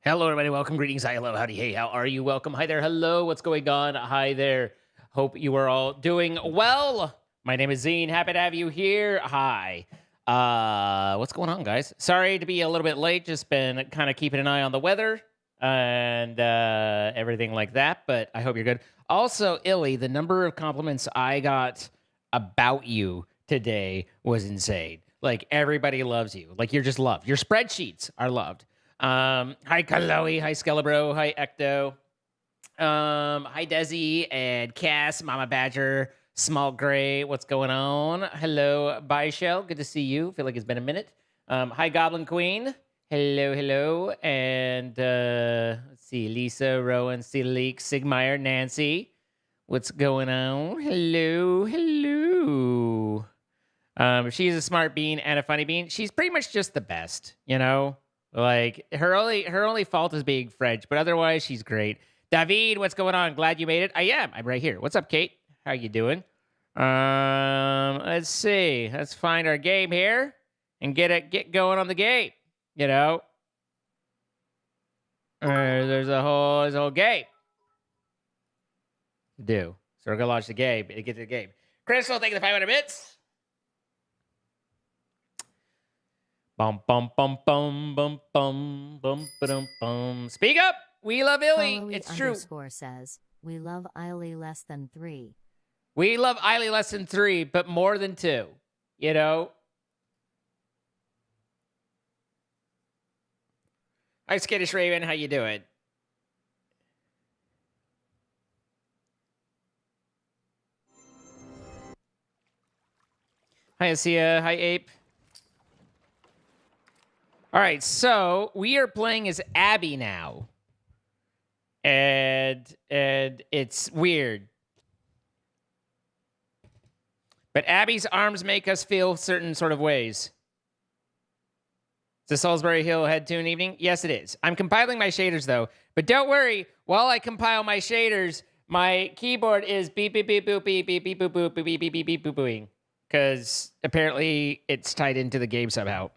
Hello, everybody. Welcome. Greetings. Hi, hello, howdy, hey, how are you? Welcome. Hi there. Hello. What's going on? Hi there. Hope you are all doing well. My name is Zine. Happy to have you here. Hi. What's going on, guys? Sorry to be a little bit late. Just been kind of keeping an eye on the weather and everything like that. But I hope you're good. Also, Illy, the number of compliments I got about you today was insane. Like everybody loves you. Like you're just loved. Your spreadsheets are loved. Hi Chloe, hi Skelebro, hi Ecto, hi Desi and Cass, Mama Badger, Small Gray, what's going on? Hello, Bye Shell, good to see you. Feel like it's been a minute. Hi Goblin Queen, hello, and let's see, Lisa, Rowan, Leak, Sigmeyer, Nancy, what's going on? Hello. She's a smart bean and a funny bean. She's pretty much just the best, you know. Like her only fault is being French, but otherwise she's great. David, what's going on? Glad you made it. I am. I'm right here. What's up, Kate? How you doing? Let's see. Let's find our game here and get going on the game. You know, there's a whole game to do. So we're gonna launch the game and get to the game. Crystal, thank you for the 500 bits. Bum bum bum bum bum bum bum bum bum. Speak up. We love Illy. Chloe It's true. Says we love Illy less than 3. We love Illy less than 3, but more than 2. You know. Hi, Skittish Raven. How you doing? Hi, Asia. Hi, Ape. All right, so we are playing as Abby now. And it's weird. But Abby's arms make us feel certain sort of ways. Is the Salisbury Hill head tune evening? Yes, it is. I'm compiling my shaders, though. But don't worry, while I compile my shaders, my keyboard is beep, beep, beep, boop, beep, beep, beep, boop, boop, beep, beep, beep, beep, beep, boop, booing. Because apparently it's tied into the game somehow.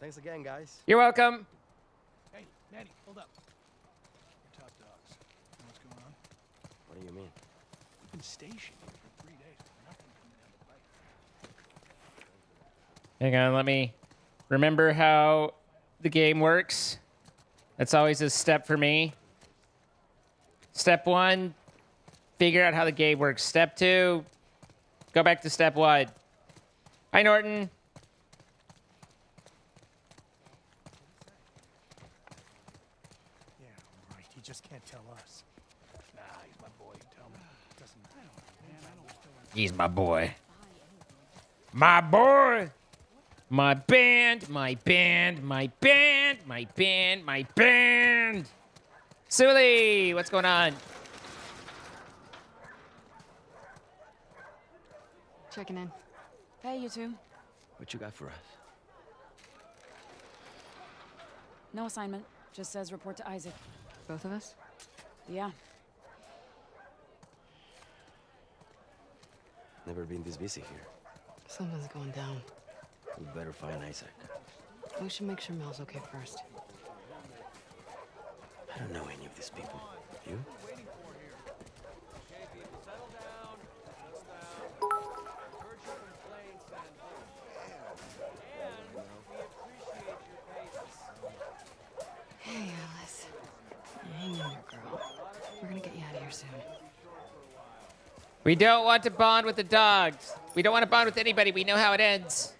Thanks again, guys. You're welcome. Hey, Maddie, hold up. We're top dogs. You know what's going on? What do you mean? We've been stationed here for 3 days. Nothing coming down the pipe. Hang on, let me remember how the game works. That's always a step for me. Step 1, figure out how the game works. Step 2, go back to step 1. Hi, Norton. Yeah, right. He just can't tell us. Nah, he's my boy. Tell me. Doesn't matter. Man, I don't feel like... He's my boy. My boy. My band, my band, my band, my band, my band. Suli, what's going on? Checking in. Hey, you two. What you got for us? No assignment. Just says report to Isaac. Both of us? Yeah. Never been this busy here. Something's going down. We better find Isaac. We should make sure Mel's okay first. I don't know any of these people. You? Hey, Alice. Hang in there, girl. We're gonna get you out of here soon. We don't want to bond with the dogs. We don't want to bond with anybody. We know how it ends.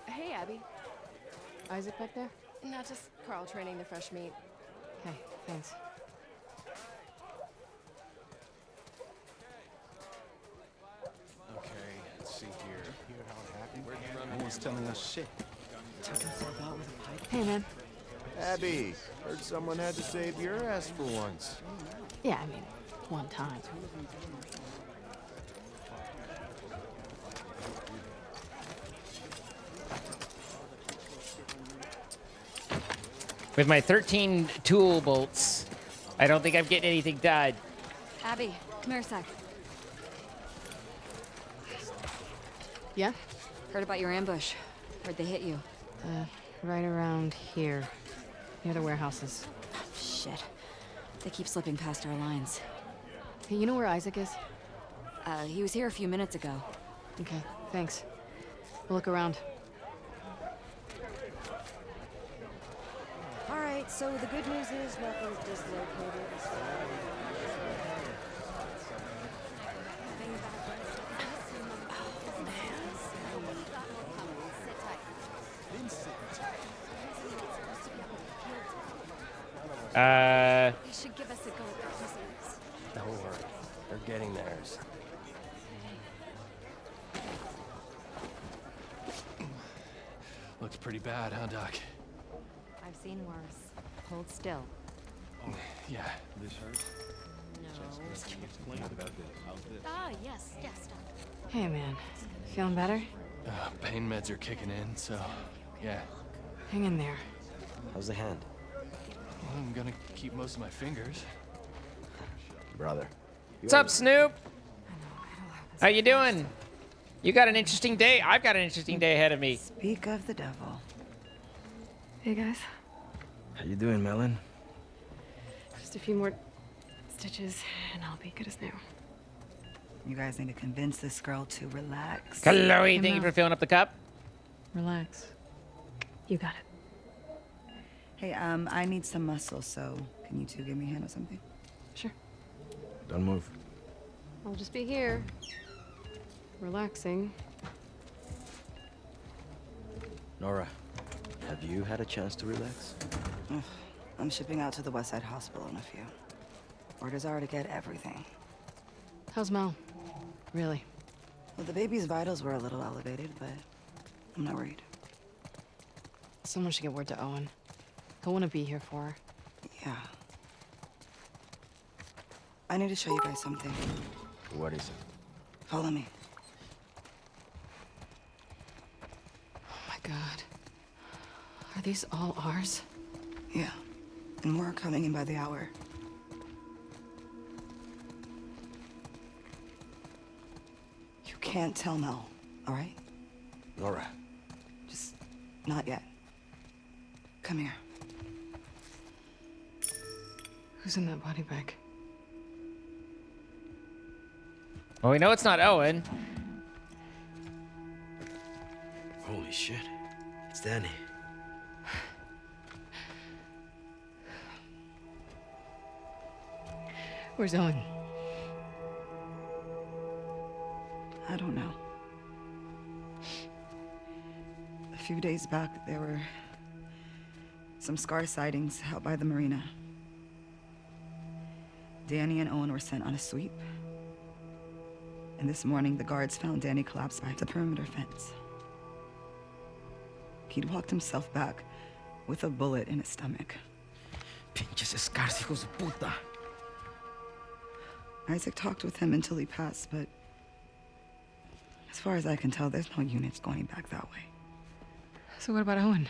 Hey, Abby. Isaac back there? No, just Carl training the fresh meat. Hey, thanks. Okay, let's see here. Hear how it happened? No one's telling us shit. Took himself out with a pipe. Hey, man. Abby, heard someone had to save your ass for once. Yeah, I mean, one time. With my 13 tool bolts, I don't think I'm getting anything done. Abby, come here a sec. Yeah? Heard about your ambush. Where'd they hit you? Right around here, near the warehouses. Shit. They keep slipping past our lines. Hey, you know where Isaac is? He was here a few minutes ago. Okay, thanks. We'll look around. All right, so the good news is nothing's dislocated. Uh, They should give us a go at their prisoners. Don't worry. They're getting theirs. Looks pretty bad, huh, Doc? I've seen worse. Hold still. Yeah. This hurts? No. Ah, yes, yes. Hey, man. Feeling better? Pain meds are kicking in, so yeah. Hang in there. How's the hand? Well, I'm gonna keep most of my fingers. Brother. what's up, Snoop? How you doing? You got an interesting day. I've got an interesting day ahead of me. Speak of the devil. Hey, guys. How you doing, Melon? Just a few more stitches, and I'll be good as new. You guys need to convince this girl to relax. Chloe, thank you Mel. for filling up the cup. Relax. You got it. Hey, I need some muscle, so can you two give me a hand or something? Sure. Don't move. I'll just be here. Relaxing. Nora, have you had a chance to relax? Ugh, I'm shipping out to the West Side Hospital in a few. Orders are to get everything. How's Mel? Really? Well, the baby's vitals were a little elevated, but I'm not worried. Someone should get word to Owen. He'll want to be here for her. Yeah. I need to show you guys something. What is it? Follow me. Oh my god. Are these all ours? Yeah. And more are coming in by the hour. You can't tell Mel, all right? Nora. Just not yet. Come here. Who's in that body bag? Well, we know it's not Owen. Holy shit. It's Danny. Where's Owen? I don't know. A few days back, there were some scar sightings out by the marina. Danny and Owen were sent on a sweep. And this morning, the guards found Danny collapsed by the perimeter fence. He'd walked himself back with a bullet in his stomach. Pinches scars, hijos de puta. Isaac talked with him until he passed, but as far as I can tell, there's no units going back that way. So what about Owen?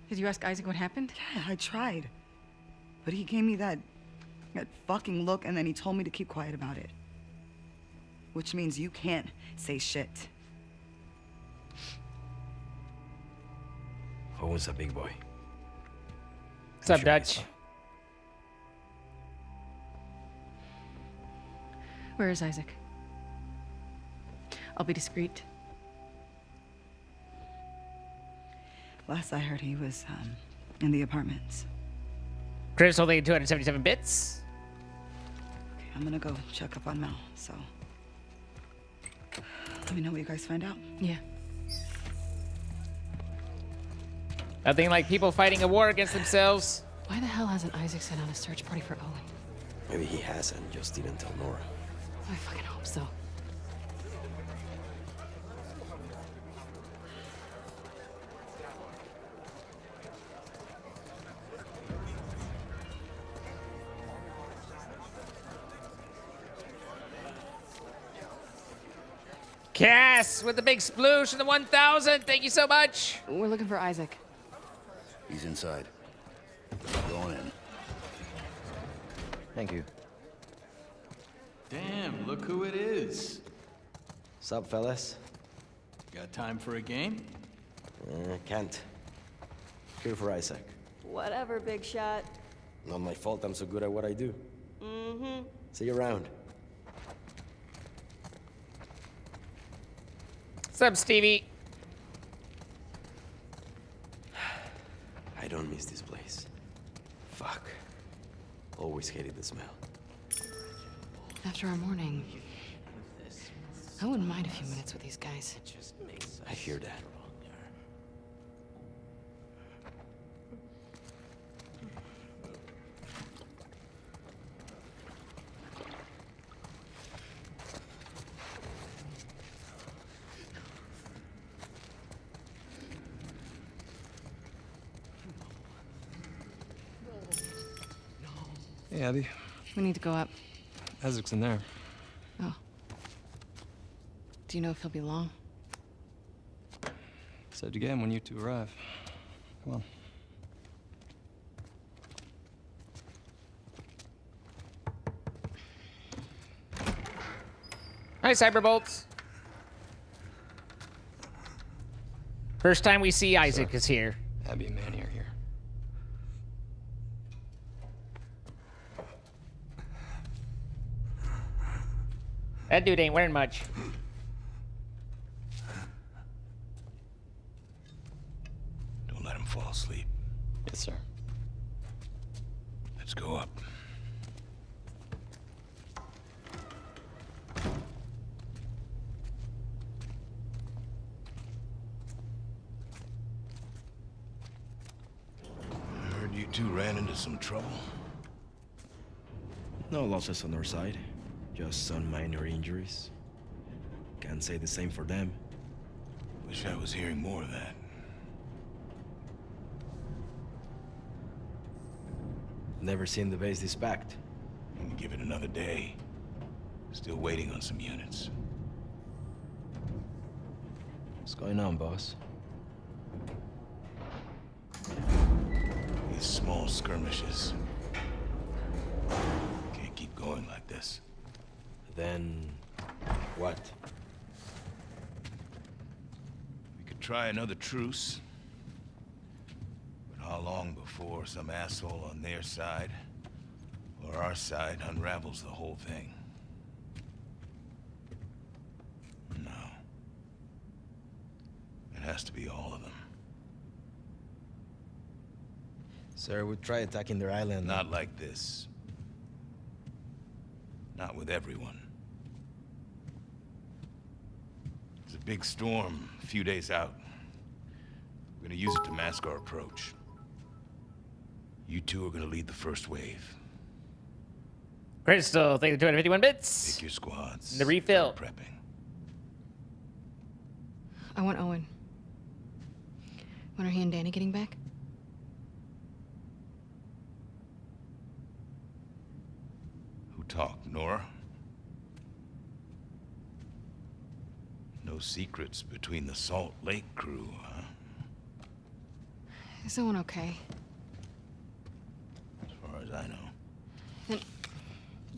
Did you ask Isaac what happened? Yeah, I tried. But he gave me that fucking look, and then he told me to keep quiet about it. Which means you can't say shit. Owen's a big boy. What's up, Dutch? Where is Isaac? I'll be discreet. Last I heard, he was in the apartments. Chris holding 277 bits. Okay, I'm gonna go check up on Mel, so let me know what you guys find out. Yeah. Nothing like people fighting a war against themselves. Why the hell hasn't Isaac sent out a search party for Owen? Maybe he hasn't, just didn't tell Nora. I fucking hope so. Cass with the big sploosh and the 1,000. Thank you so much. We're looking for Isaac. He's inside. Going in. Thank you. Damn, look who it is. Sup, fellas? Got time for a game? Can't. Here for Isaac. Whatever, big shot. Not my fault I'm so good at what I do. Mm-hmm. See you around. What's up, Stevie? I don't miss this place. Fuck. Always hated the smell. After our morning, I wouldn't mind a few minutes with these guys. I hear that. Hey, Abby. We need to go up. Isaac's in there. Oh. Do you know if he'll be long? Said again when you two arrive. Come on. Hi, Cyberbolts. First time we see Isaac is here. Abby and Manny are here. That dude ain't wearing much. Don't let him fall asleep. Yes, sir. Let's go up. I heard you two ran into some trouble. No losses on our side. Just some minor injuries. Can't say the same for them. Wish I was hearing more of that. Never seen the base this packed. And give it another day. Still waiting on some units. What's going on, boss? These small skirmishes. Can't keep going like this. Then... what? We could try another truce. But how long before some asshole on their side, or our side, unravels the whole thing? No. It has to be all of them. Sir, we try attacking their island. Not like this. Not with everyone. There's a big storm a few days out. We're gonna use it to mask our approach. You two are gonna lead the first wave. Crystal, thank you for 251 bits. Pick your squads. The refill. Start prepping. I want Owen. When are he and Danny getting back? Who talked, Nora? No secrets between the Salt Lake crew, huh? Is Owen okay? As far as I know.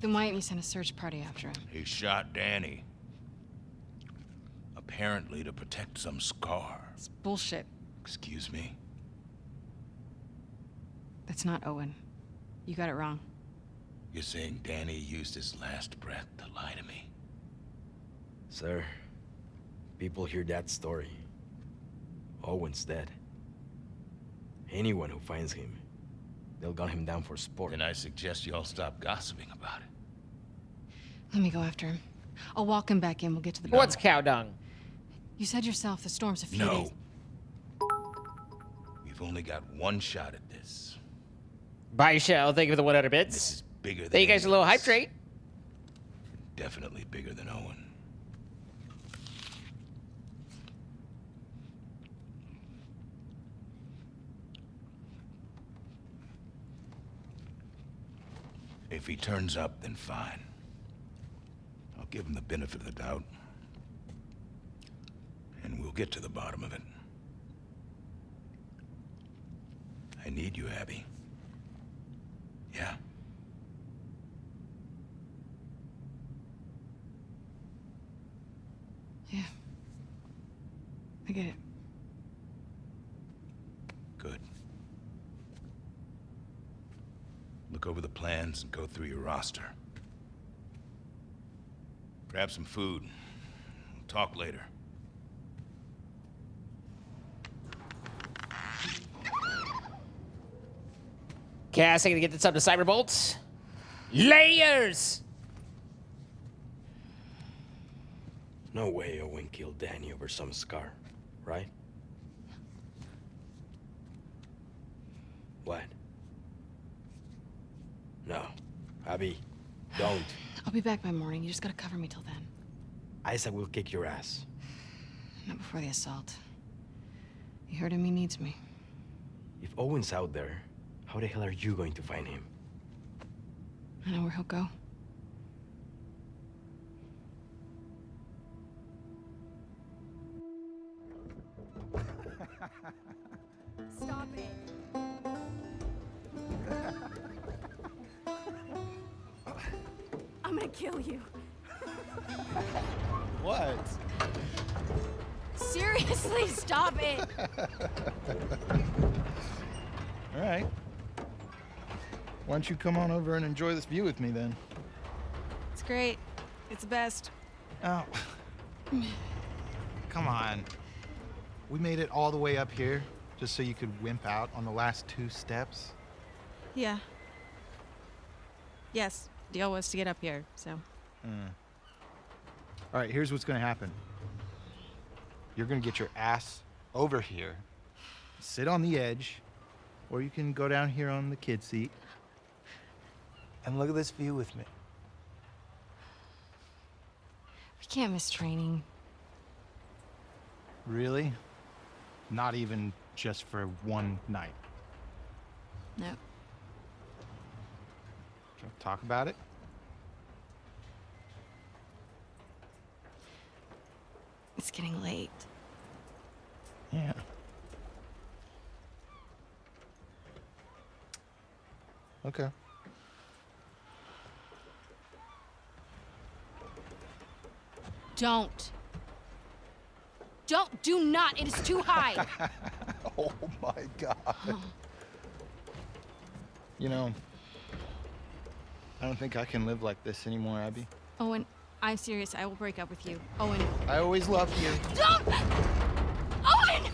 Then why didn't you send a search party after him? He shot Danny. Apparently to protect some scar. It's bullshit. Excuse me? That's not Owen. You got it wrong. You're saying Danny used his last breath to lie to me? Sir, people hear that story. Owen's dead. Anyone who finds him, they'll gun him down for sport. Then I suggest you all stop gossiping about it. Let me go after him. I'll walk him back in. We'll get to the What's bottom. cow dung? You said yourself the storm's a few No. days. We've only got one shot at this. Bye, Shell. Thank you for the 100 This bits. is bigger than Thank you guys a any little of hype us. trade. Definitely bigger than Owen. If he turns up, then fine. I'll give him the benefit of the doubt. And we'll get to the bottom of it. I need you, Abby. Yeah? Yeah. I get it. Good. Look over the plans and go through your roster. Grab some food. We'll talk later. Cass, I gotta get this up to Cyberbolts. Layers! No way Owen killed Danny over some scar, right? What? No. Abby, don't. I'll be back by morning. You just gotta cover me till then. Isaac will kick your ass. Not before the assault. You heard him, he needs me. If Owen's out there, how the hell are you going to find him? I know where he'll go. Stop it. I'm gonna kill you. What? Seriously, stop it. All right. Why don't you come on over and enjoy this view with me then? It's great. It's the best. Oh. Come on. We made it all the way up here just so you could wimp out on the last 2 steps? Yeah. Yes, deal was to get up here, so. All right, here's what's gonna happen. You're gonna get your ass over here, sit on the edge, or you can go down here on the kid seat and look at this view with me. We can't miss training. Really? Not even just for one night? No. Can we talk about it? It's getting late. Yeah. Okay. Don't. Do not. It is too high. Oh my God. You know, I don't think I can live like this anymore, Abby. Owen, I'm serious. I will break up with you. Owen. I always loved you. Don't! Owen!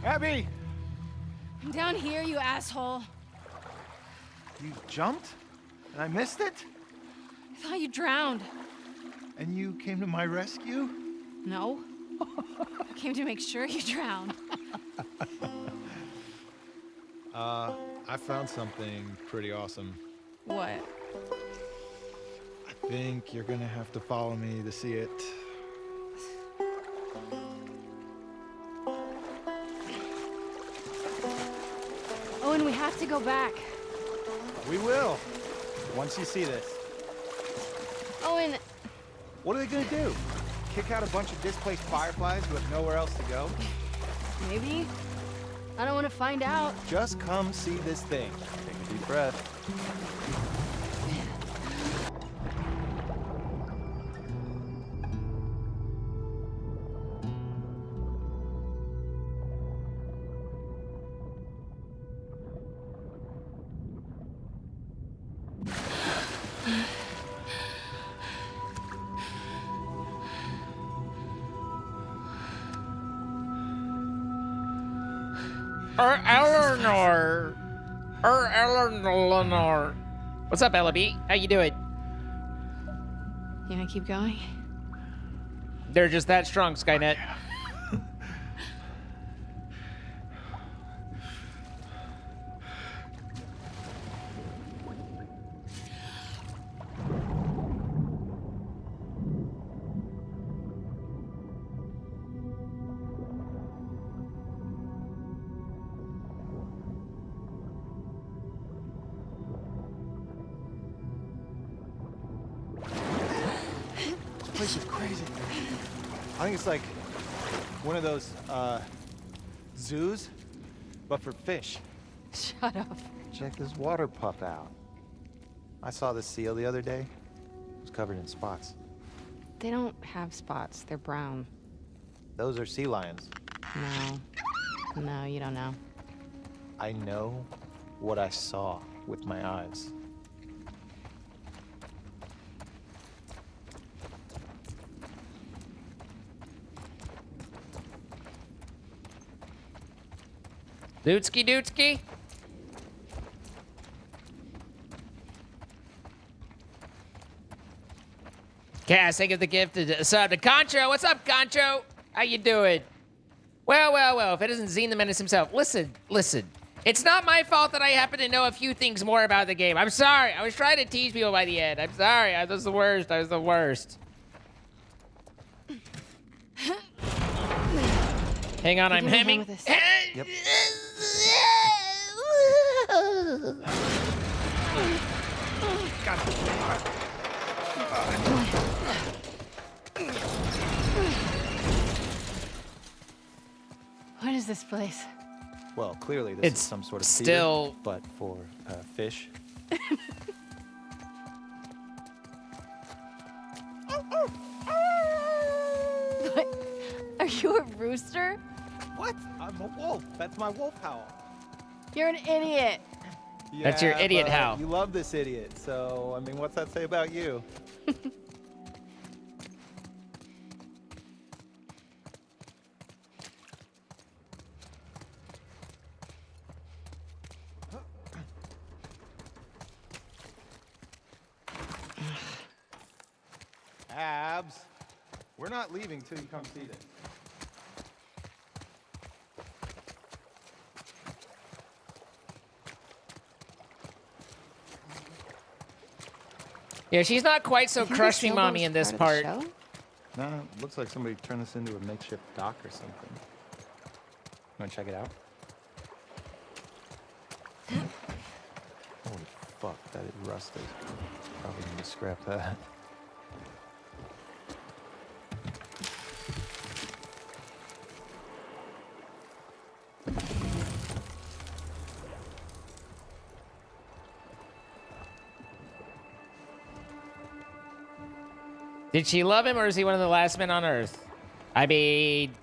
Abby! I'm down here, you asshole. You jumped? And I missed it? I thought you drowned. And you came to my rescue? No. I came to make sure you drowned. I found something pretty awesome. What? I think you're gonna have to follow me to see it. Owen, we have to go back. We will, once you see this. Owen, What are they gonna do? Kick out a bunch of displaced fireflies who have nowhere else to go? maybe? I don't want to find out. Just come see this thing. Take a deep breath. Eleanor. What's up, Ellaby? How you doing? You wanna keep going? They're just that strong, Skynet. place is crazy. I think it's like one of those zoos, but for fish. Shut up. Check this water pup out. I saw this seal the other day. It was covered in spots. They don't have spots. They're brown. Those are sea lions. No. No, you don't know. I know what I saw with my eyes. Dootsky dootsky. Cass, I give the gift to sub to Concho. What's up, Concho? How you doing? Well, well, well, if it isn't Zine the Menace himself. Listen, listen. It's not my fault that I happen to know a few things more about the game. I'm sorry. I was trying to tease people by the end. I'm sorry. I was the worst. I was the worst. Hang on, I'm hemming. Yep. What is this place? Well, clearly this It's is some sort of still- theater, but for fish. What? Are you a rooster? What? I'm a wolf. That's my wolf howl. You're an idiot. That's your idiot but howl. You love this idiot, so, I mean, what's that say about you? Abs, we're not leaving till you come see this. Yeah, she's not quite so You think crush the me mommy sailboat's in this part part. of the show? No, it looks like somebody turned this into a makeshift dock or something. Wanna check it out? Holy fuck, that is rusted. Probably need to scrap that. Did she love him, or is he one of the last men on Earth? I mean,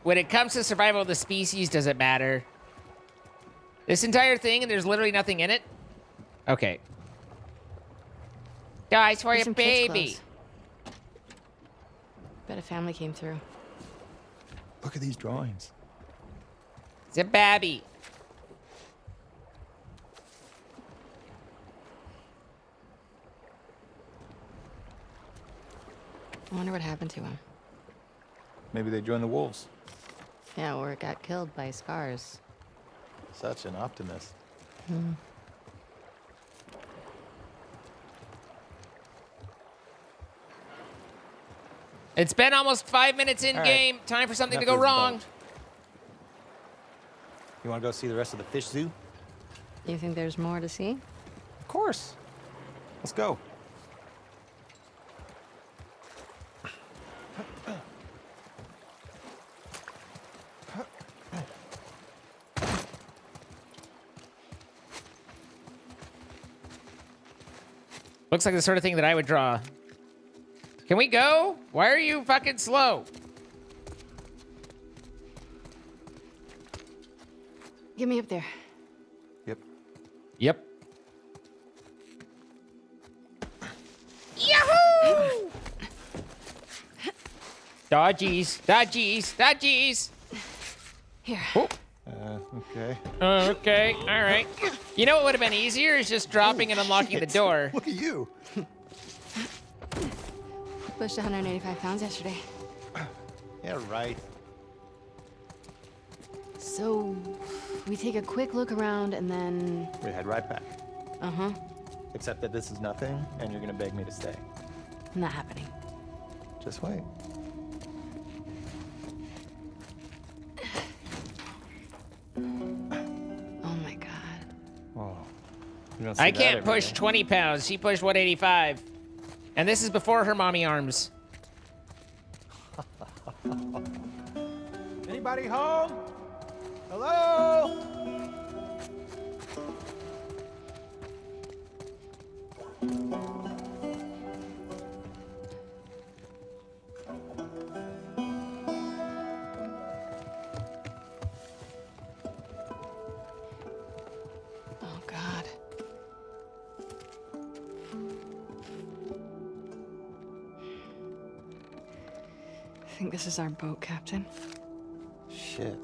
when it comes to survival of the species, does it matter? This entire thing, and there's literally nothing in it? Okay. Guys, for There's your some kids' baby. clothes. Bet a family came through. Look at these drawings. It's a babby. I wonder what happened to him. Maybe they joined the wolves. Yeah, or got killed by scars. Such an optimist. Hmm. It's been almost 5 minutes in All right. game. Time for something to Enough go of this wrong. boat. You want to go see the rest of the fish zoo? You think there's more to see? Of course. Let's go. Looks like the sort of thing that I would draw. Can we go? Why are you fucking slow? Get me up there. Yep. Yep. Yahoo! Dodgies, dodgies, dodgies. Here. Oh. Okay. Okay, all right. You know what would have been easier is just dropping and unlocking the door. Look at you. Pushed 185 pounds yesterday. Yeah, right. So, we take a quick look around and then... We head right back. Uh-huh. Except that this is nothing, and you're gonna beg me to stay. Not happening. Just wait. Oh my god. Whoa. You don't see I that can't every push day. 20 pounds. She pushed 185. And this is before her mommy arms. Anybody home? Hello? Oh, God. I think this is our boat, Captain. Shit.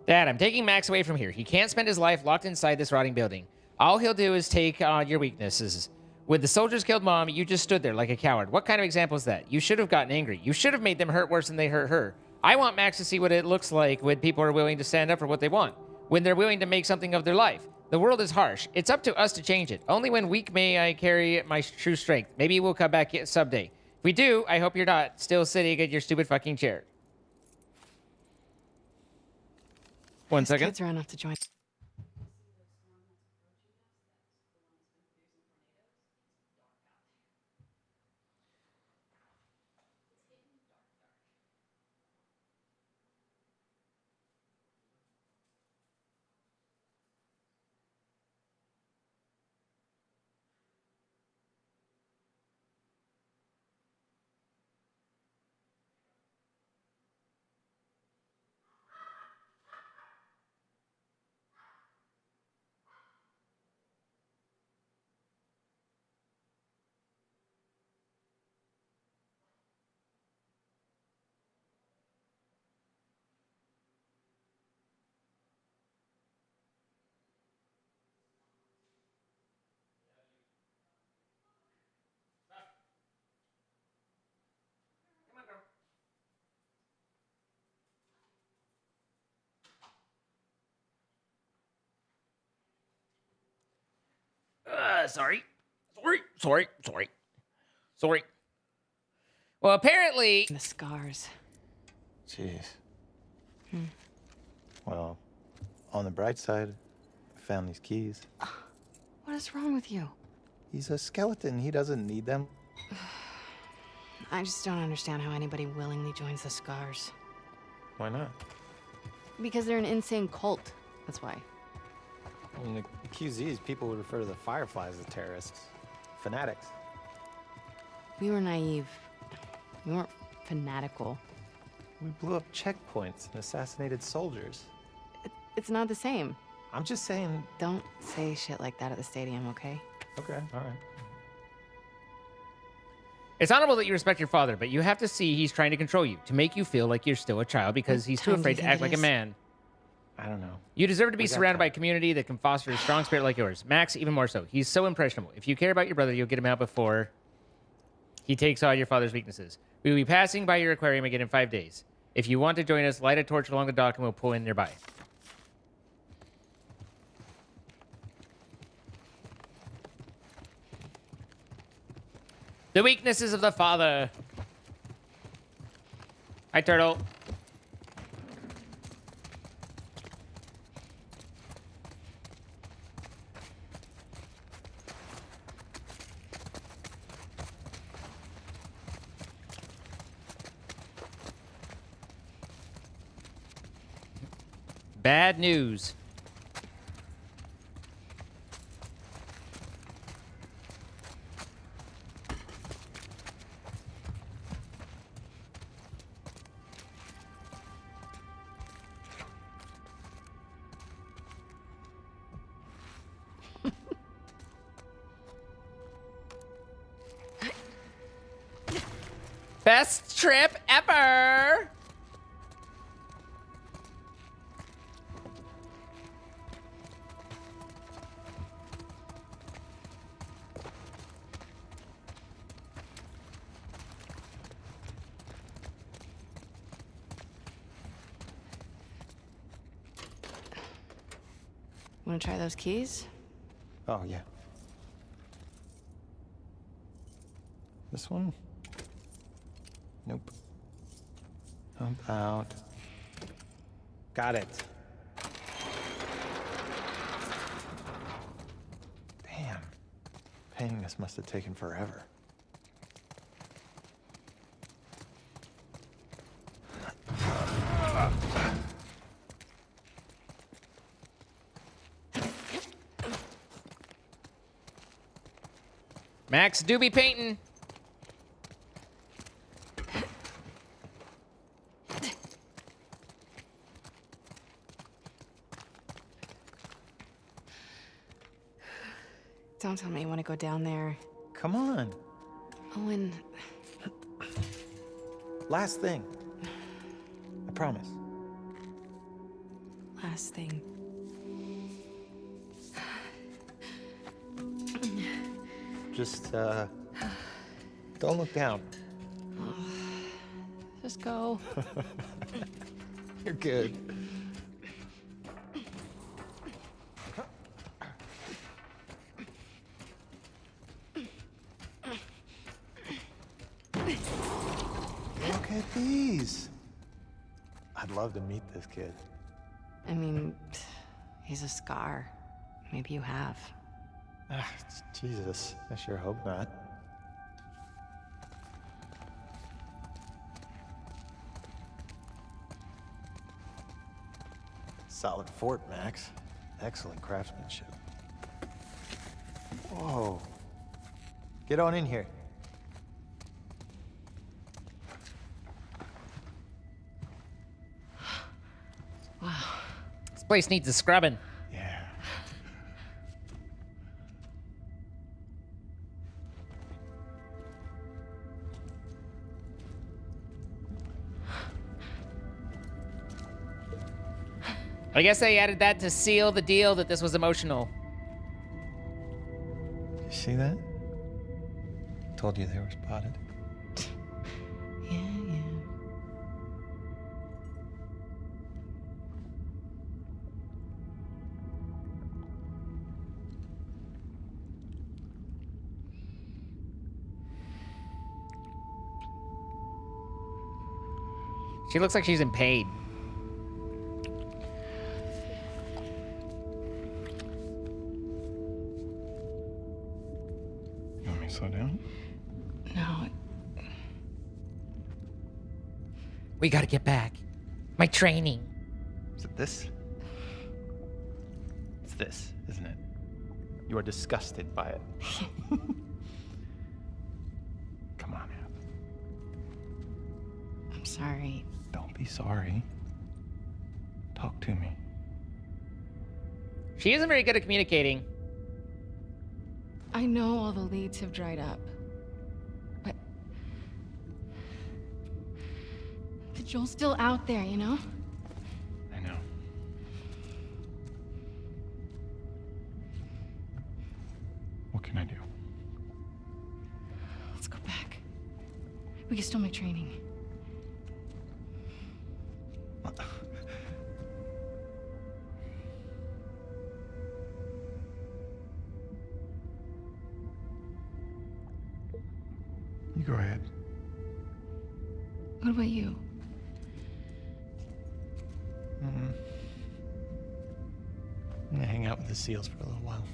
Dad, I'm taking Max away from here. He can't spend his life locked inside this rotting building. All he'll do is take on your weaknesses. When the soldiers killed Mom, you just stood there like a coward. What kind of example is that? You should have gotten angry. You should have made them hurt worse than they hurt her. I want Max to see what it looks like when people are willing to stand up for what they want, when they're willing to make something of their life. The world is harsh. It's up to us to change it. Only when weak may I carry my true strength. Maybe we'll come back someday. If we do, I hope you're not still sitting in your stupid fucking chair. One These second. kids ran off to join. Sorry. Well, apparently... The scars. Jeez. Well, on the bright side, I found these keys. What is wrong with you? He's a skeleton. He doesn't need them. I just don't understand how anybody willingly joins the scars. Why not? Because they're an insane cult. That's why. I mean, the QZs, people would refer to the Fireflies as terrorists. Fanatics. We were naive. We weren't fanatical. We blew up checkpoints and assassinated soldiers. It's not the same. I'm just saying... Don't say shit like that at the stadium, okay? Okay, all right. It's honorable that you respect your father, but you have to see he's trying to control you, to make you feel like you're still a child because he's too time do you afraid to think act it like a is? man. I don't know. You deserve to be We got surrounded by a time. community that can foster a strong spirit like yours. Max, even more so. He's so impressionable. If you care about your brother, you'll get him out before he takes on your father's weaknesses. We will be passing by your aquarium again in 5 days. If you want to join us, light a torch along the dock and we'll pull in nearby. The weaknesses of the father. Hi, Turtle. Bad news. Best trip ever. Want to try those keys? Oh, yeah. This one? Nope. How about... Got it. Damn. Painting this must have taken forever. Max do be painting. Don't tell me you want to go down there. Come on. Owen, Last thing. I promise. last thing. Just, don't look down. Just go. You're good. Look at these. I'd love to meet this kid. I mean, he's a scar. Maybe you have. Ah, Jesus, I sure hope not. Solid fort, Max. Excellent craftsmanship. Whoa. Get on in here. Wow. This place needs a scrubbing. Yeah. I guess they added that to seal the deal that this was emotional. You see that? Told you they were spotted. Yeah, yeah. She looks like she's in pain. You want me to slow down? No, We gotta get back. My training. Is it this? It's this, isn't it? You are disgusted by it. Come on, Ab. I'm sorry. Don't be sorry. Talk to me. She isn't very good at communicating. I know all the leads have dried up. But Joel's still out there, you know? I know. What can I do? Let's go back. We can still make training. You go ahead. What about you? I'm gonna hang out with the seals for a little while.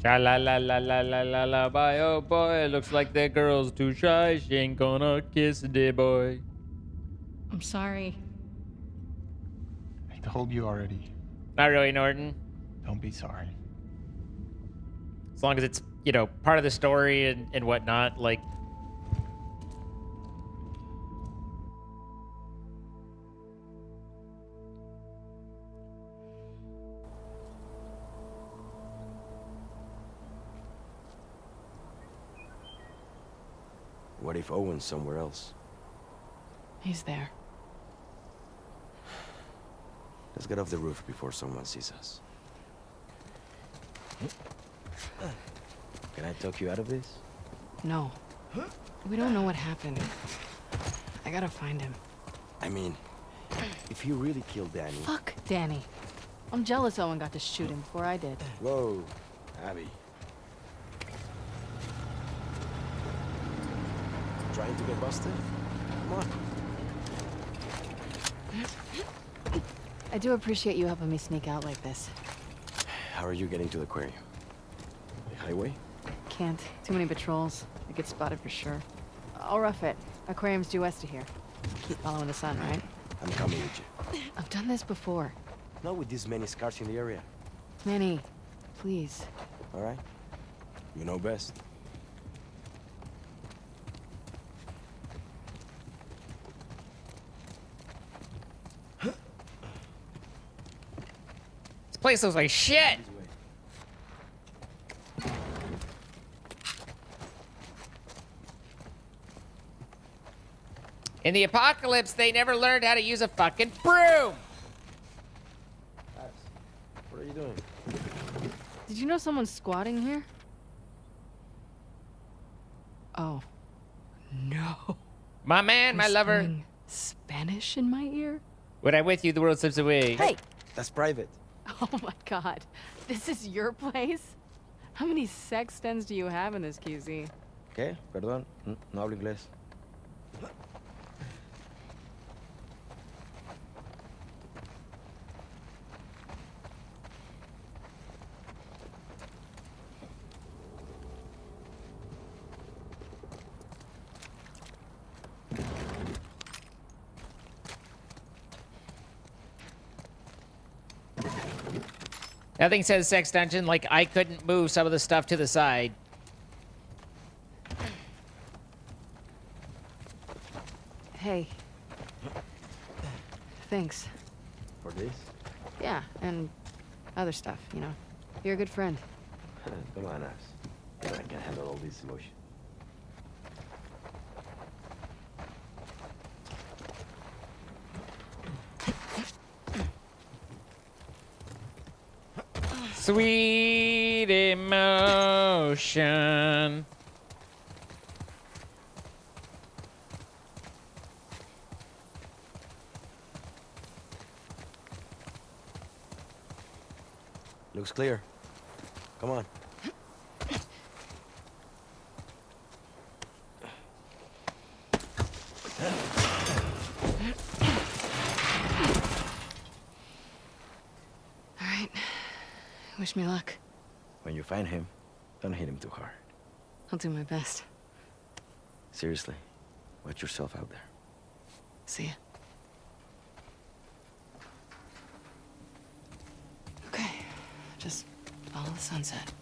Sha la la la la la la la bye, oh boy. Looks like that girl's too shy. She ain't gonna kiss the boy. I'm sorry. I told you already. Not really, Norton. Don't be sorry. As long as it's, you know, part of the story and whatnot, like. What if Owen's somewhere else? He's there. Let's get off the roof before someone sees us. Can I talk you out of this? No. We don't know what happened. I gotta find him. I mean, if he really killed Danny... Fuck Danny. I'm jealous Owen got to shoot him before I did. Whoa, Abby. Trying to get busted? Come on. I do appreciate you helping me sneak out like this. How are you getting to the aquarium? The highway? can't. Too many patrols. I get spotted for sure. I'll rough it. Aquarium's due west of here. Keep following the sun, right? I'm coming with you. I've done this before. Not with this many scars in the area. Manny, please. All right? You know best. This place looks like shit. In the apocalypse, they never learned how to use a fucking broom. What are you doing? Did you know someone's squatting here? Oh. No. My man, my lover. Whispering Spanish in my ear? When I'm with you, the world slips away. Hey! That's private. Oh my god. This is your place? How many sex dens do you have in this QZ? ¿Qué? Perdón, no hablo inglés. Nothing says sex dungeon like I couldn't move some of the stuff to the side. Hey. Thanks. For this? Yeah, and other stuff, you know. You're a good friend. Come on, Abs. You know I can handle all this emotion. Sweet emotion. Looks clear. Come on. All right. Wish me luck. When you find him, don't hit him too hard. I'll do my best. Seriously, watch yourself out there. See ya. Okay. Just follow the sunset.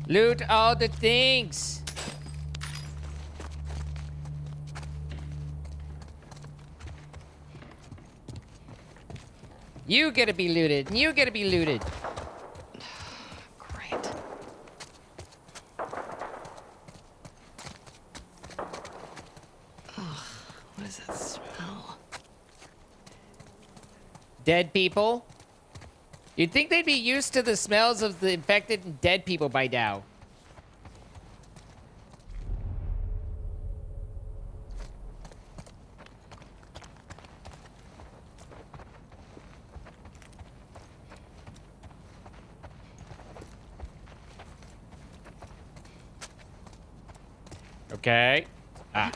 Loot all the things. You gotta be looted. You gotta be looted. Great. Ugh, what is that smell? Dead people. You'd think they'd be used to the smells of the infected and dead people by now. Okay. Ah.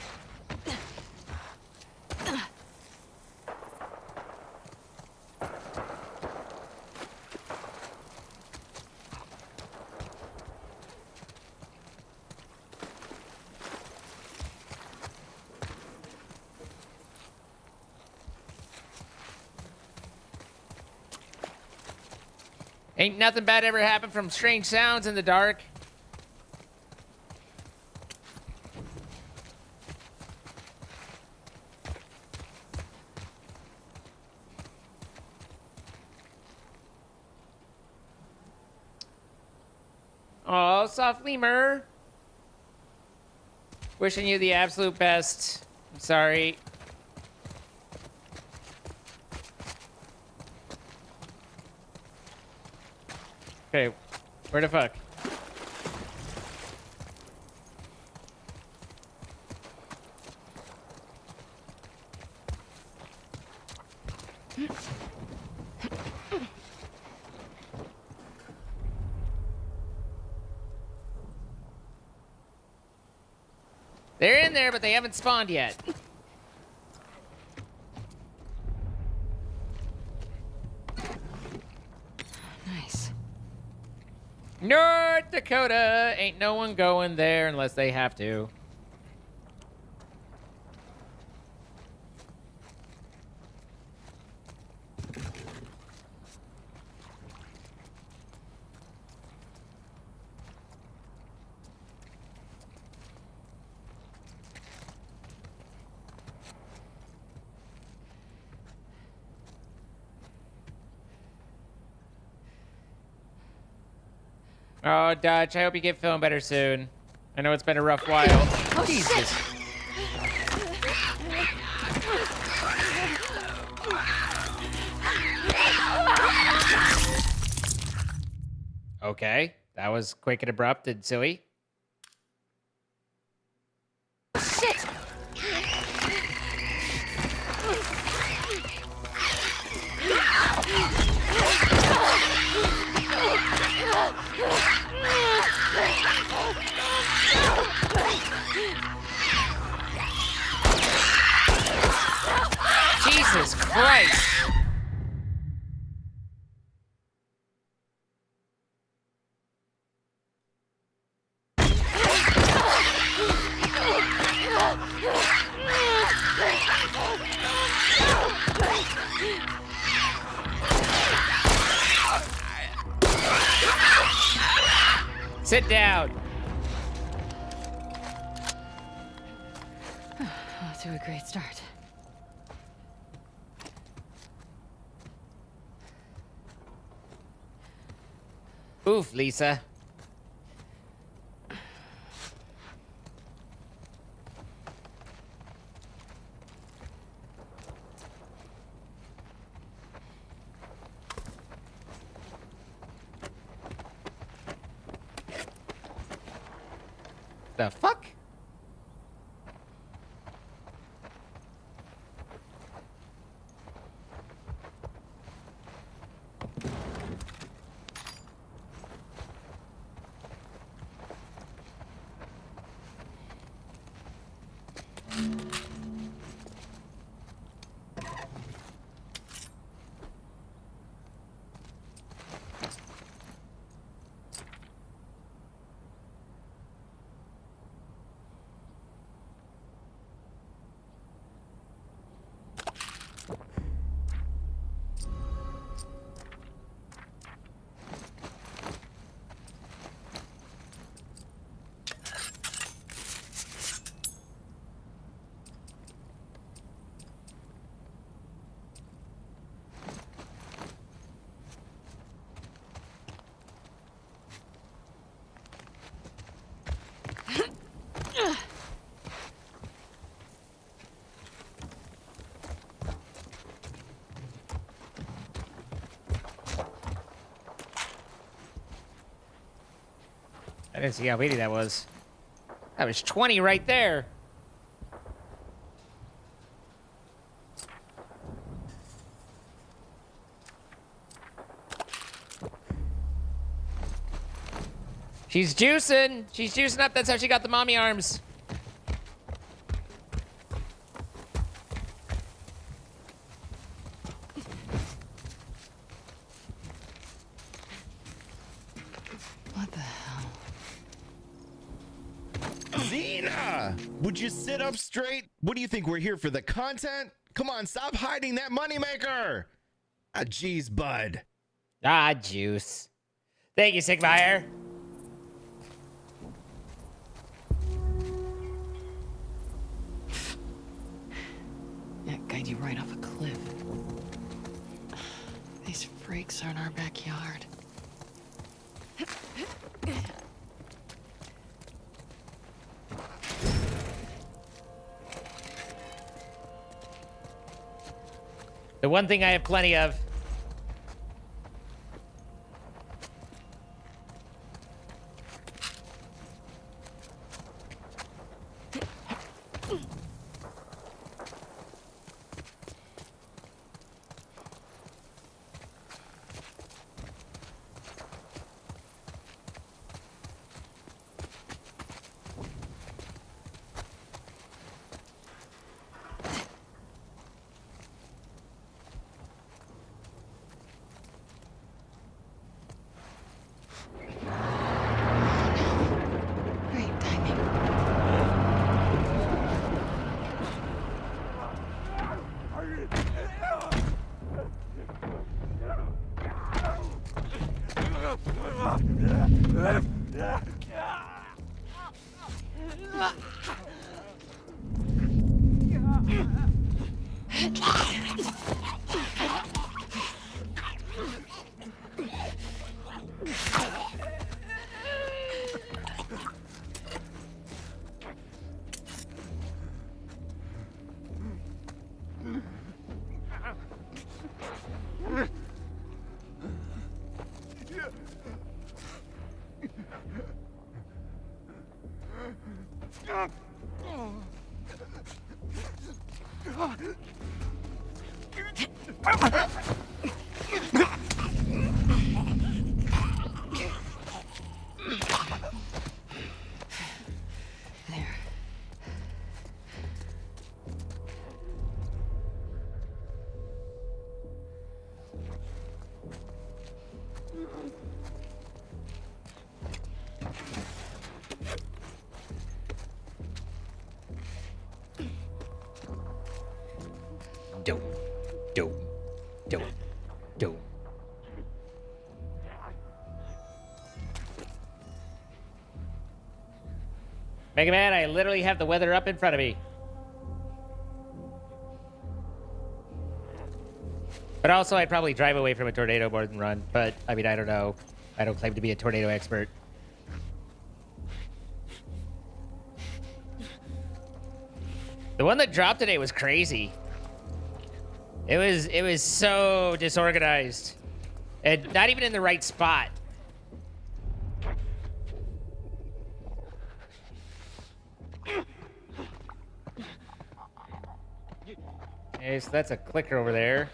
Ain't nothing bad ever happened from strange sounds in the dark. Oh, softly, Mur. Wishing you the absolute best. I'm sorry. Okay, where the fuck? They're in there, but they haven't spawned yet. Nice. North Dakota! Ain't no one going there unless they have to. Oh, Dutch, I hope you get feeling better soon. I know it's been a rough while. Oh, Jesus. Okay, that was quick and abrupt and silly. Shit! Jesus Christ! Sit down. Off to a great start. Oof, Lisa. The fuck? I didn't see how weighty that was. That was 20 right there. She's juicing. She's juicing up. That's how she got the mommy arms. What the hell? Zena! Would you sit up straight? What do you think, we're here for the content? Come on, stop hiding that moneymaker! Ah, jeez, bud. Ah, juice. Thank you, Sigmire. That guide you right off a cliff. These freaks are in our backyard. The one thing I have plenty of. Dope, dope, dope, dope. Mega Man, I literally have the weather up in front of me. But also, I'd probably drive away from a tornado more than run. But, I mean, I don't know. I don't claim to be a tornado expert. The one that dropped today was crazy. It was so disorganized. And not even in the right spot. Okay, so that's a clicker over there.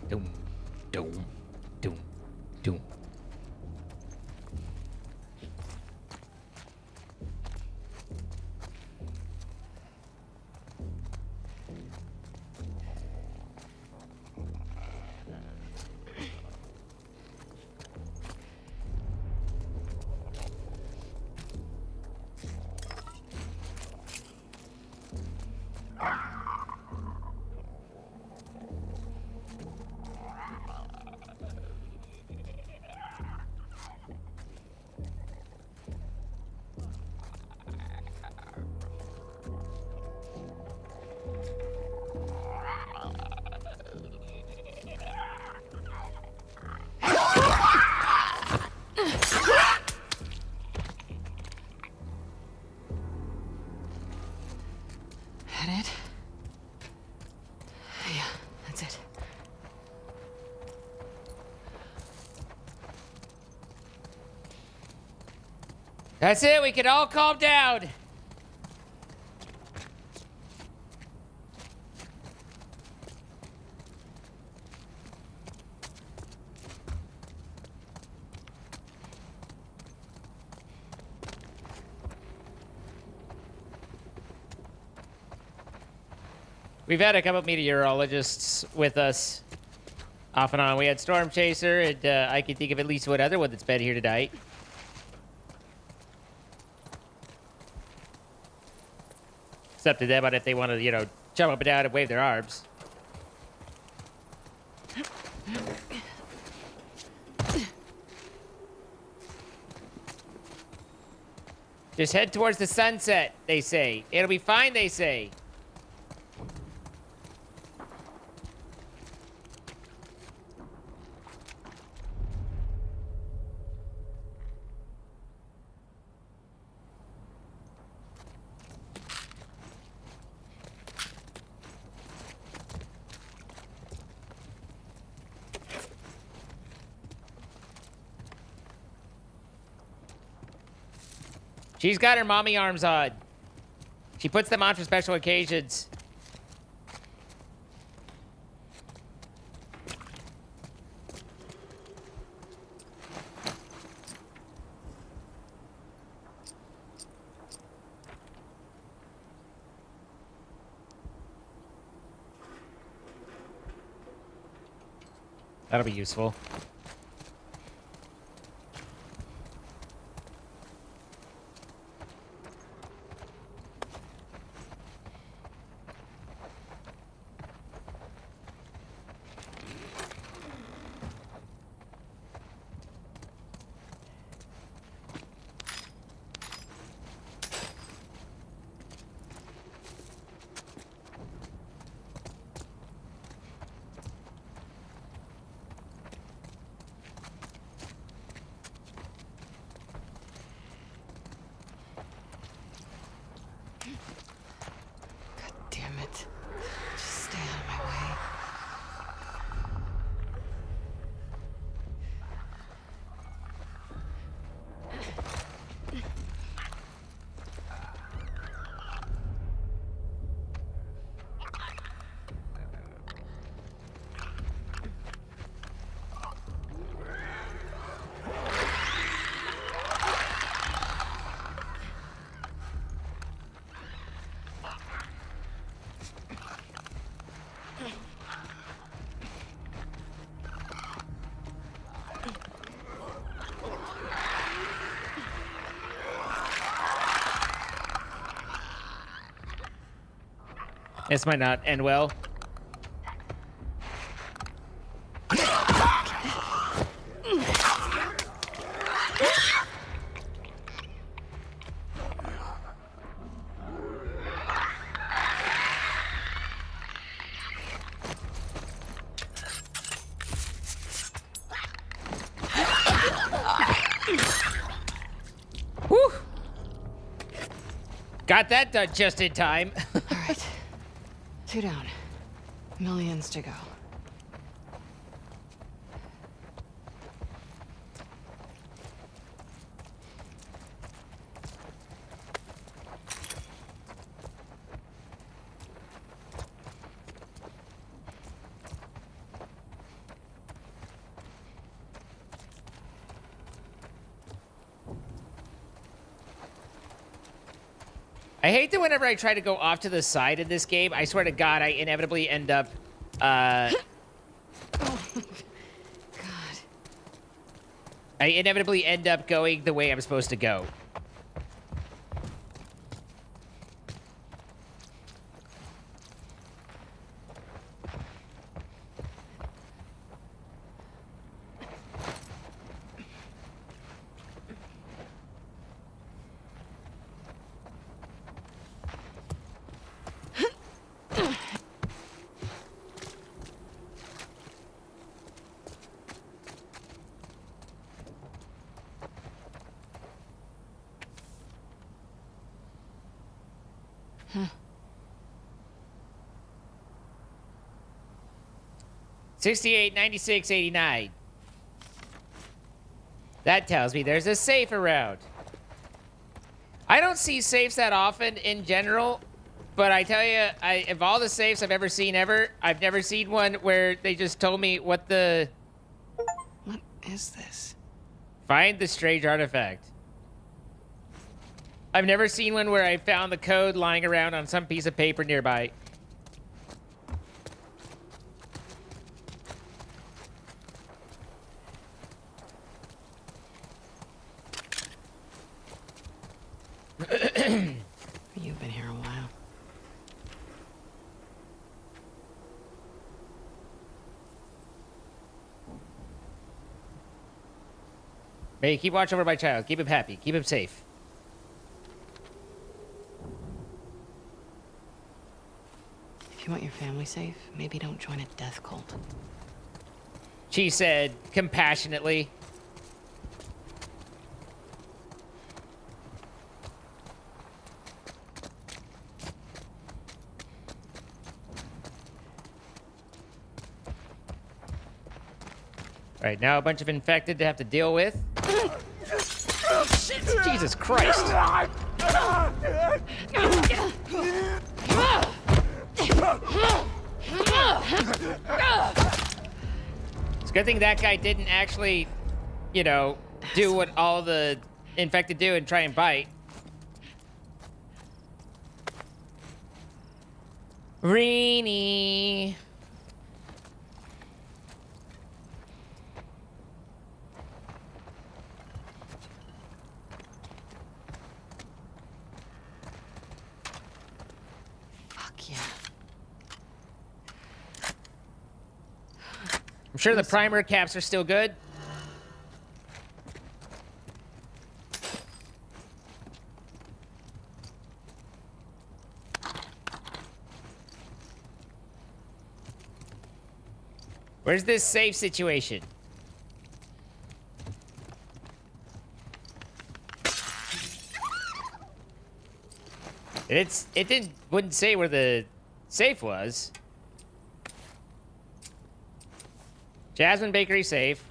Doom, doom, doom, doom. That it? Yeah, that's it. That's it. We can all calm down. We've had a couple meteorologists with us off and on. We had Storm Chaser, and I can think of at least one other one that's been here tonight. It's up to them on if they want to, you know, jump up and down and wave their arms. Just head towards the sunset, they say. It'll be fine, they say. She's got her mommy arms on. She puts them on for special occasions. That'll be useful. Damn it. Just stay out of my way. This might not end well. Whew. Got that done just in time. All right. 2 down. Millions to go. I hate that whenever I try to go off to the side in this game, I swear to God, I inevitably end up, God. I inevitably end up going the way I'm supposed to go. Huh. 68, 96, 89. That tells me there's a safe around. I don't see safes that often in general, but I tell you, of all the safes I've ever seen I've never seen one where they just told me what the... What is this? Find the strange artifact. I've never seen one where I found the code lying around on some piece of paper nearby. You've been here a while. May keep watch over my child. Keep him happy. Keep him safe. If you want your family safe, maybe don't join a death cult. She said compassionately. All right, now a bunch of infected to have to deal with. Oh, shit. Jesus Christ. It's a good thing that guy didn't actually, you know, do what all the infected do and try and bite. Reenie. Fuck yeah. I'm sure the primer caps are still good. Where's this safe situation? Wouldn't say where the safe was. Jasmine Bakery safe.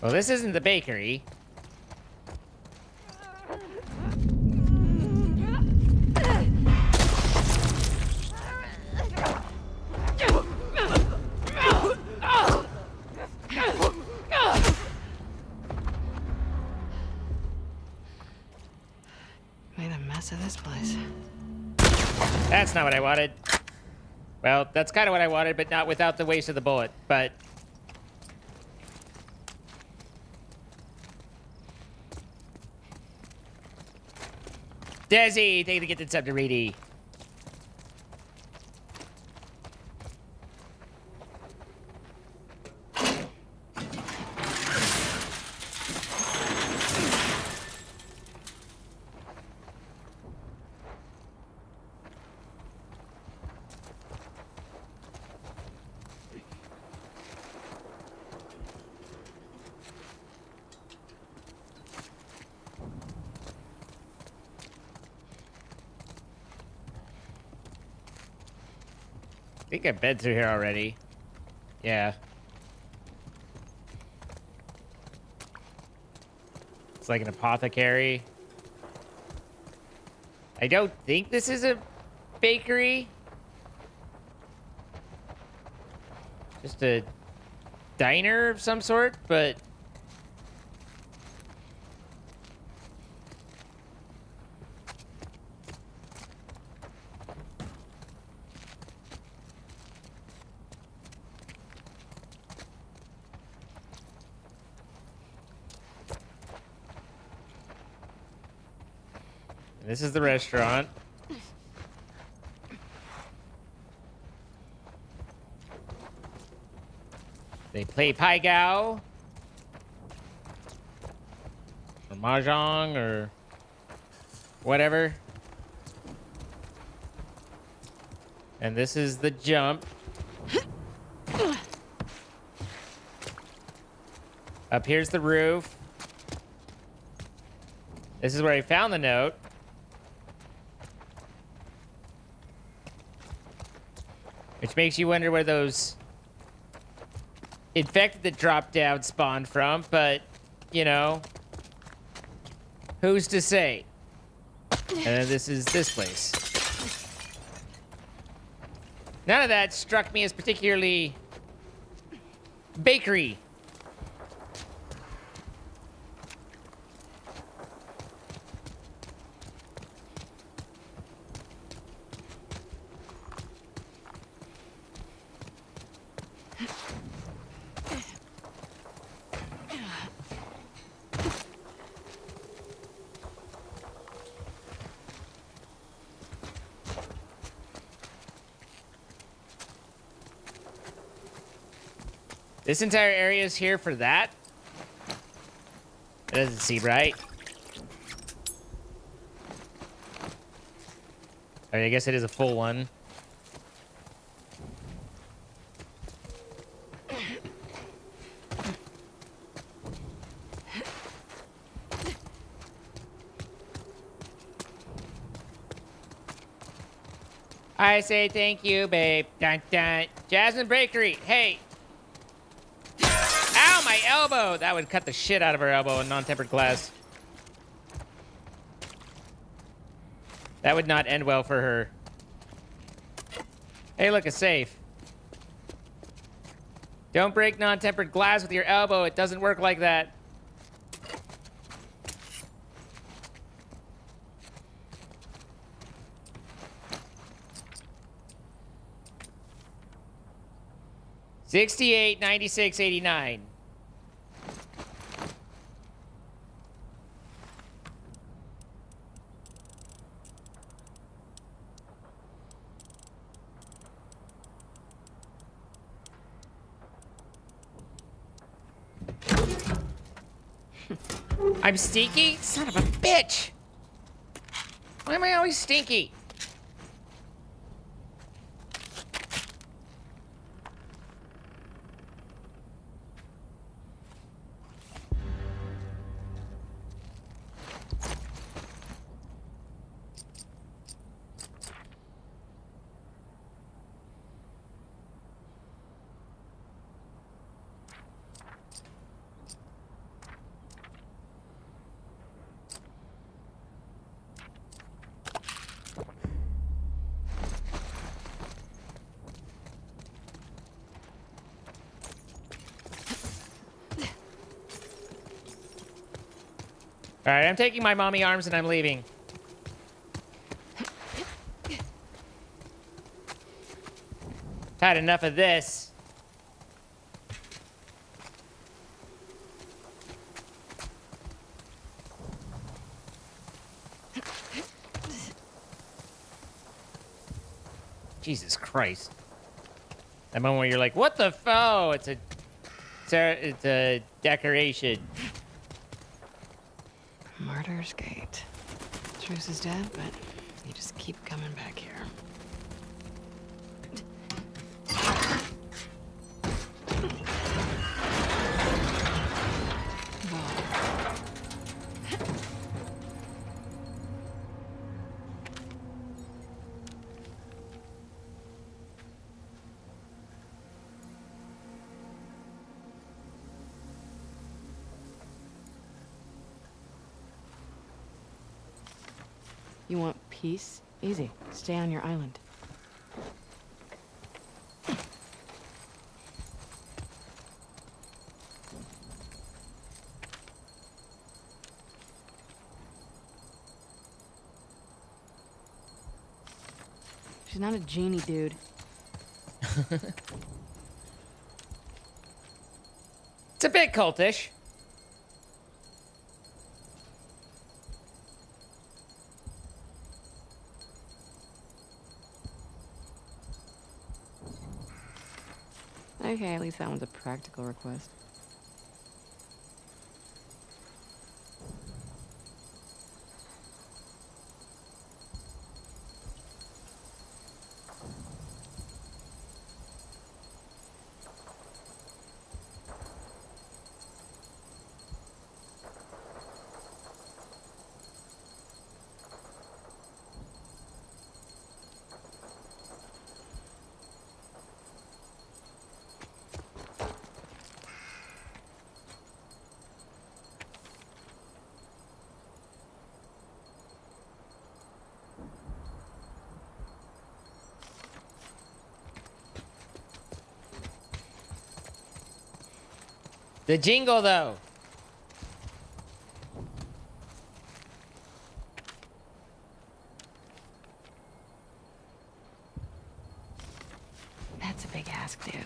Well, this isn't the bakery. Made a mess of this place. That's not what I wanted. Well, that's kind of what I wanted, but not without the waste of the bullet. But Desi, thank you to get the sub to Reedy. I think I've been through here already. Yeah. It's like an apothecary. I don't think this is a bakery. Just a diner of some sort, but... This is the restaurant. They play Pai Gao. Or Mahjong or whatever. And this is the jump. Up here's the roof. This is where I found the note. Which makes you wonder where those infected that dropped down spawned from, but, you know, who's to say? And then this is this place. None of that struck me as particularly bakery. This entire area is here for that? It doesn't seem right. I mean, I guess it is a full one. I say thank you, babe. Dun, dun. Jasmine Bakery. Hey. Ow, my elbow! That would cut the shit out of her elbow in non-tempered glass. That would not end well for her. Hey, look, a safe. Don't break non-tempered glass with your elbow. It doesn't work like that. $68, $96, $89. I'm stinky? Son of a bitch! Why am I always stinky? All right, I'm taking my mommy arms and I'm leaving. Had enough of this. Jesus Christ. That moment where you're like, what the foe? It's a decoration. Martyr's Gate. Truce is dead, but you just keep coming back here. You want peace? Easy. Stay on your island. She's not a genie, dude. It's a bit cultish. Okay, at least that one's a practical request. The jingle, though. That's a big ask, dude.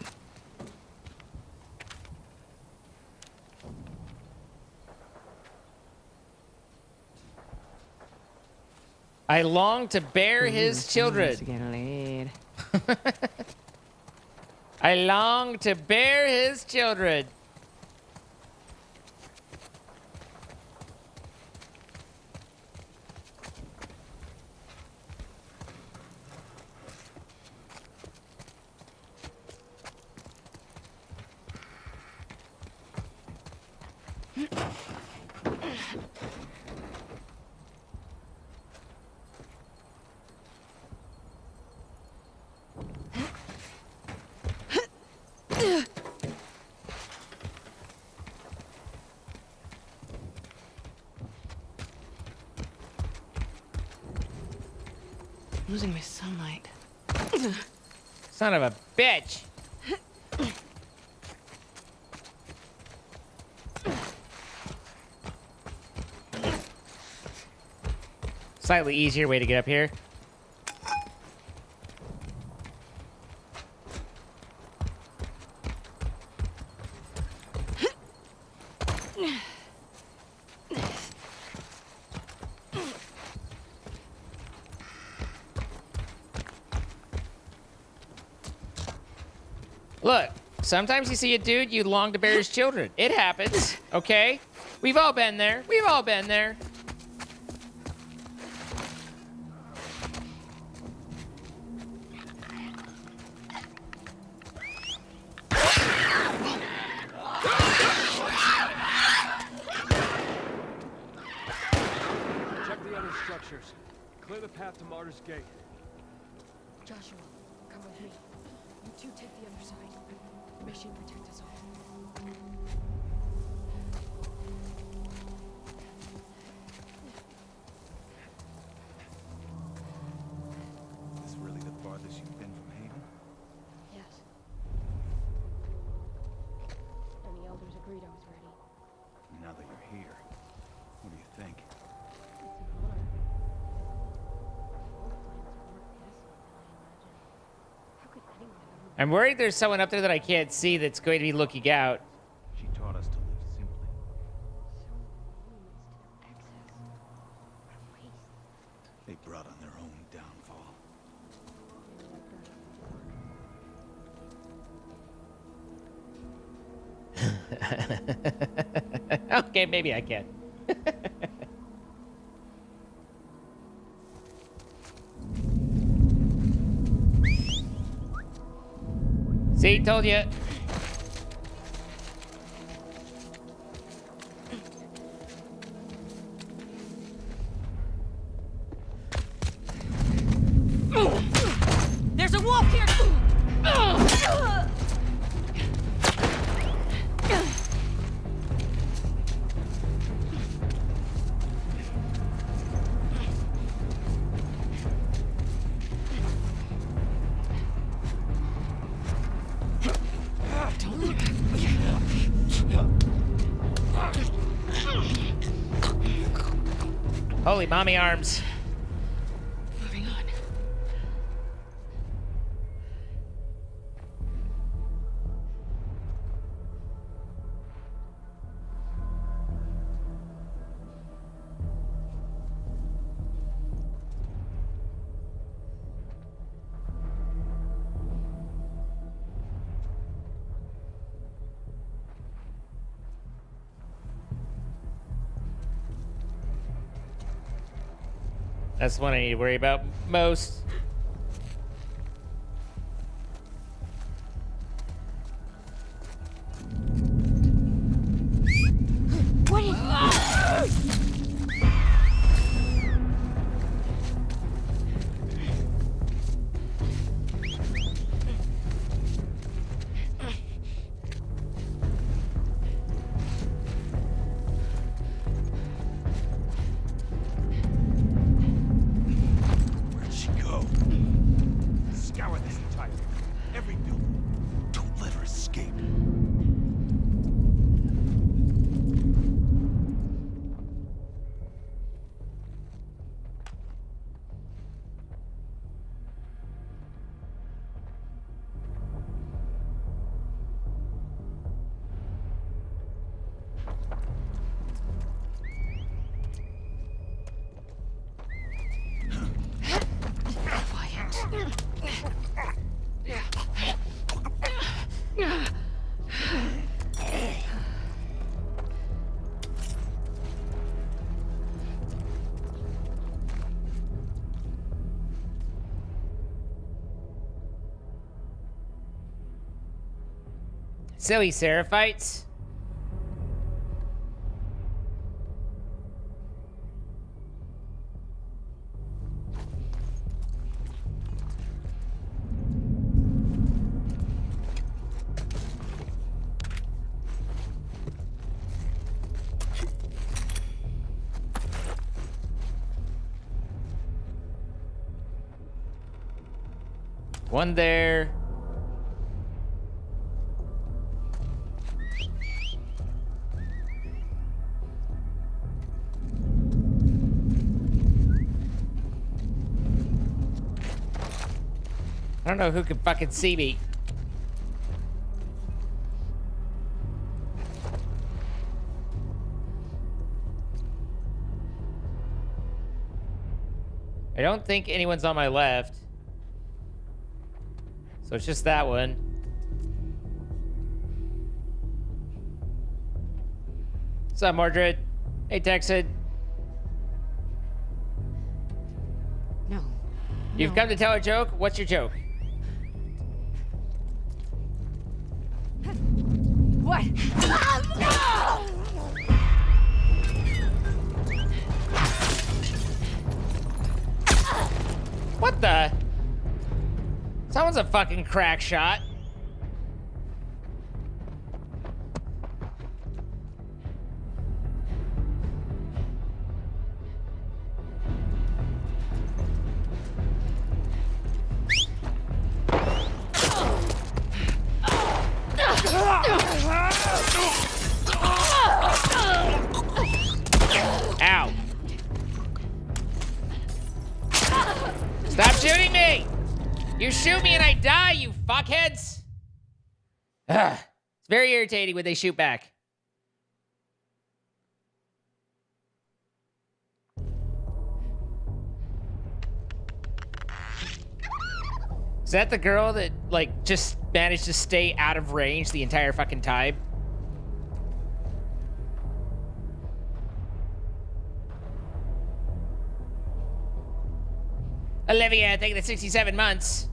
I long to bear his children. To get laid. I long to bear his children. losing my sunlight. Son of a bitch. Slightly easier way to get up here. Look, sometimes you see a dude you long to bear his children. It happens, okay? We've all been there. We've all been there. Check the other structures. Clear the path to Martyr's Gate. Joshua, come with me. You two take the other side. Mission protect us all. Is this really the farthest you've been from Haven? Yes. And the elders agreed I was ready. Now that you're here, what do you think? It's an honor. All the plans are more desolate than I imagined. How could anyone ever... I'm worried there's someone up there that I can't see that's going to be looking out. She taught us to live simply. They brought on their own downfall. Okay, maybe I can. See, told you. There's a wolf here! Holy mommy arms. Moving on. That's the one I need to worry about most. What is... Where'd she go? Scour this entire every building. Don't let her escape. Silly Seraphites. One there. I don't know who can fucking see me. I don't think anyone's on my left. So it's just that one. What's up, Mordred? Hey, Texan. No. You've come to tell a joke? What's your joke? What? What the? Someone's a fucking crack shot. Ow. Stop shooting me! You shoot me and I die, you fuckheads! Ugh. It's very irritating when they shoot back. Is that the girl that, like, just managed to stay out of range the entire fucking time? Olivia, thank you the 67 months.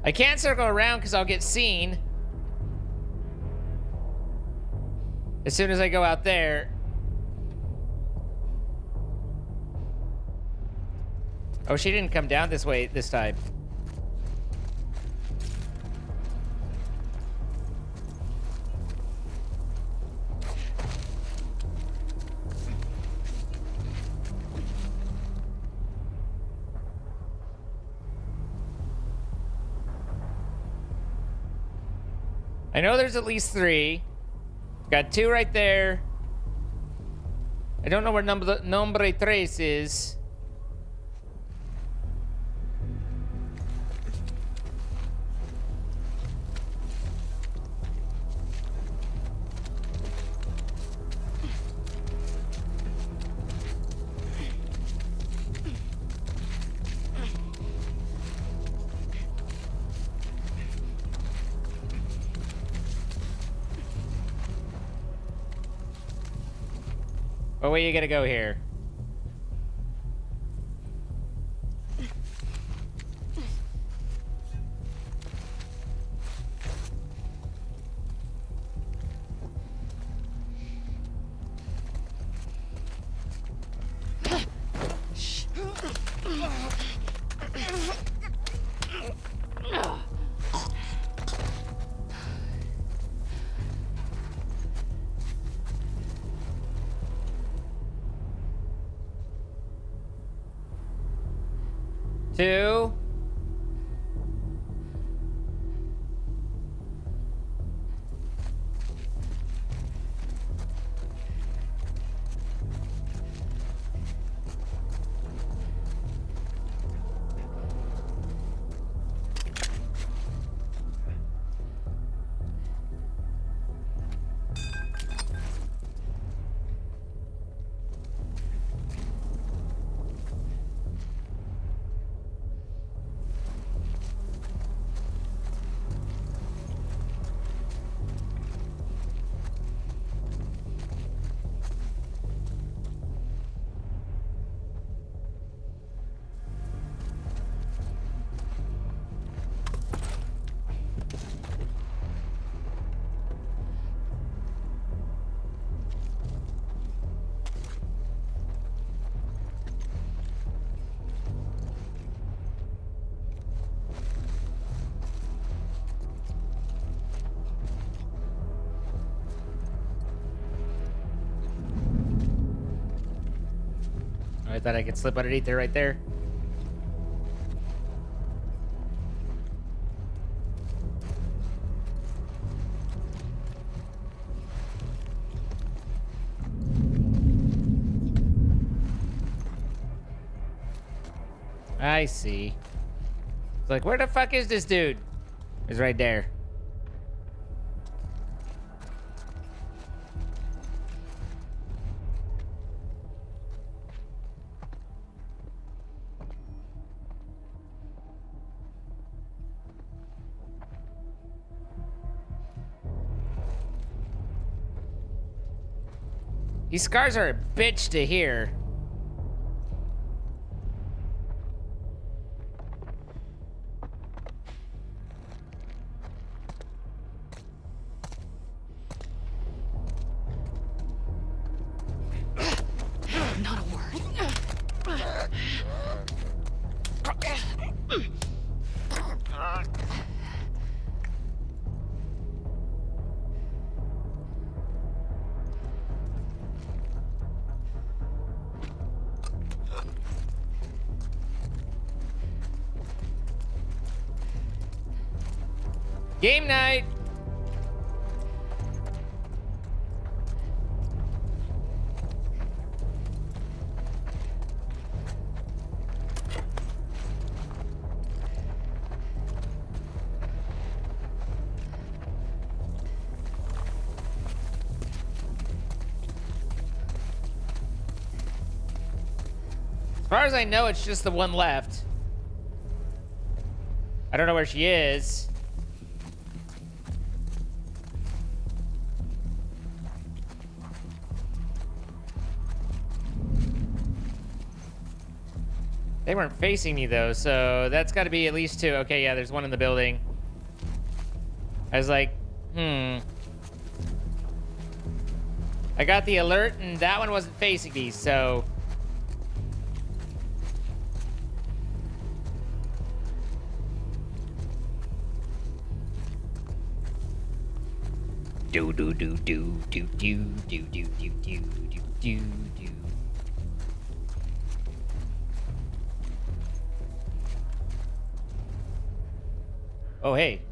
I can't circle around because I'll get seen. As soon as I go out there. Oh, she didn't come down this way this time. I know there's at least 3. Got 2 right there. I don't know where nombre tres is. What way you gonna go here? Two. I thought I could slip underneath there right there. I see. It's like, where the fuck is this dude? He's right there. These scars are a bitch to hear. Not a word. Game night. As far as I know, it's just the one left. I don't know where she is. They weren't facing me though, so that's got to be at least 2. Okay, yeah, there's one in the building. I was like, I got the alert and that one wasn't facing me, so... Do do do do do do do do do do do do do. Oh hey.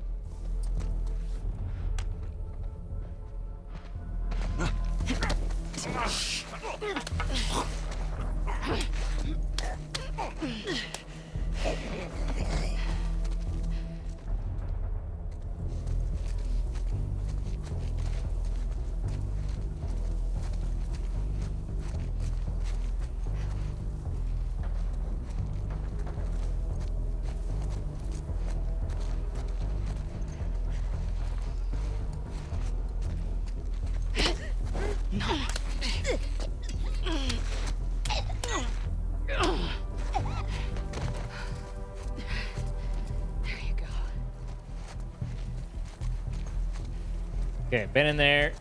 Okay, been in there.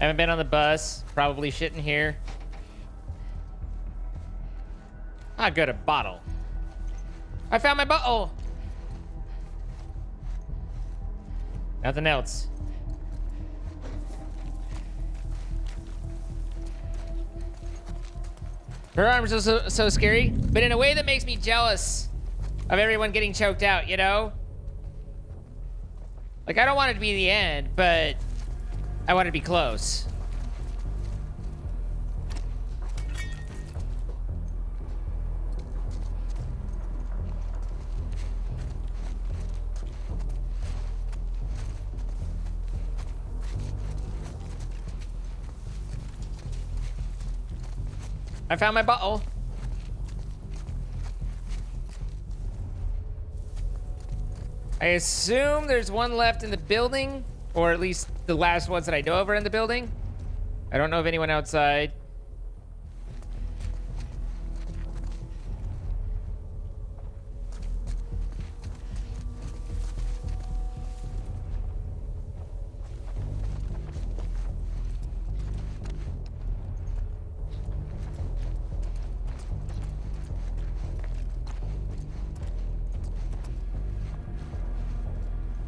Haven't been on the bus. Probably shit in here. Ah, good, a bottle. I found my bottle. Nothing else. Her arms are so scary, but in a way that makes me jealous of everyone getting choked out, you know? Like, I don't want it to be the end, but I want it to be close. I found my bottle. I assume there's one left in the building, or at least the last ones that I know of are in the building. I don't know of anyone outside.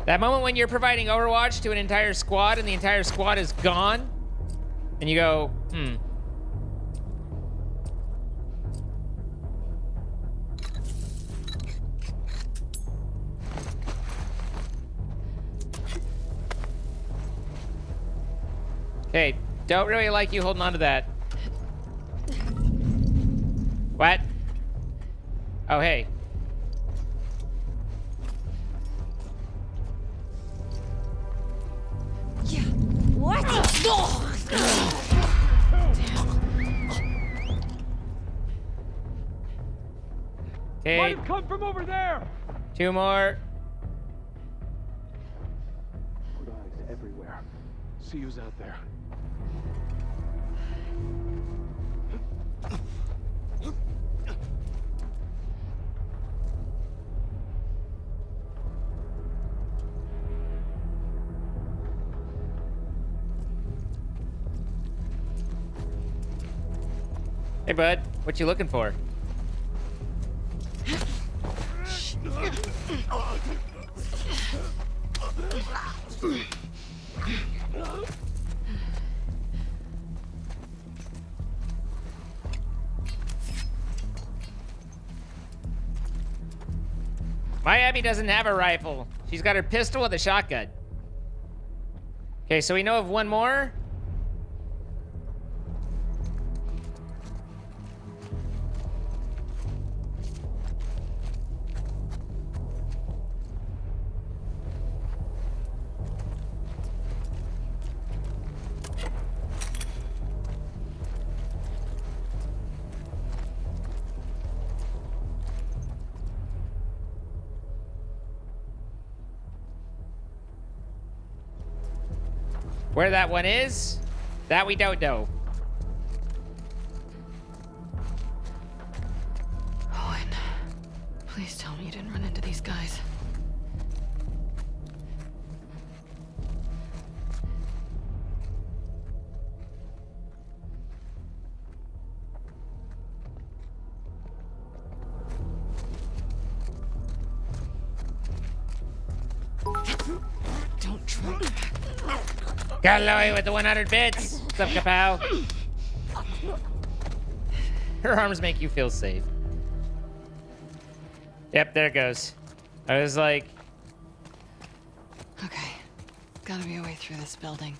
That moment when you're providing Overwatch to an entire squad and the entire squad is gone, and you go, Okay, don't really like you holding on to that. What? Oh, hey. Yeah. What? Okay. Might have come from over there. 2 more. Put eyes everywhere. See who's out there. Hey, bud. What you looking for? My Abby doesn't have a rifle. She's got her pistol with a shotgun. Okay, so we know of one more. Where that one is, that we don't know. Owen, please tell me you didn't run into these guys. Don't try. Got Loey with the 100 bits. What's up, Kapow? Her arms make you feel safe. Yep, there it goes. I was like... Okay, gotta be a way through this building.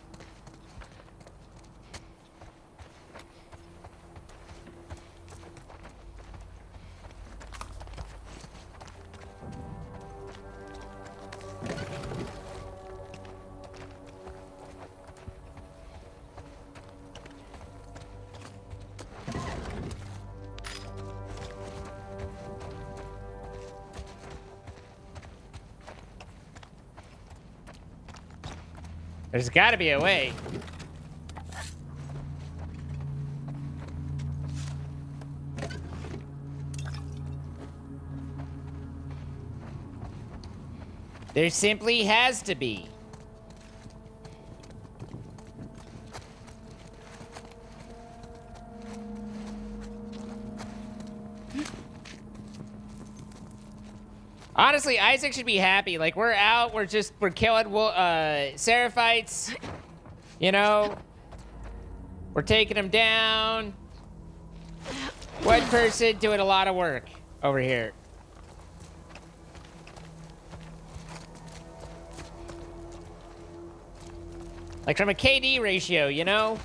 There's gotta be a way. There simply has to be. Honestly, Isaac should be happy. Like, we're out, we're killing Seraphites. You know? We're taking them down. One person doing a lot of work over here. Like, from a KD ratio, you know?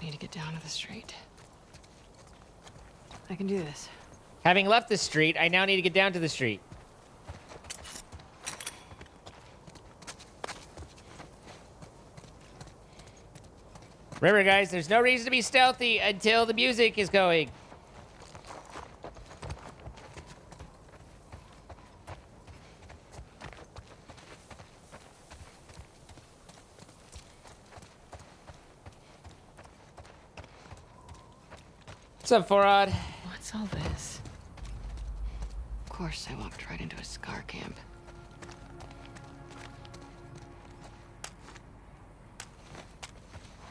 Need to get down to the street. I can do this. Having left the street, I now need to get down to the street. Remember, guys, there's no reason to be stealthy until the music is going. What's up, Forod? What's all this? Of course, I walked right into a scar camp.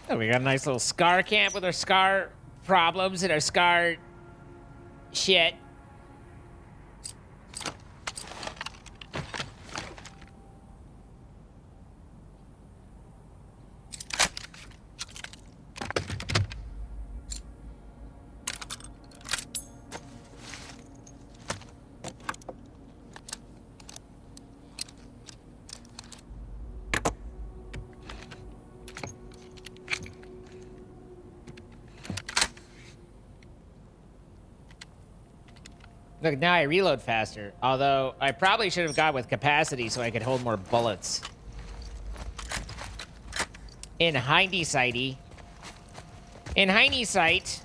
Oh, we got a nice little scar camp with our scar problems and our scar Shit. Look, now I reload faster. Although, I probably should have gone with capacity so I could hold more bullets. In hindsight. In hindsight.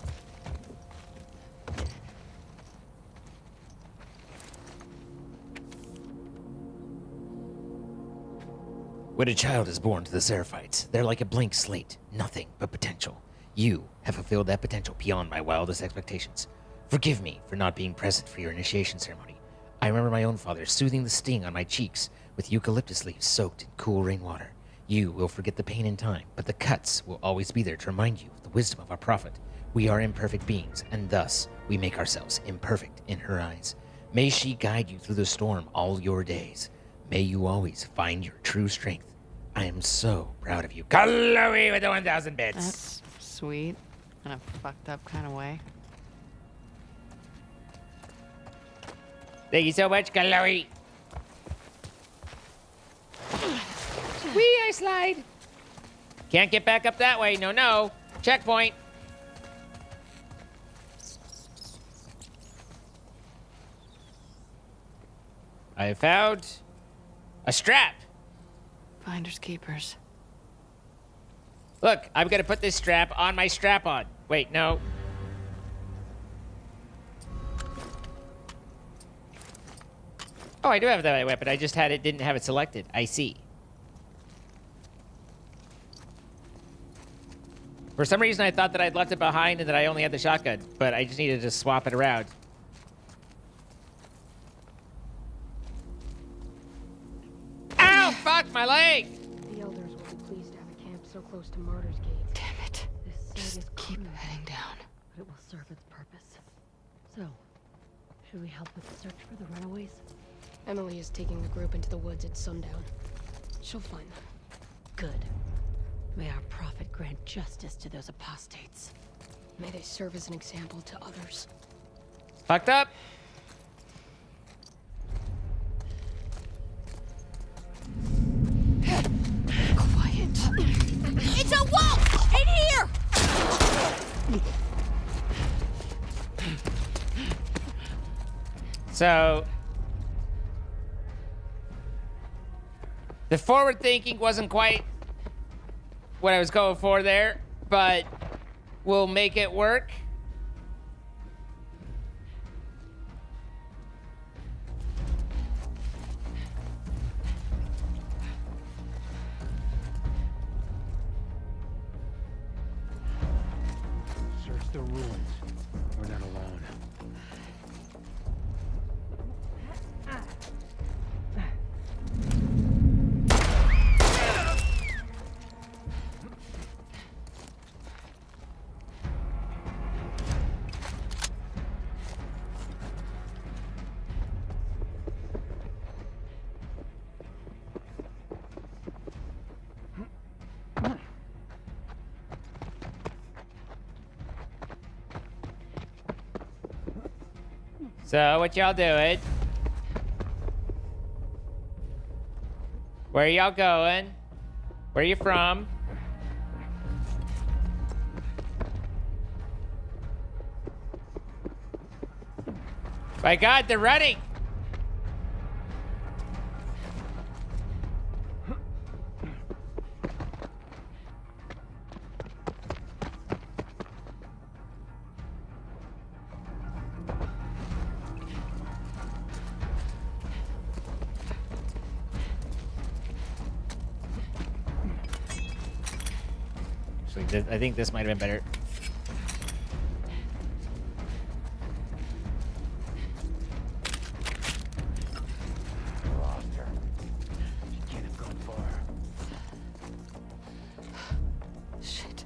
When a child is born to the Seraphites, they're like a blank slate. Nothing but potential. You have fulfilled that potential beyond my wildest expectations. Forgive me for not being present for your initiation ceremony. I remember my own father soothing the sting on my cheeks with eucalyptus leaves soaked in cool rainwater. You will forget the pain in time, but the cuts will always be there to remind you of the wisdom of our prophet. We are imperfect beings, and thus we make ourselves imperfect in her eyes. May she guide you through the storm all your days. May you always find your true strength. I am so proud of you. Chloe with the 1,000 bits. That's sweet. In a fucked up kind of way. Thank you so much, Chloe. Whee, I slide. Can't get back up that way. No, no. Checkpoint. I found a strap. Finders keepers. Look, I'm gonna put this strap on my strap-on. Wait, no. Oh, I do have that weapon. I just didn't have it selected. I see. For some reason, I thought that I'd left it behind and that I only had the shotgun, but I just needed to swap it around. Ow! Fuck, my leg! The elders will be pleased to have a camp so close to Martyr's Gate. Damn it. This site is Keep crude, heading down. but it will serve its purpose. So, should we help with the search for the runaways? Emily is taking the group into the woods at sundown. She'll find them. Good. May our prophet grant justice to those apostates. May they serve as an example to others. Fucked up. Quiet. It's a wolf! In here! So, the forward thinking wasn't quite what I was going for there, but we'll make it work. Search the ruins. We're not alone. So, what y'all doing? Where y'all going? Where you from? My God, they're running! I think this might have been better. Lost her. She can't have gone far. Shit.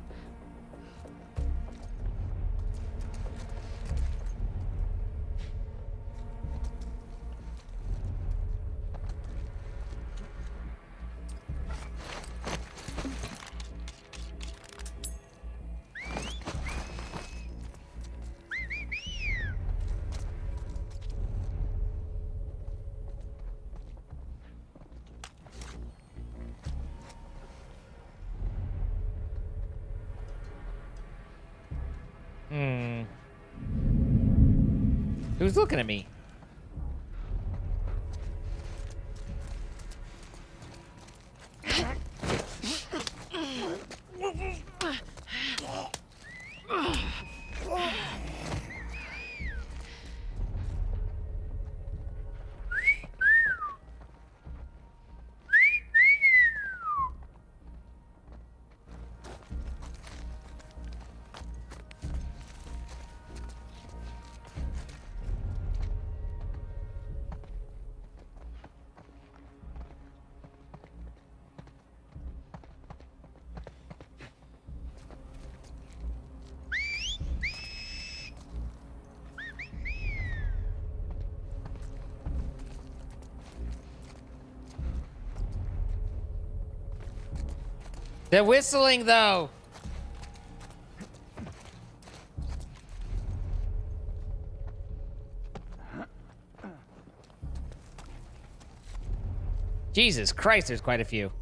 Who's looking at me? They're whistling, though. Jesus Christ, there's quite a few.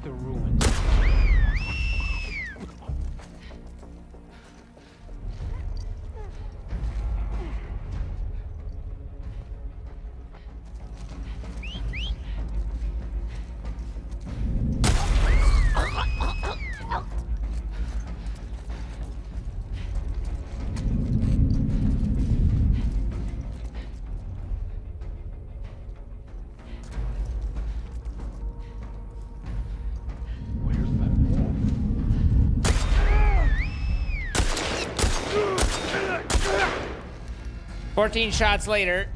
The ruins. Where's that wall? 14 shots later.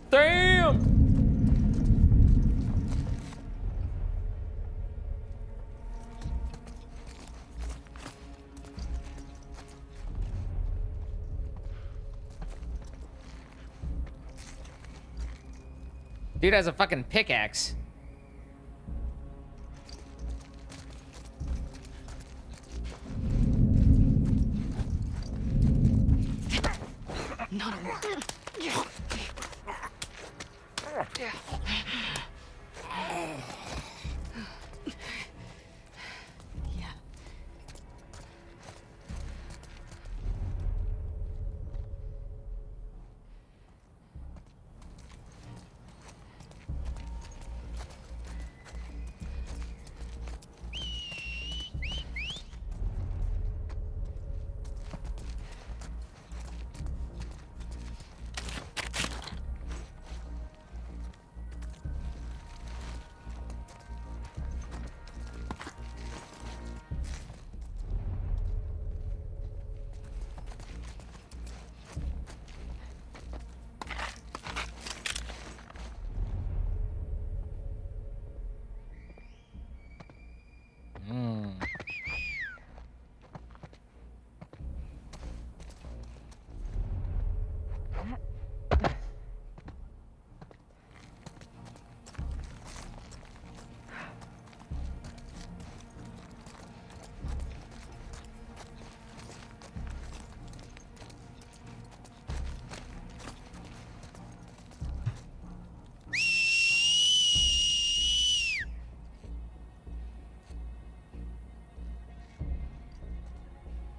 Damn! Dude has a fucking pickaxe. Not a word.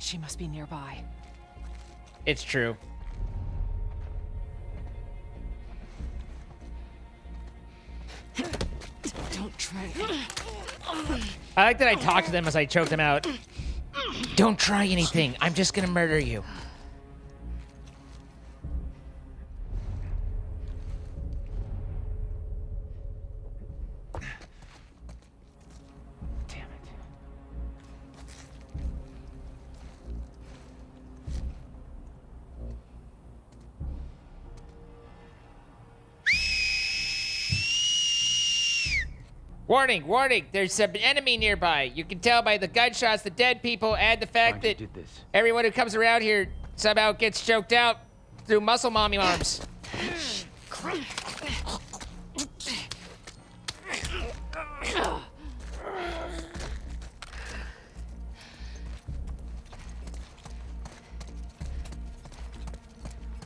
She must be nearby. It's true. Don't try. I like that I talk to them as I choke them out. Don't try anything. I'm just gonna murder you. Damn it. Warning, warning, there's an enemy nearby. You can tell by the gunshots, the dead people, and the fact that everyone who comes around here somehow gets choked out through muscle mommy arms.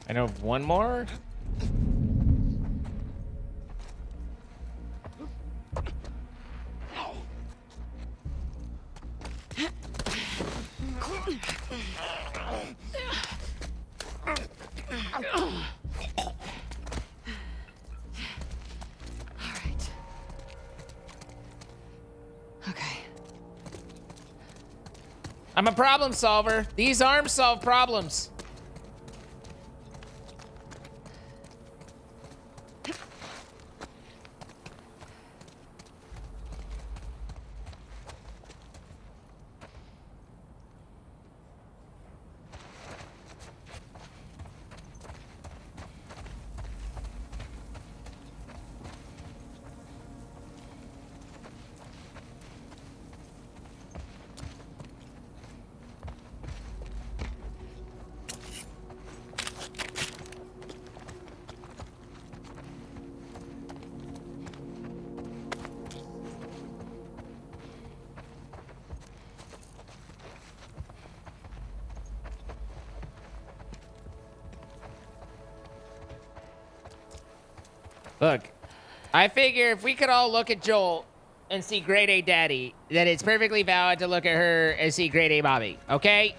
I know of one more. I'm a problem solver. These arms solve problems. Look, I figure if we could all look at Joel and see grade A daddy, then it's perfectly valid to look at her and see grade A mommy, okay?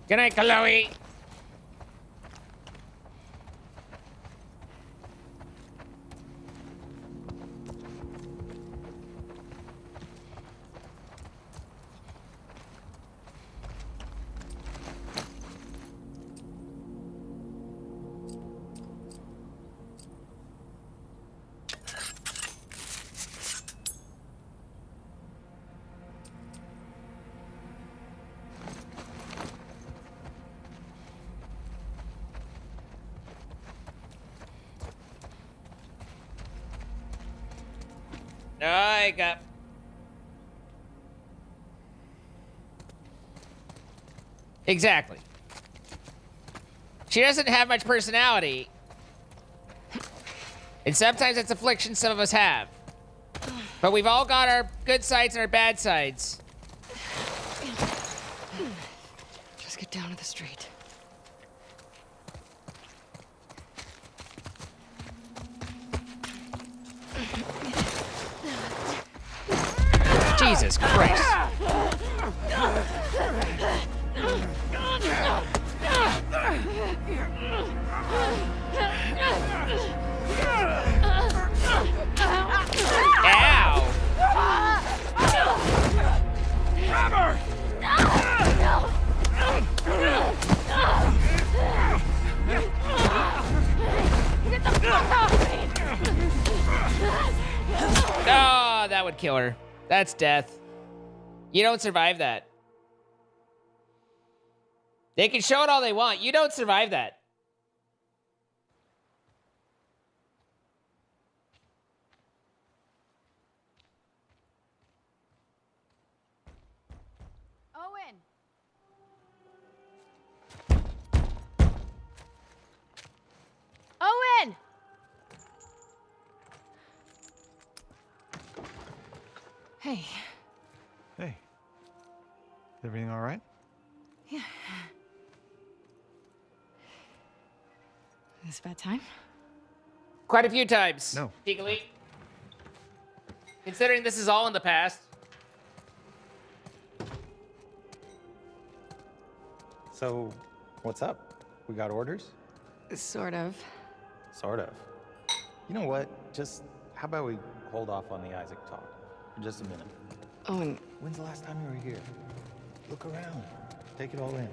Good night, Chloe. No, I got... Exactly. She doesn't have much personality. And sometimes it's affliction some of us have. But we've all got our good sides and our bad sides. Just get down to the street. Jesus Christ. Ow! Oh, that would kill her. That's death. You don't survive that. They can show it all they want. You don't survive that. Owen! Owen! Hey. Hey. Is everything all right? Yeah. This bad time? Quite a few times. No. Legally. Considering this is all in the past. So, what's up? We got orders? Sort of. Sort of. You know what? Just, how about we hold off on the Isaac talk for just a minute? Owen, When's the last time you were here? Look around. Take it all in.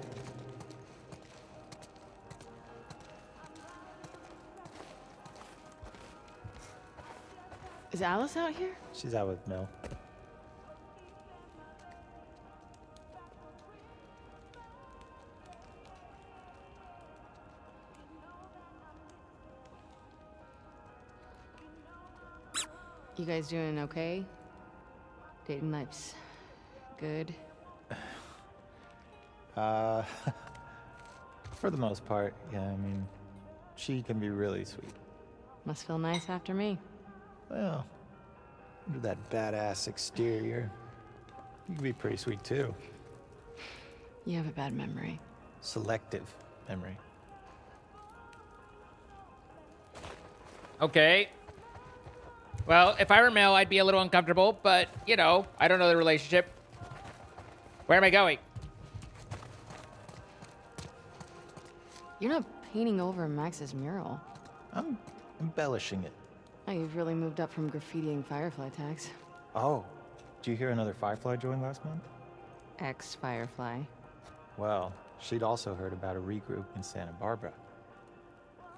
is Alice out here? She's out with Mel. You guys doing okay? Dating life's good? For the most part, yeah, I mean, she can be really sweet. Must feel nice after me. Well, under that badass exterior, you can be pretty sweet too. You have a bad memory. Selective memory. Okay. Well, if I were Mel, I'd be a little uncomfortable, but, you know, I don't know the relationship. Where am I going? You're not painting over Max's mural. I'm embellishing it. Oh, you've really moved up from graffitiing Firefly tags. Oh, did you hear another Firefly joined last month? Ex-Firefly. Well, she'd also heard about a regroup in Santa Barbara.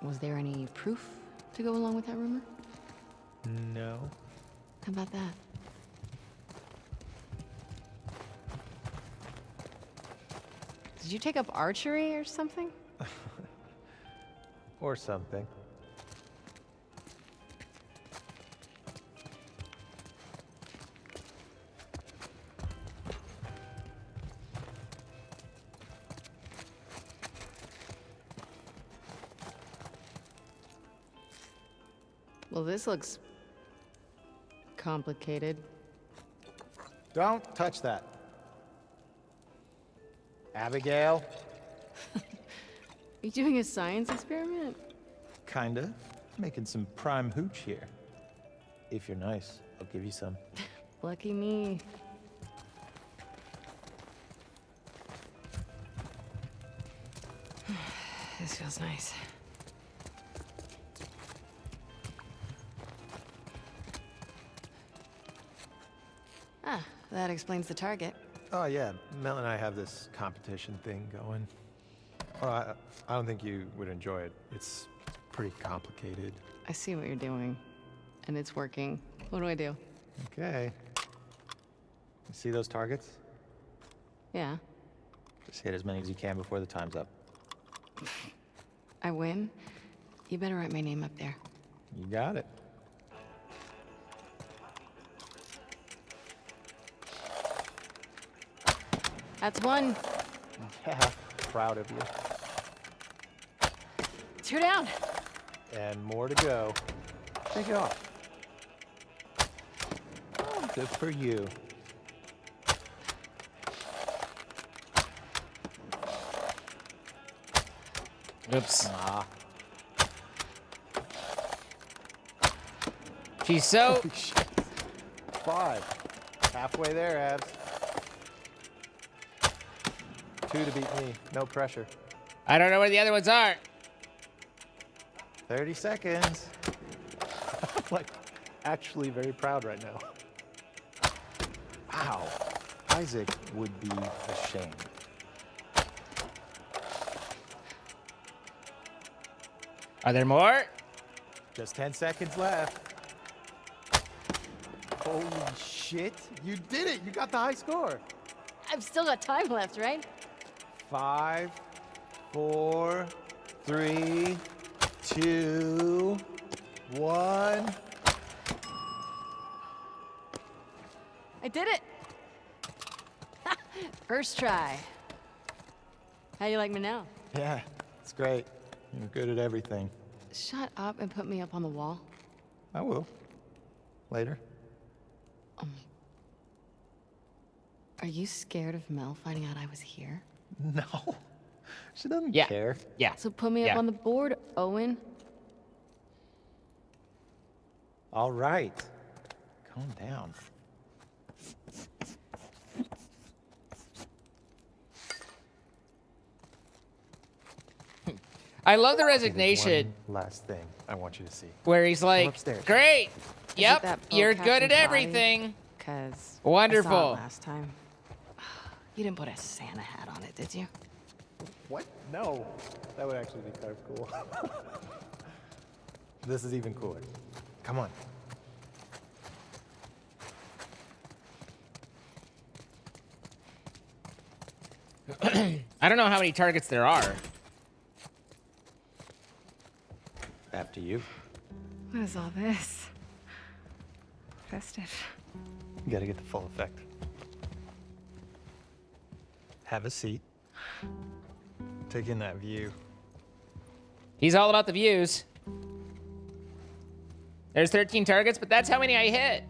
Was there any proof to go along with that rumor? No. How about that? Did you take up archery or something? Or something. Well, this looks complicated. Don't touch that. Abigail? Are you doing a science experiment? Kinda. Making some prime hooch here. If you're nice, I'll give you some. Lucky me. This feels nice. Ah, that explains the target. Oh yeah, Mel and I have this competition thing going. Well, I don't think you would enjoy it. It's pretty complicated. I see what you're doing, and it's working. What do I do? Okay. You see those targets? Yeah, Just hit as many as you can before the time's up. I win. You better write my name up there. You got it. That's one. Yeah, proud of you. 2 down. And more to go. Take it off. Oh, good for you. Oops. Ah. She's so... Holy shit. 5. Halfway there, Abs. 2 to beat me. No pressure. I don't know where the other ones are. 30 seconds. I'm like actually very proud right now. Wow. Isaac would be ashamed. Are there more? Just 10 seconds left. Holy shit. You did it. You got the high score. I've still got time left, right? 5, 4, 3, 2, 1. I did it! First try. How you like me now? Yeah, it's great. You're good at everything. Shut up and put me up on the wall. I will. Later. Are you scared of Mel finding out I was here? No. She doesn't Yeah. care. Yeah. So put me up Yeah. on the board, Owen. All right. Calm down. I love the Okay, there's resignation one last thing I want you to see. where he's like, upstairs. great. Yep, that boat you're catching good at fire? everything. Cause Wonderful. I saw it last time. You didn't put a Santa hat on it, did you? What? No. That would actually be kind of cool. This is even cooler. Come on. I don't know how many targets there are. After you. What is all this? Festive. You gotta get the full effect. Have a seat. Take in that view. He's all about the views. There's 13 targets, but that's how many I hit.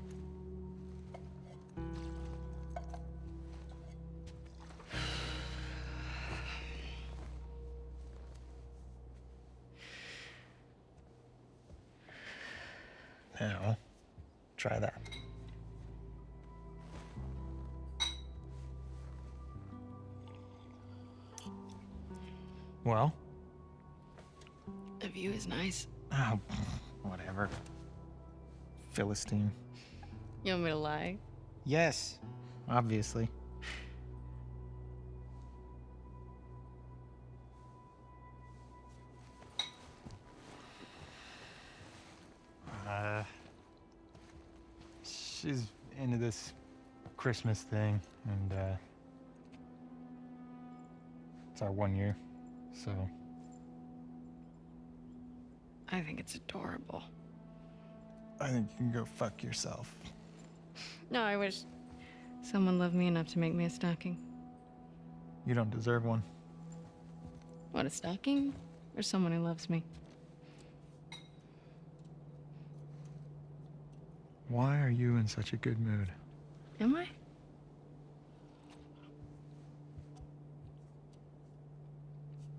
Now, try that. Well? The view is nice. Oh, whatever. Philistine. You want me to lie? Yes, obviously. She's into this Christmas thing, and it's our 1 year, so. I think it's adorable. I think you can go fuck yourself. No, I wish someone loved me enough to make me a stocking. You don't deserve one. What, a stocking? Or someone who loves me? Why are you in such a good mood? Am I?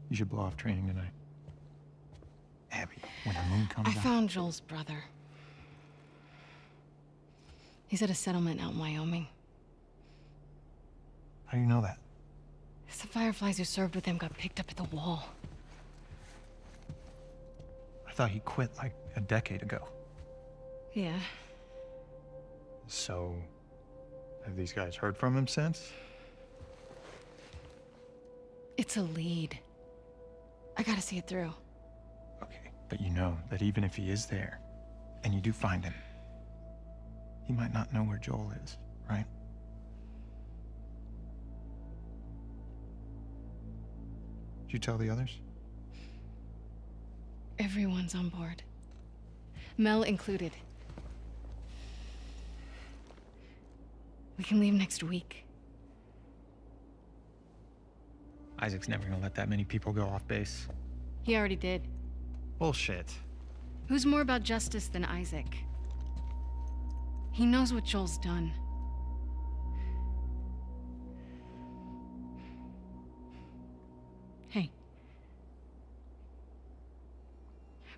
You should blow off training tonight. Abby, when the moon comes I out. found Joel's brother. He's at a settlement out in Wyoming. How do you know that? The Fireflies who served with him got picked up at the wall. I thought he quit like a decade ago. Yeah. So, have these guys heard from him since? It's a lead. I gotta see it through. Okay, but you know that even if he is there, and you do find him, he might not know where Joel is, right? Did you tell the others? Everyone's on board. Mel included. We can leave next week. Isaac's never gonna let that many people go off base. He already did. Bullshit. Who's more about justice than Isaac? He knows what Joel's done. Hey.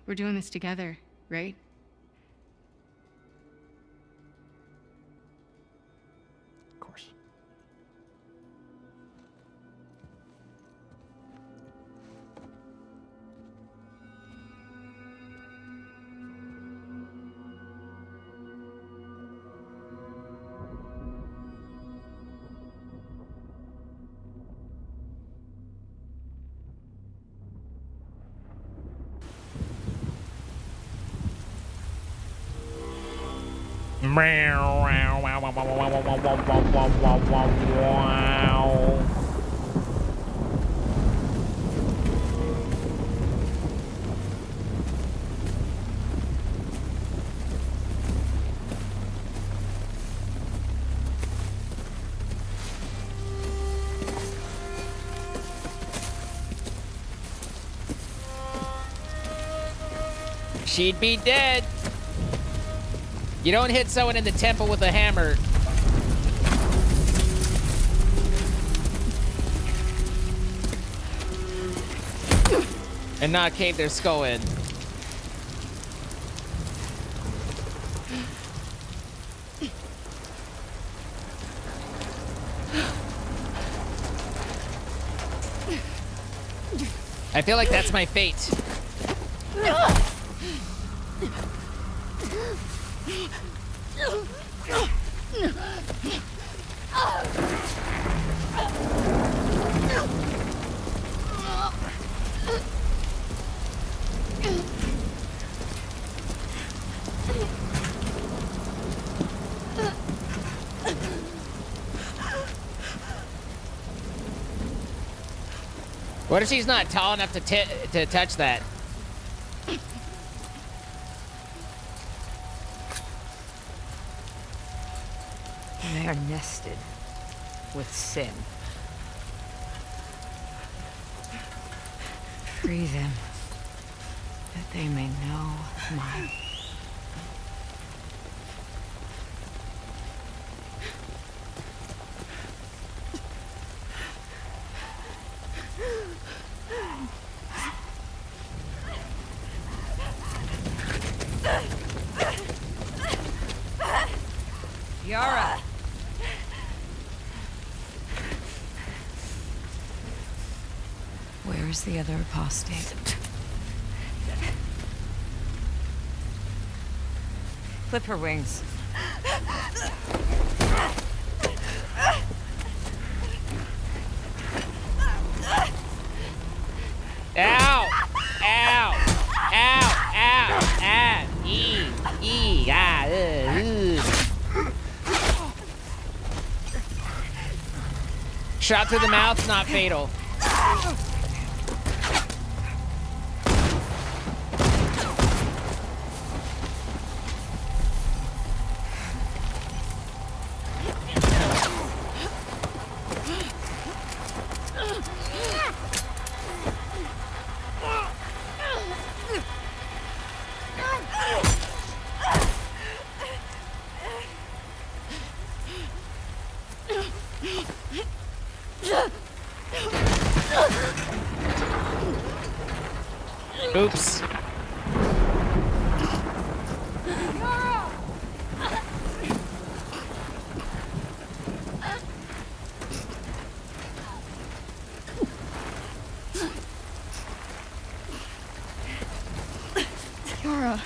We're doing this together, right? Of course. She'd be dead. You don't hit someone in the temple with a hammer. And not cave their skull in. I feel like that's my fate. What if she's not tall enough to touch that? They are nested with sin. Free them, that they may know mine. Yara! Where is the other apostate? Clip her wings. Ow! Ow! Ow! Ow! Ah! Shot to the mouth, not fatal. Oops. Yara.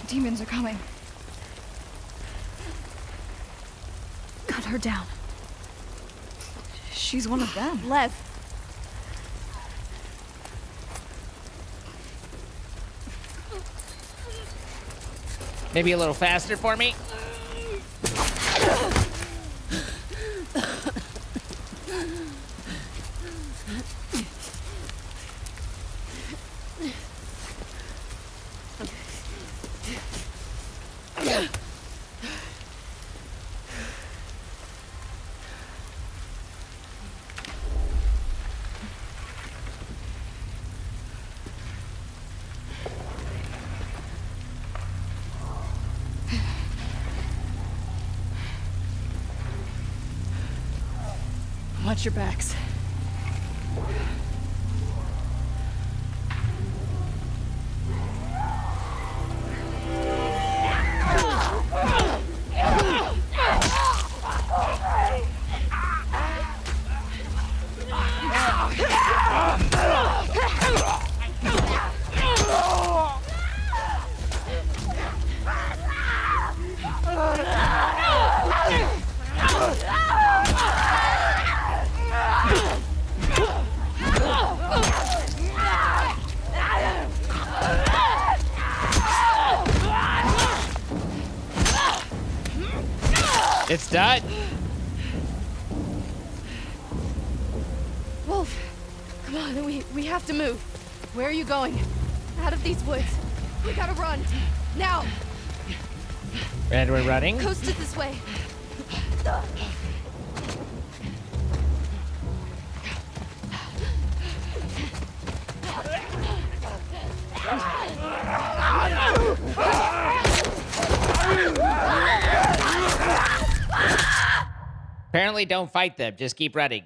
Demons are coming. Cut her down. She's one of them. Lev. Maybe a little faster for me. Watch your backs. It's done. Wolf, come on, we have to move. Where are you going? Out of these woods. We gotta run. Now! And we're running. Coast it this way. Apparently don't fight them. Just keep running.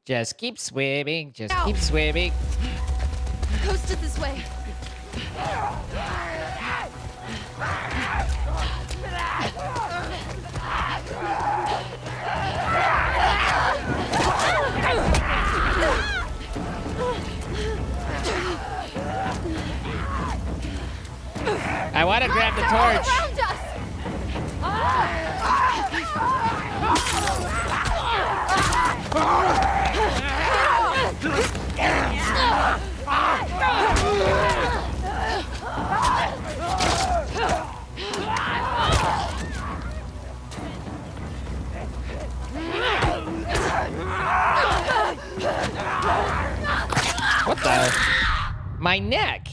Just keep swimming. Just keep swimming. Coast it this way. I want to grab the torch. What the? My neck.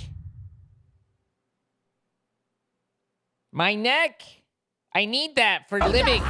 My neck. I need that for living.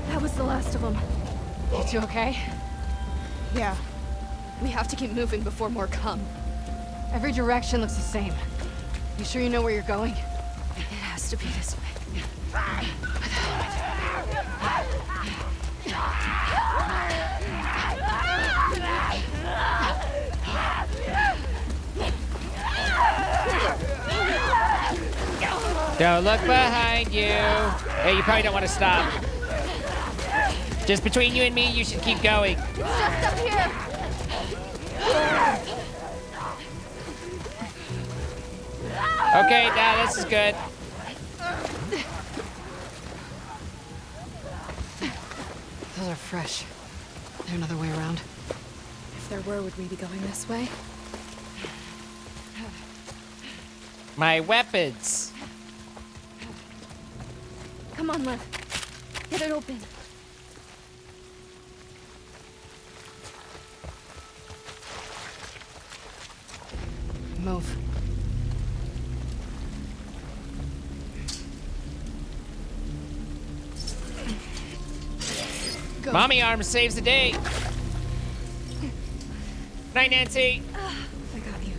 That was the last of them. You two okay? Yeah. We have to keep moving before more come. Every direction looks the same. You sure you know where you're going? It has to be this way. Don't look behind you. Hey, you probably don't want to stop. Just between you and me, you should keep going. Just up here. Okay, now this is good. Those are fresh. Is there another way around? If there were, would we be going this way? My weapons. Come on, Lev. Get it open. Move. Go. Mommy arm saves the day. Night, Nancy. I got you.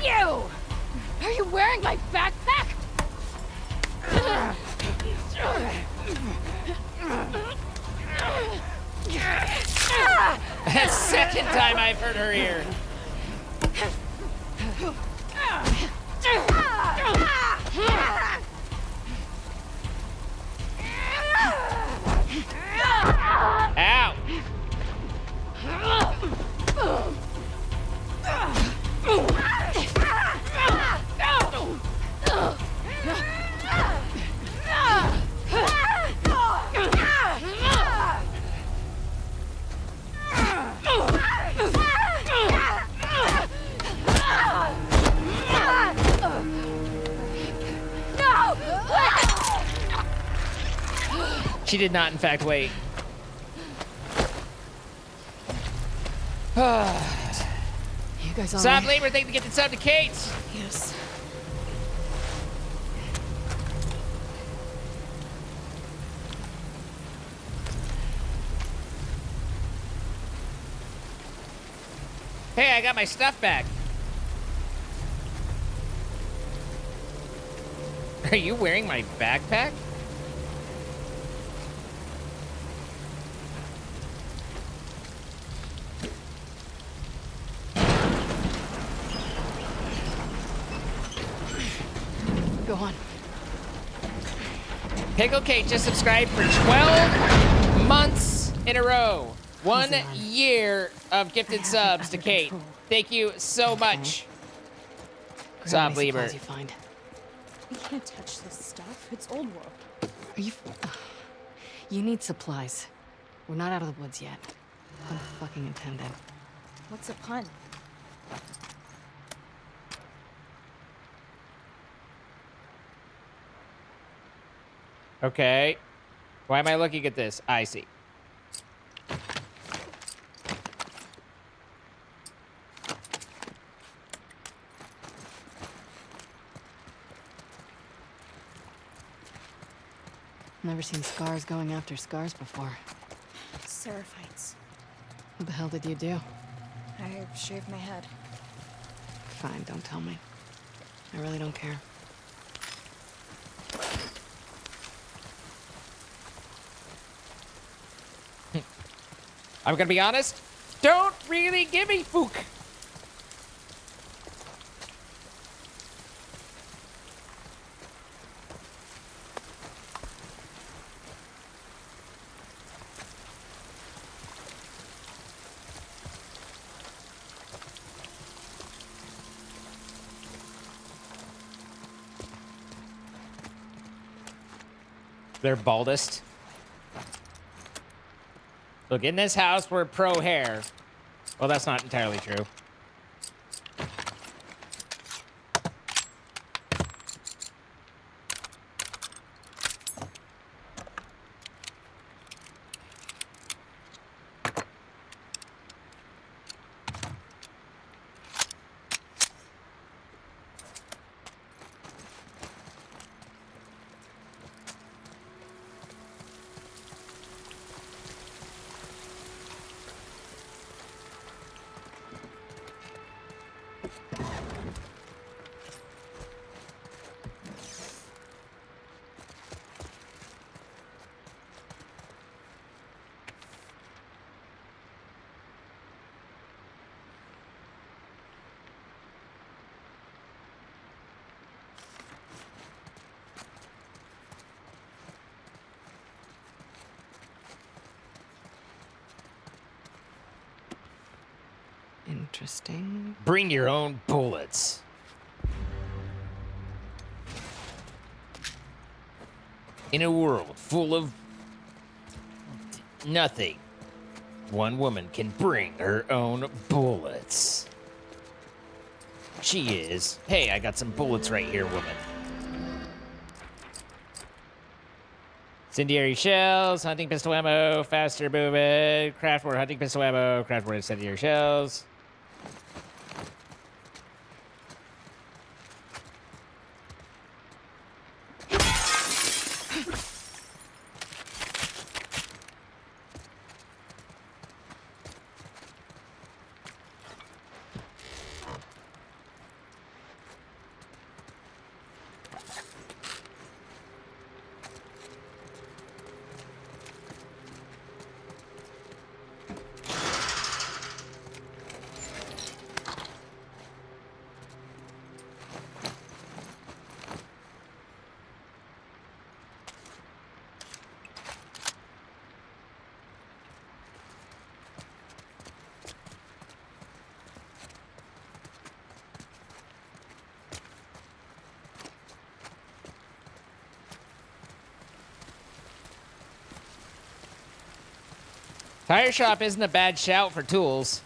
You! Are you wearing my backpack? Second time I've heard her ear. Ow! She did not, in fact, wait. You guys all Stop right? labor, thank you to get this up to Kate. Yes. Hey, I got my stuff back. Are you wearing my backpack? Go on. Pickle Kate just subscribed for 12 months in a row. 1 year of gifted subs to Kate. Thank you so much. Stop, Lieber. You find. We can't touch this stuff. It's old world. Are you? You need supplies. We're not out of the woods yet. Pun fucking intended. What's a pun? Okay. Why am I looking at this? I see. Never seen scars going after scars before. Seraphites. What the hell did you do? I shaved my head. Fine, don't tell me. I really don't care. I'm gonna be honest. Don't really give me fook. They're baldest. Look, in this house, we're pro hair. Well, that's not entirely true. Interesting. Bring your own bullets. In a world full of nothing, one woman can bring her own bullets. She is. Hey, I got some bullets right here, woman. Incendiary shells, hunting pistol ammo, faster moving, craftboard hunting pistol ammo, craftboard incendiary shells. Tire shop isn't a bad shout for tools.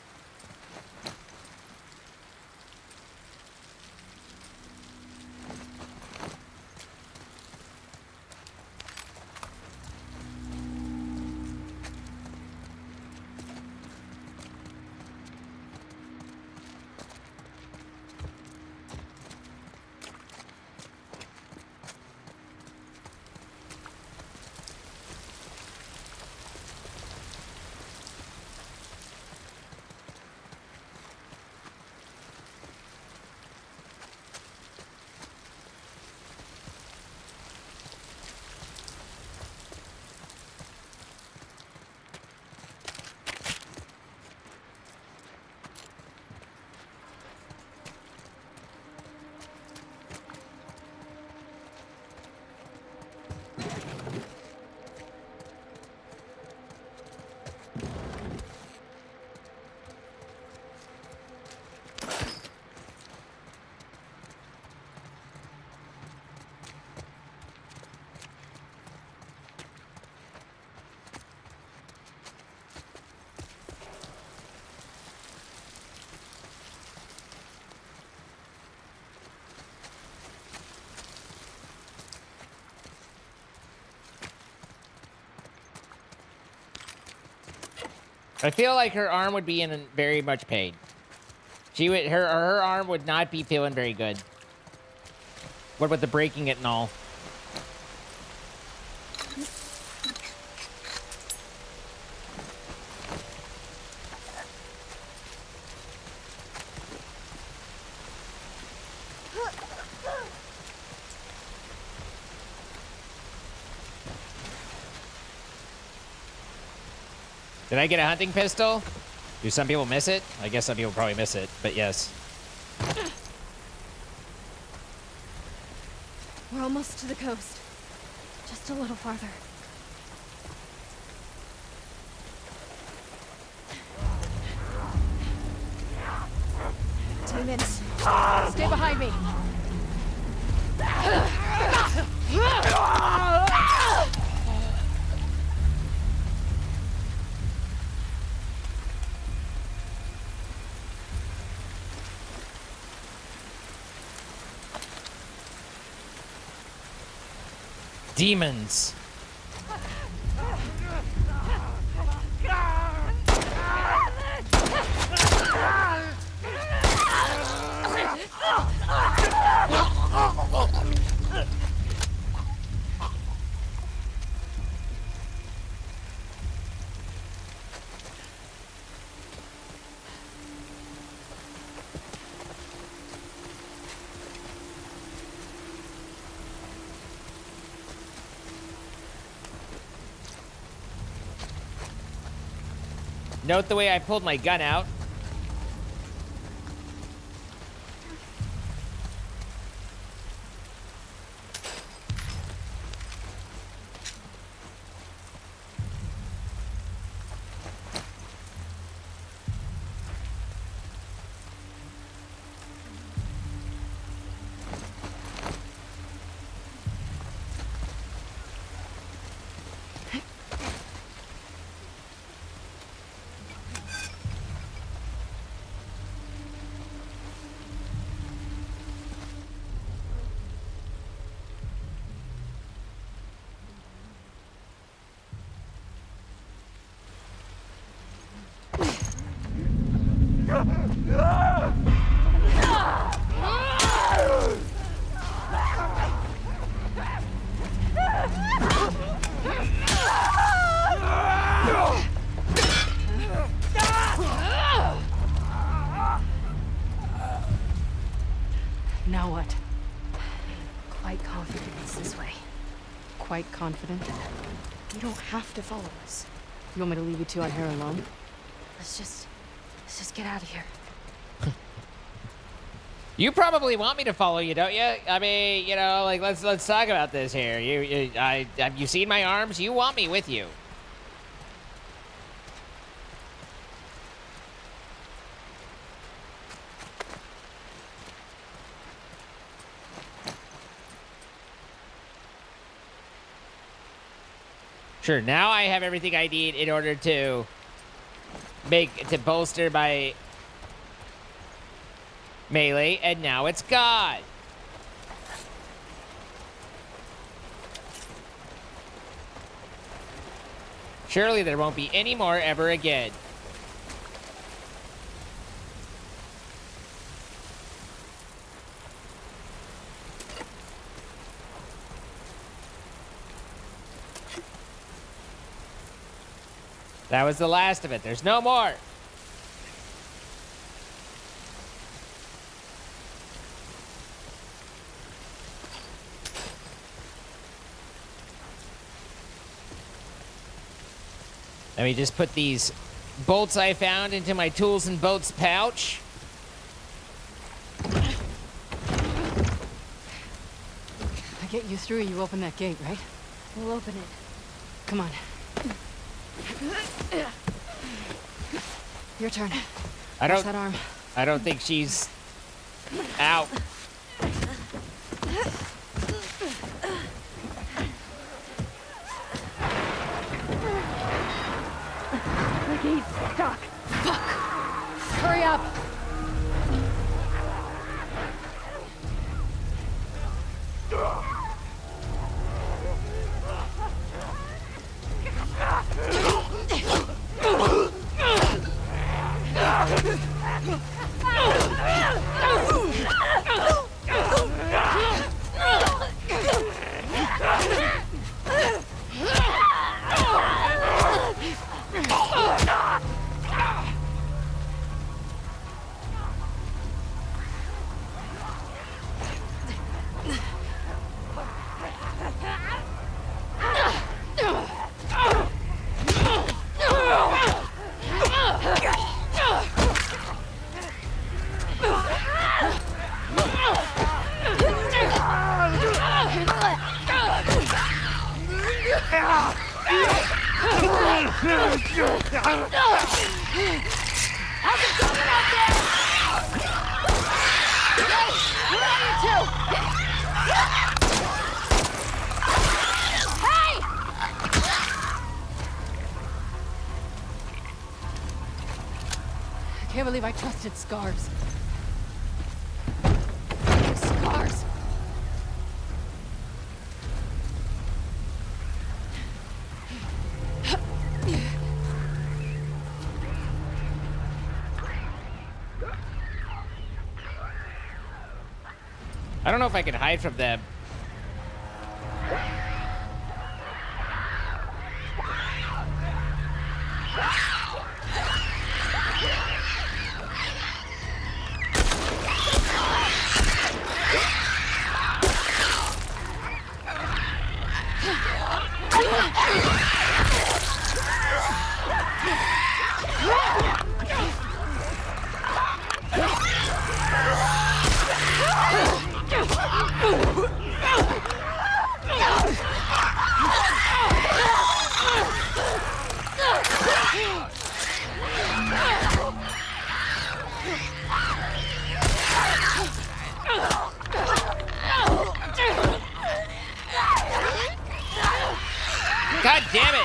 I feel like her arm would be in very much pain. She would, her arm would not be feeling very good. What about the breaking it and all? Did I get a hunting pistol? Do some people miss it? I guess some people probably miss it, but yes. We're almost to the coast. Just a little farther. Demons, stay behind me. Demons. Note the way I pulled my gun out. Now what? Quite confident it's this way. Quite confident? You don't have to follow us. You want me to leave you two out here alone? Let's just get out of here. You probably want me to follow you, don't you? I mean, you know, like let's talk about this here. Have you seen my arms? You want me with you. Sure, now I have everything I need in order to bolster my melee, and now it's gone. Surely there won't be any more ever again. That was the last of it. There's no more. Let me just put these bolts I found into my tools and boats pouch. I get you through, you open that gate, right? We'll open it. Come on. Your turn. Watch that arm. I don't think she's out. The gate's stuck. Fuck! Hurry up! How's it going out there? Hey, where are you two? Hey! I can't believe I trusted Scars. Scars. I don't know if I can hide from them. God damn it!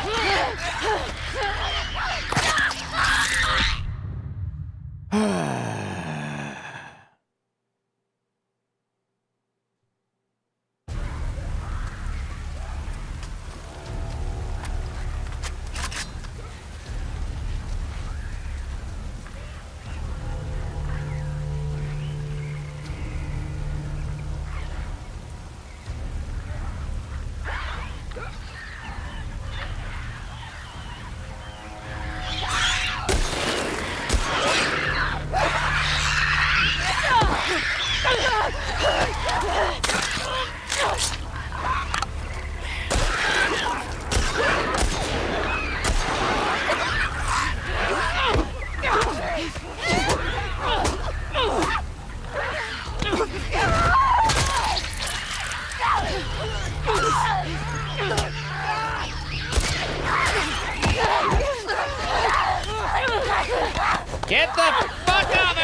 Get the fuck off of me!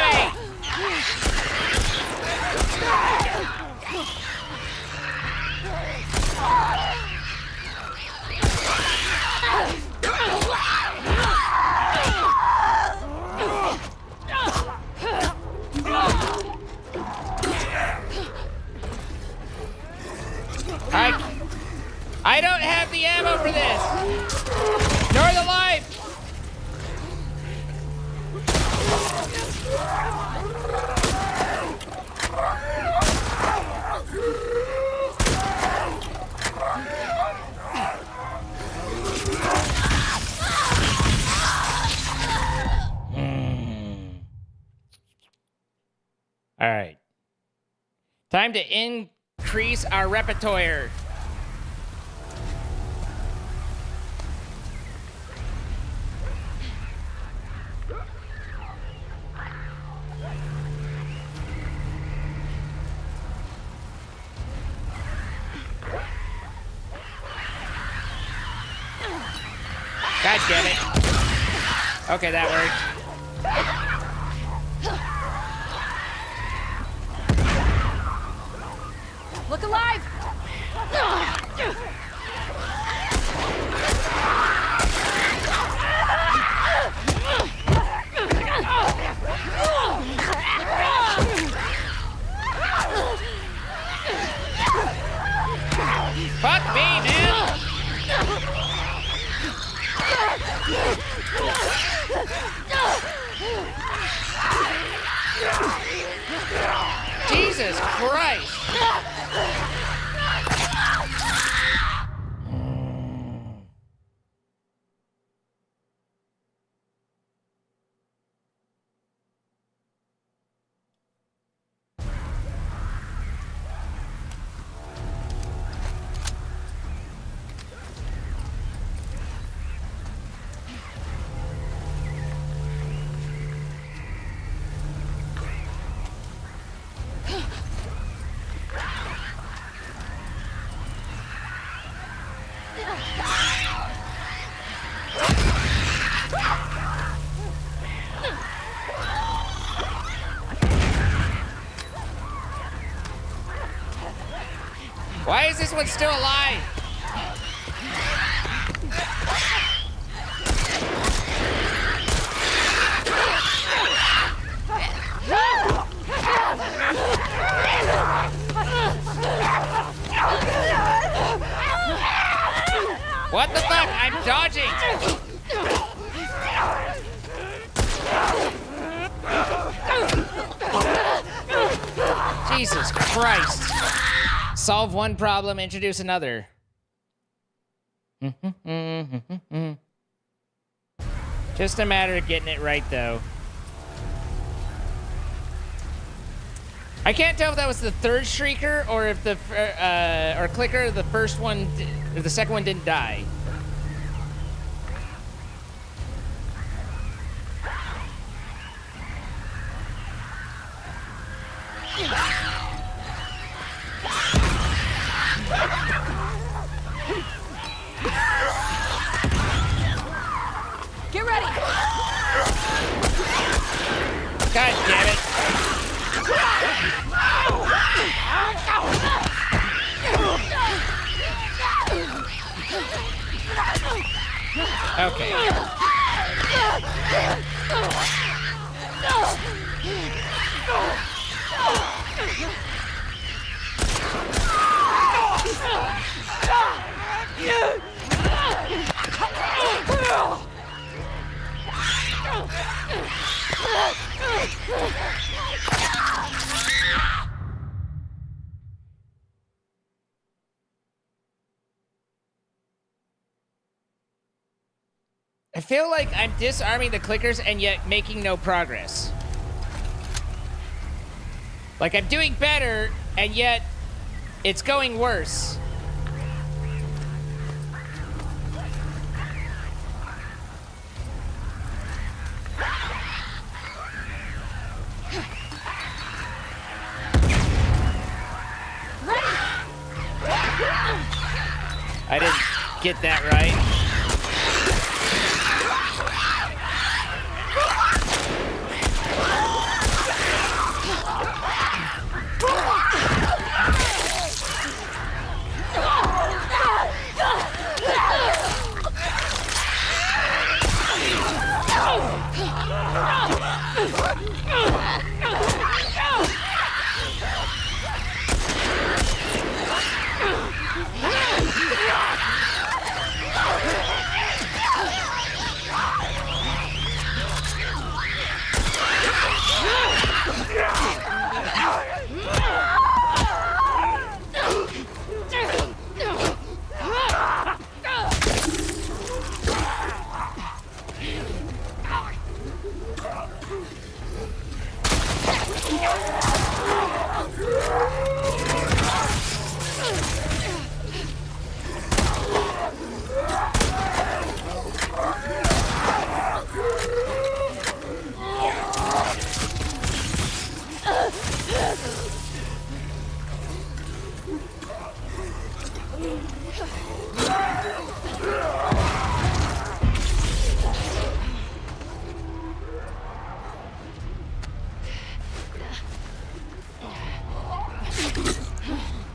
I don't have the ammo for this! Nor the life! All right. Time to increase our repertoire. God damn it. Okay, that worked. Look alive! Fuck me, man! Jesus Christ! this one still alive? What the fuck? I'm dodging. Jesus Christ. Solve one problem, introduce another. Just a matter of getting it right, though. I can't tell if that was the third shrieker or if the or clicker, the first one, or the second one didn't die. Get ready. God damn it. Okay. I feel like I'm disarming the clickers and yet making no progress. Like I'm doing better and yet it's going worse. I didn't get that right.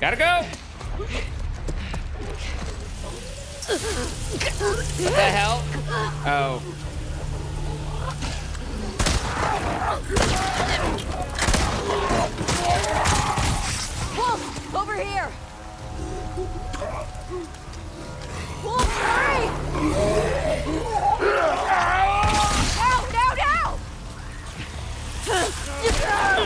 Gotta go! What the hell? Oh. Wolf, over here! Wolf, hurry! Now!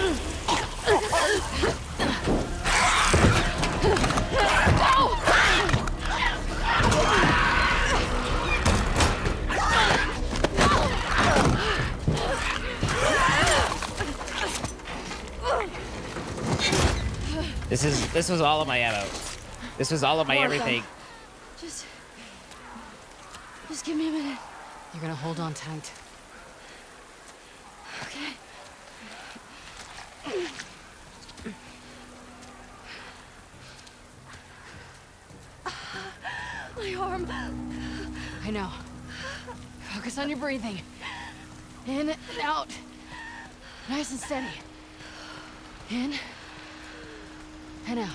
This was all of my ammo. This was all of my everything. Just give me a minute. You're gonna hold on tight. Okay. My arm. I know. Focus on your breathing. In and out. Nice and steady. In and out.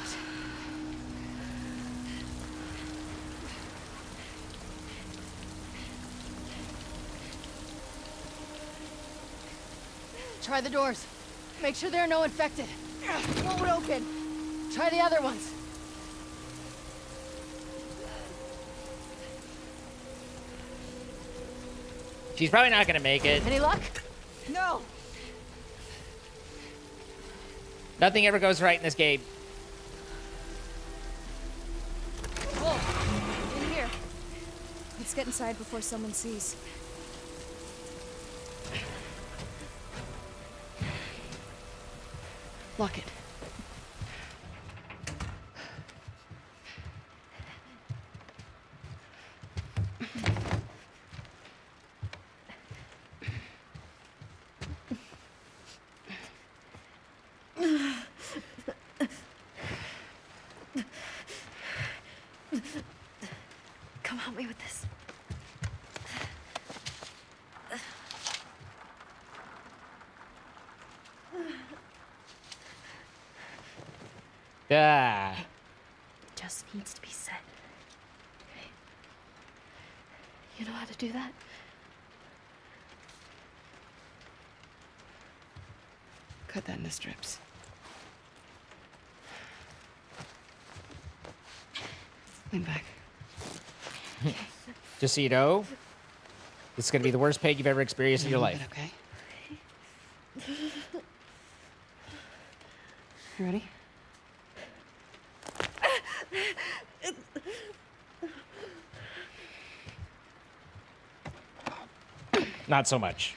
Try the doors. Make sure there are no infected. One would open. Try the other ones. She's probably not gonna make it. Any luck? No. Nothing ever goes right in this game. Whoa. In here. Let's get inside before someone sees. Lock it. Come help me with this. Ah. Just needs to be said. You know how to do that? Cut that into strips. Lean back. Just so you know, this is gonna be the worst pain you've ever experienced in your life. Okay. You ready? Not so much.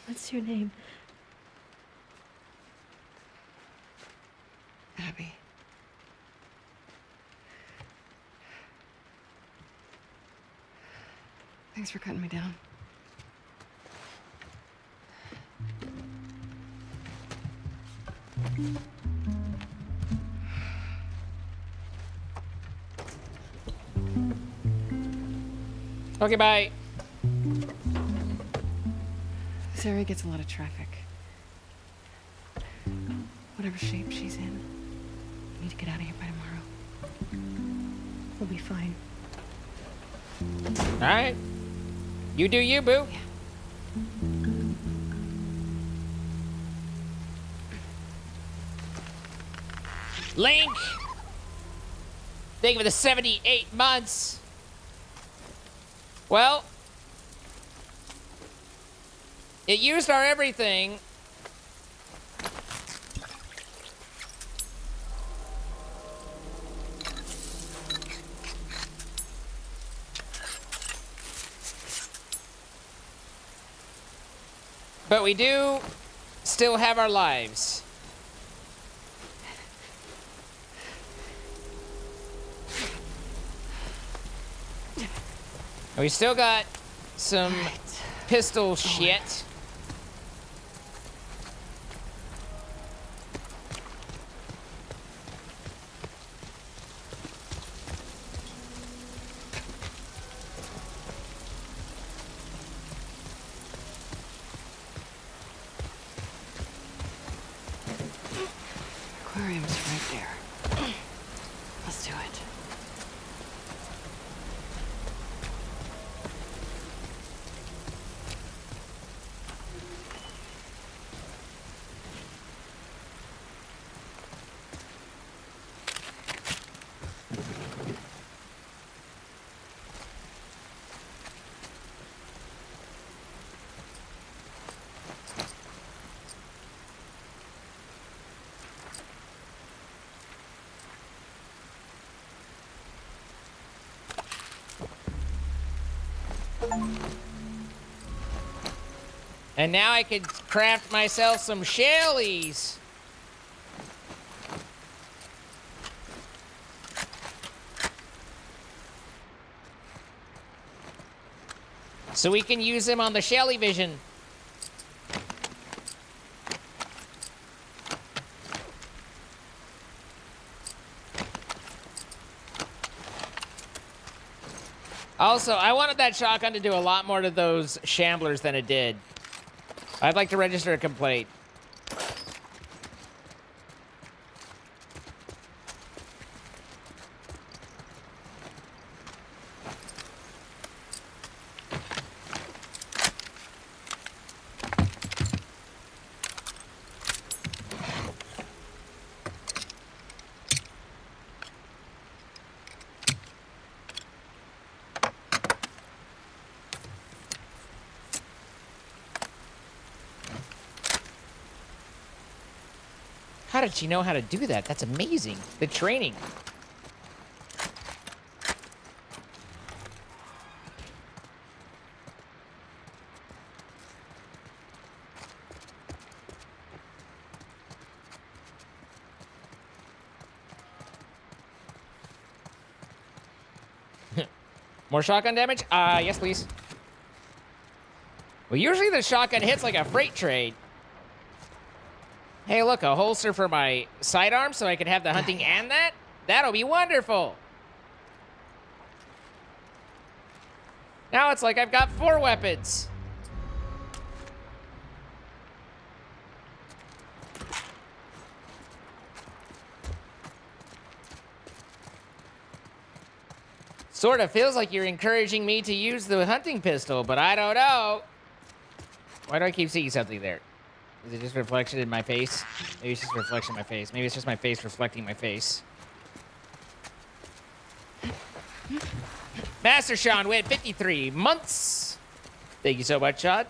What's your name? Abby. Thanks for cutting me down. Okay, bye. This area gets a lot of traffic. Whatever shape she's in, we need to get out of here by tomorrow. We'll be fine. All right. You do you, boo. Yeah. Link! Thank you for the 78 months. Well, it used our everything. But we do still have our lives. And we still got some pistol shit. Aquarium's right there. Let's do it. And now I could craft myself some shellies. So we can use them on the Shelly Vision. Also, I wanted that shotgun to do a lot more to those shamblers than it did. I'd like to register a complaint. How did she know how to do that? That's amazing. The training. More shotgun damage? Yes, please. Well, usually the shotgun hits like a freight train. Hey, look, a holster for my sidearm so I can have the hunting and that? That'll be wonderful. Now it's like I've got 4 weapons. Sort of feels like you're encouraging me to use the hunting pistol, but I don't know. Why do I keep seeing something there? Is it just reflection in my face? Maybe it's just reflection in my face. Maybe it's just my face reflecting my face. Master Sean went 53 months. Thank you so much, Sean.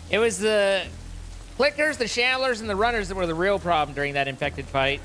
It was the clickers, the shamblers, and the runners that were the real problem during that infected fight.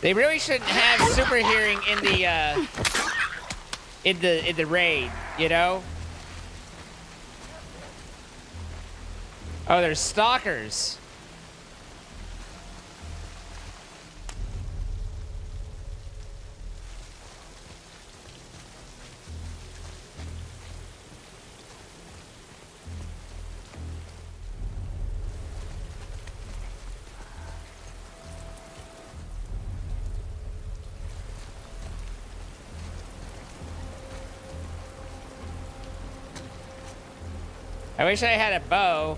They really shouldn't have super hearing in the raid, you know? Oh, there's stalkers. I wish I had a bow.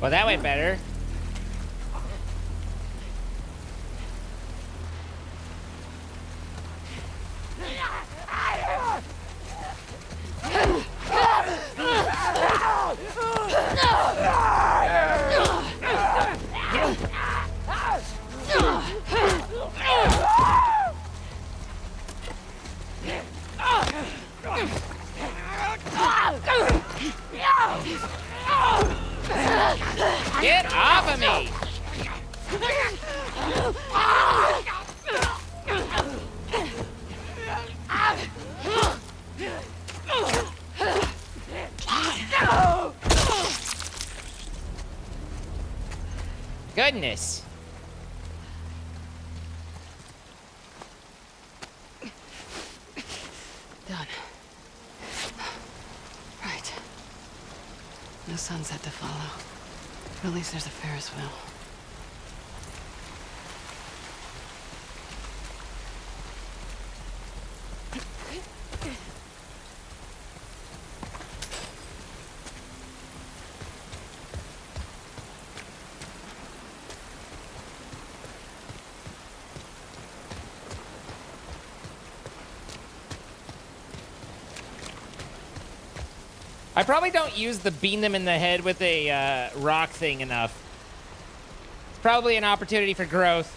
Well, that went better. Get off of me! Goodness. Done. Right. No sunset to follow. But at least there's a Ferris wheel. I probably don't use the bean them in the head with a rock thing enough. It's probably an opportunity for growth.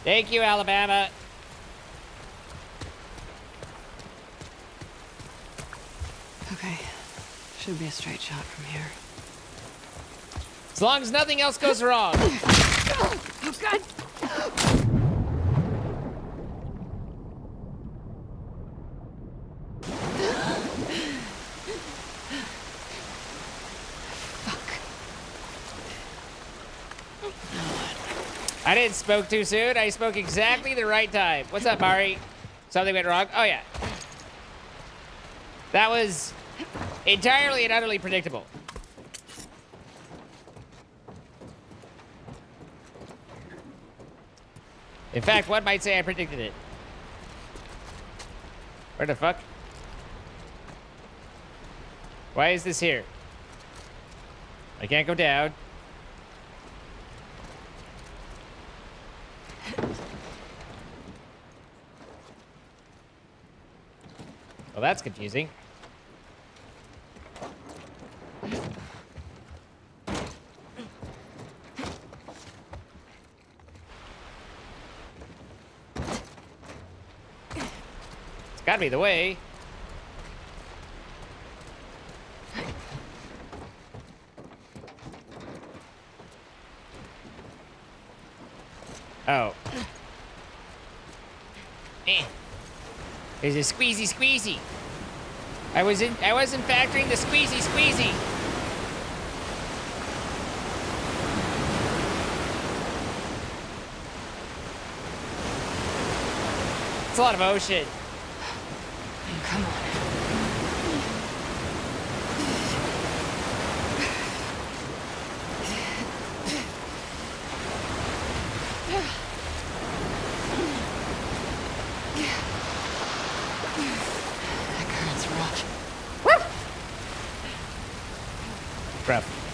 Thank you, Alabama. Okay. Should be a straight shot from here. As long as nothing else goes wrong. Oh, God! I didn't spoke too soon. I spoke exactly the right time. What's up, Mari? Something went wrong? Oh, yeah. That was entirely and utterly predictable. In fact, one might say I predicted it. Where the fuck? Why is this here? I can't go down. Well, that's confusing. It's gotta be the way. Oh. There's a squeezy squeezy. I wasn't factoring the squeezy squeezy. It's a lot of ocean. Come on.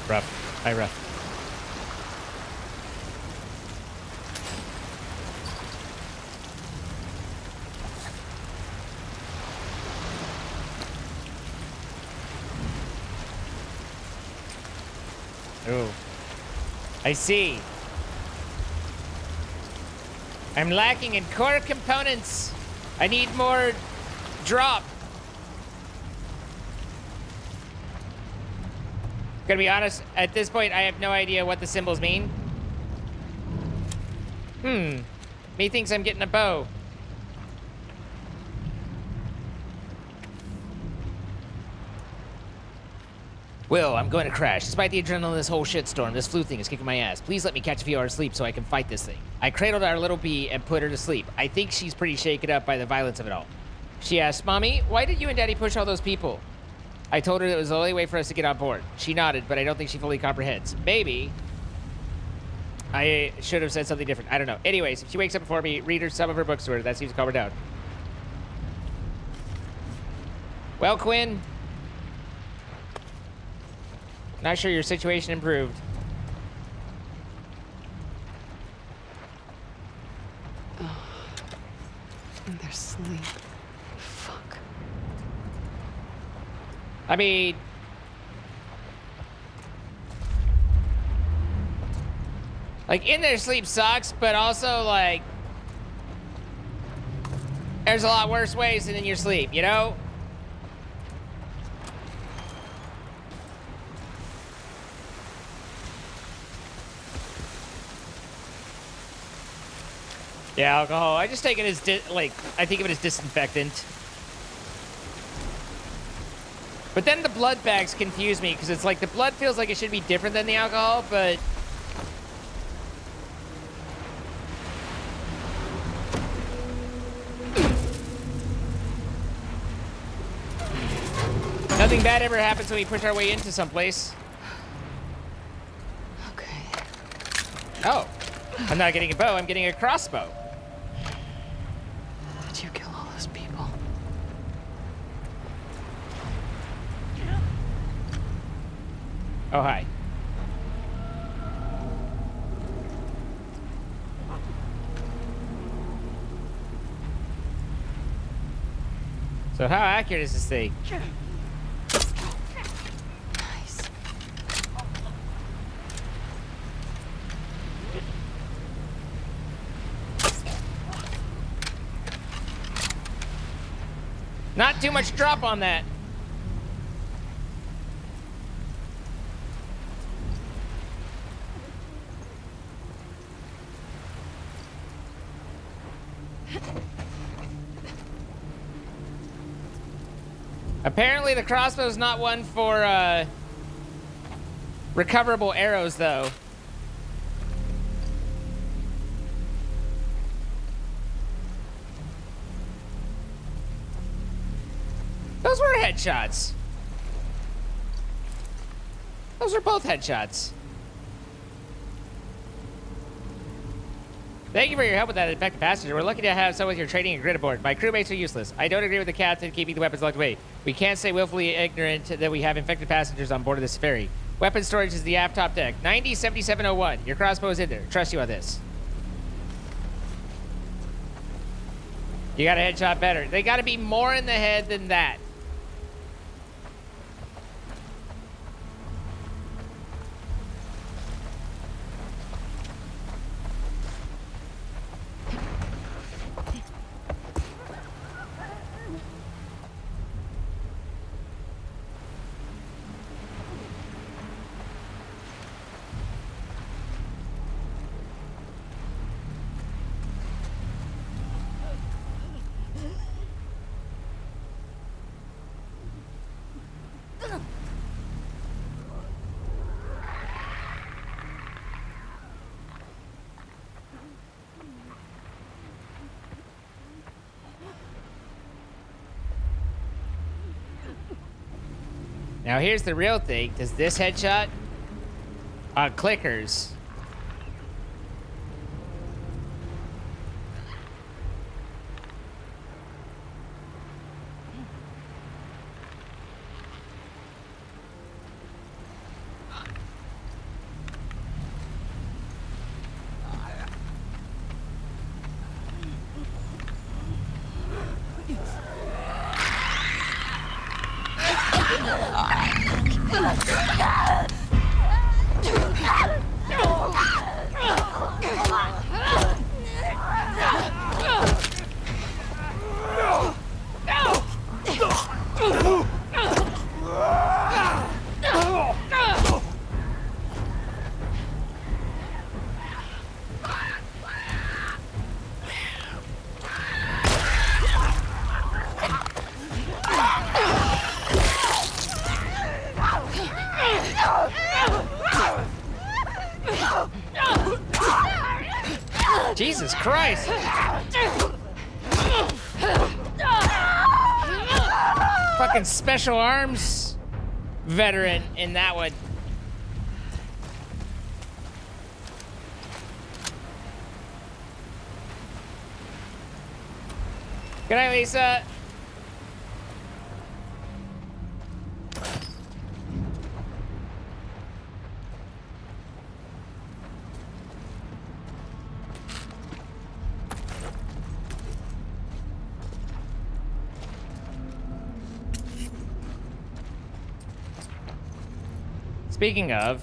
Rough. Hi, rough. Oh. I see. I'm lacking in core components. I need more drop. Gonna be honest, at this point, I have no idea what the symbols mean. Me thinks I'm getting a bow. Will, I'm going to crash. Despite the adrenaline of this whole shitstorm, this flu thing is kicking my ass. Please let me catch a few hours sleep so I can fight this thing. I cradled our little bee and put her to sleep. I think she's pretty shaken up by the violence of it all. She asked, Mommy, why did you and Daddy push all those people? I told her it was the only way for us to get on board. She nodded, but I don't think she fully comprehends. Maybe I should have said something different. I don't know. Anyways, if she wakes up before me, read her some of her books to her. That seems to calm her down. Well, Quinn. Not sure your situation improved. Oh. And they're asleep. I mean, Like, in their sleep sucks, but also, like, there's a lot worse ways than in your sleep, you know? Yeah, alcohol. I just take it as, I think of it as disinfectant. But then the blood bags confuse me, because it's like the blood feels like it should be different than the alcohol, but... Nothing bad ever happens when we push our way into someplace. Okay. Oh. I'm not getting a bow, I'm getting a crossbow. Did you kill all those people? Oh, hi. So how accurate is this thing? Nice. Not too much drop on that. Apparently the crossbow is not one for recoverable arrows, though. Those were headshots. Those are both headshots. Thank you for your help with that infected passenger. We're lucky to have someone with your training and grid aboard. My crewmates are useless. I don't agree with the captain keeping the weapons locked away. We can't stay willfully ignorant that we have infected passengers on board of this ferry. Weapon storage is the aft top deck. 907701. Your crossbow is in there. Trust you on this. You got a headshot better. They got to be more in the head than that. Now here's the real thing. Does this headshot clickers? Jesus Christ! Fucking special arms veteran in that one. Good night, Lisa. Speaking of,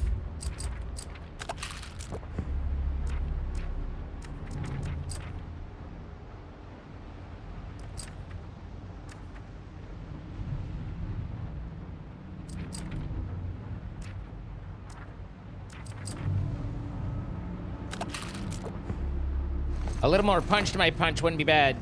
A little more punch to my punch wouldn't be bad.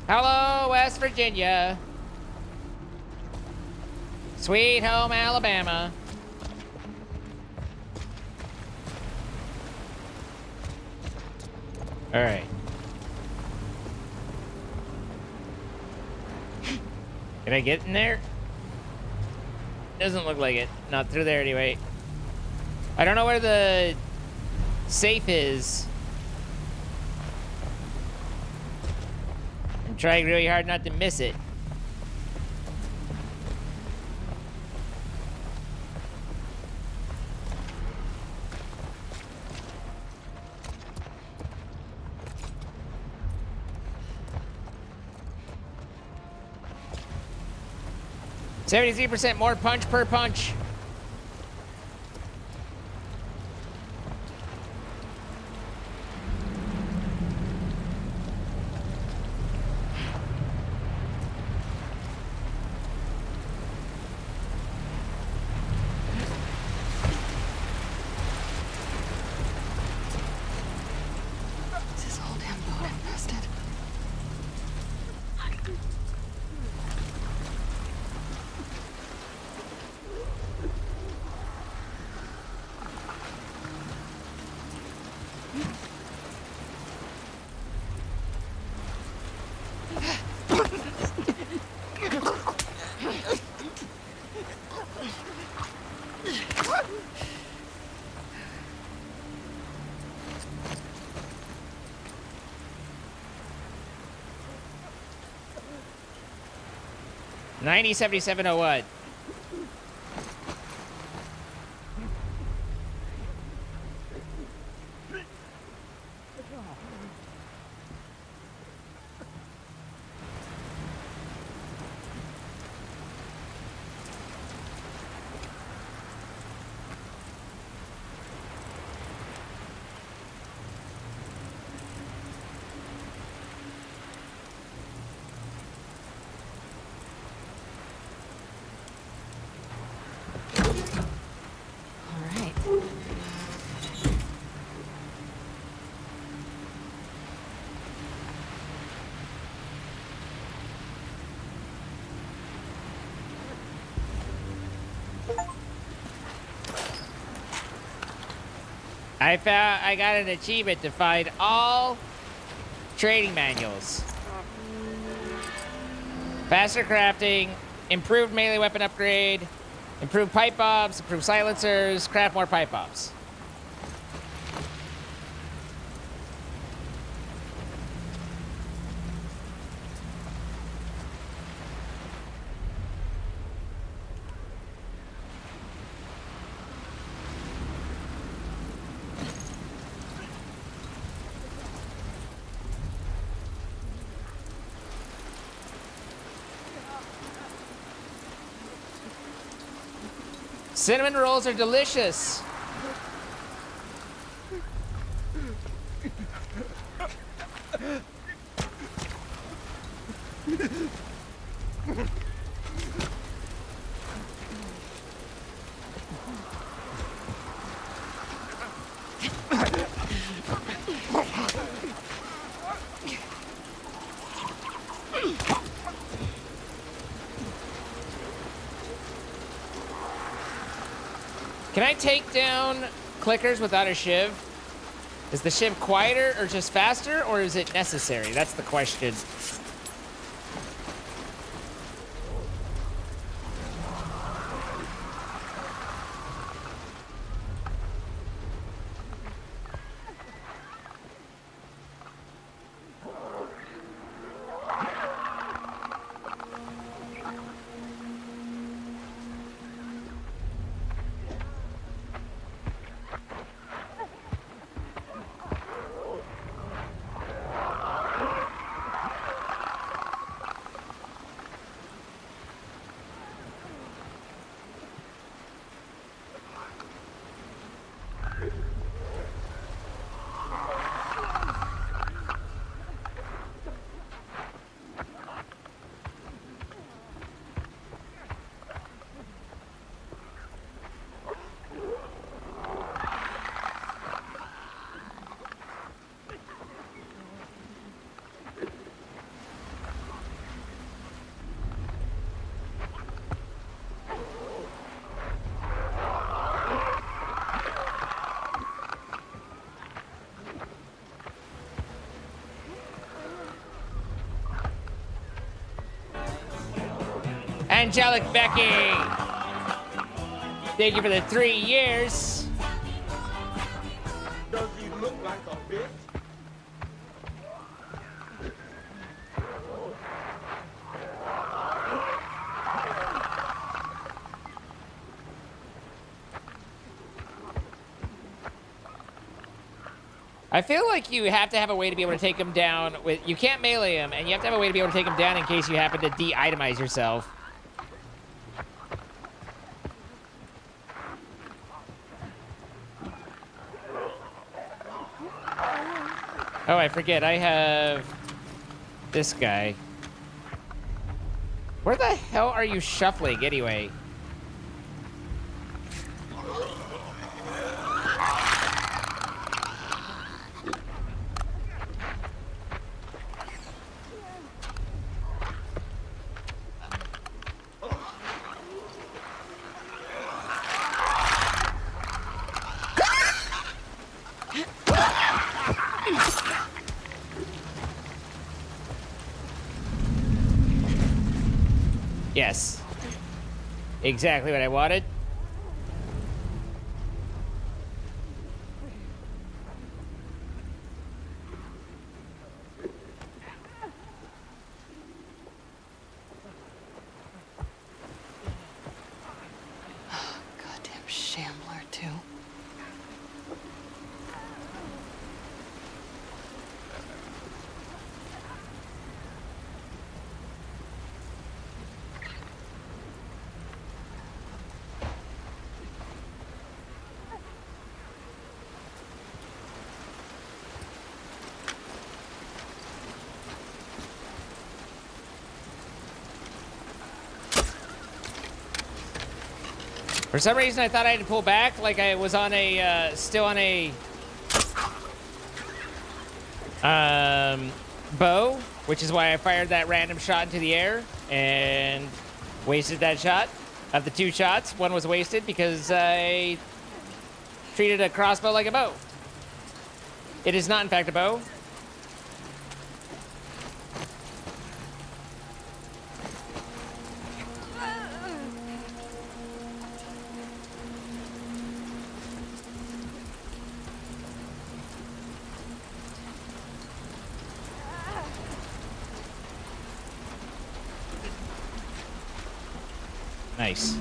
Hello, West Virginia. Sweet home Alabama. All right. Can I get in there? Doesn't look like it. Not through there anyway. I don't know where the safe is. I'm trying really hard not to miss it. %, more punch per punch. Is this whole damn boat infested? $90.77.01. I got an achievement to find all trading manuals. Faster crafting, improved melee weapon upgrade, improved pipe bombs, improved silencers, craft more pipe bombs. Cinnamon rolls are delicious. Can I take down clickers without a shiv? Is the shiv quieter or just faster, or is it necessary? That's the question. Angelic Becky, thank you for the 3 years. Does he look like a bitch? I feel like you have to have a way to be able to take him down with. You can't melee him, and you have to have a way to be able to take him down in case you happen to de-itemize yourself. Oh, I forget. I have this guy. Where the hell are you shuffling anyway? Yes. Exactly what I wanted. Goddamn shambler, too. For some reason, I thought I had to pull back, like I was on a, still on a, bow, which is why I fired that random shot into the air and wasted that shot. Of the 2 shots, one was wasted because I treated a crossbow like a bow. It is not, in fact, a bow. Nice.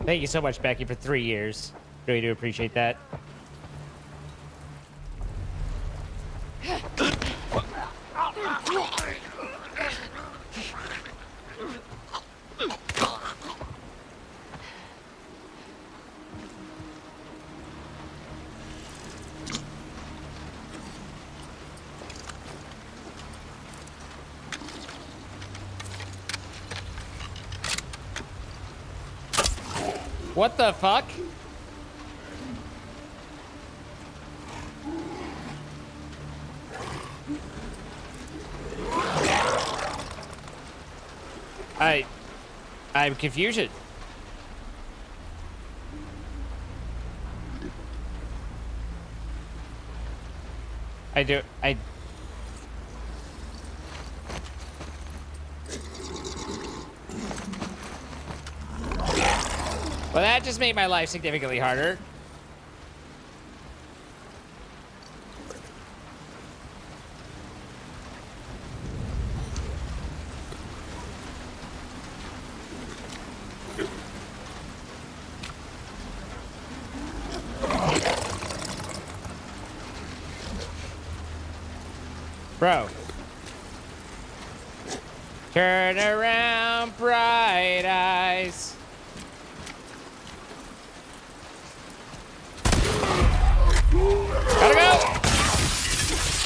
Thank you so much, Becky, for 3 years. Really do appreciate that. What the fuck? I'm confusion. I Well, that just made my life significantly harder. Bro. Turn around, bright eyes. Gotta go!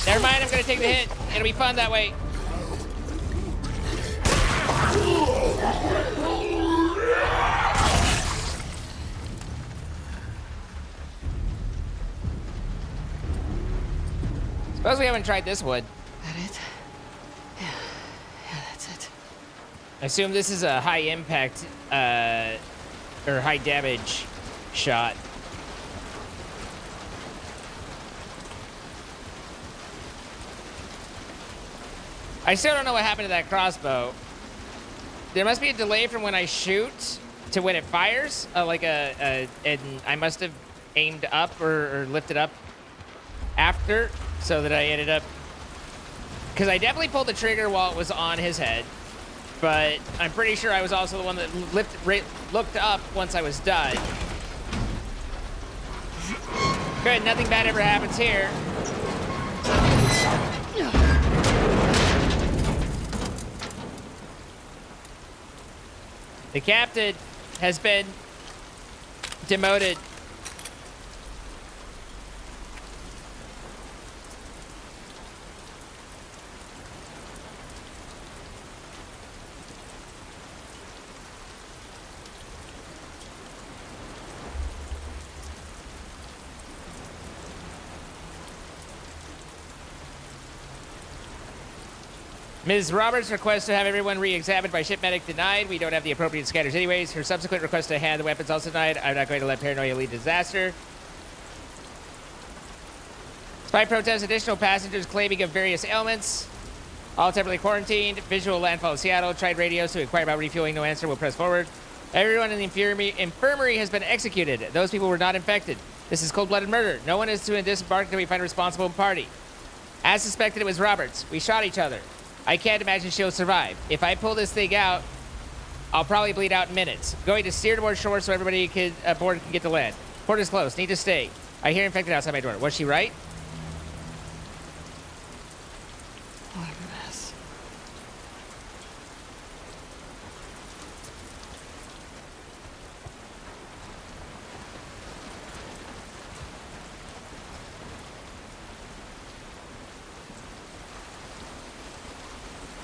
Never mind, I'm gonna take the hit. It'll be fun that way. Suppose we haven't tried this wood. That it? Yeah, that's it. I assume this is a high impact, or high damage shot. I still don't know what happened to that crossbow. There must be a delay from when I shoot to when it fires. And I must have aimed up or lifted up after, so that I ended up... Because I definitely pulled the trigger while it was on his head, but I'm pretty sure I was also the one that looked up once I was done. Good, nothing bad ever happens here. The captain has been demoted. Ms. Roberts' request to have everyone re-examined by ship medic denied. We don't have the appropriate scanners anyways. Her subsequent request to hand the weapons also denied. I'm not going to let paranoia lead to disaster. Despite protests, additional passengers claiming of various ailments. All temporarily quarantined. Visual landfall of Seattle. Tried radios to inquire about refueling. No answer. We'll press forward. Everyone in the infirmary has been executed. Those people were not infected. This is cold-blooded murder. No one is to disembark until we find a responsible party. As suspected, it was Roberts. We shot each other. I can't imagine she'll survive. If I pull this thing out, I'll probably bleed out in minutes. Going to steer toward shore so everybody aboard can get to land. Port is closed. Need to stay. I hear infected outside my door. Was she right? What a mess.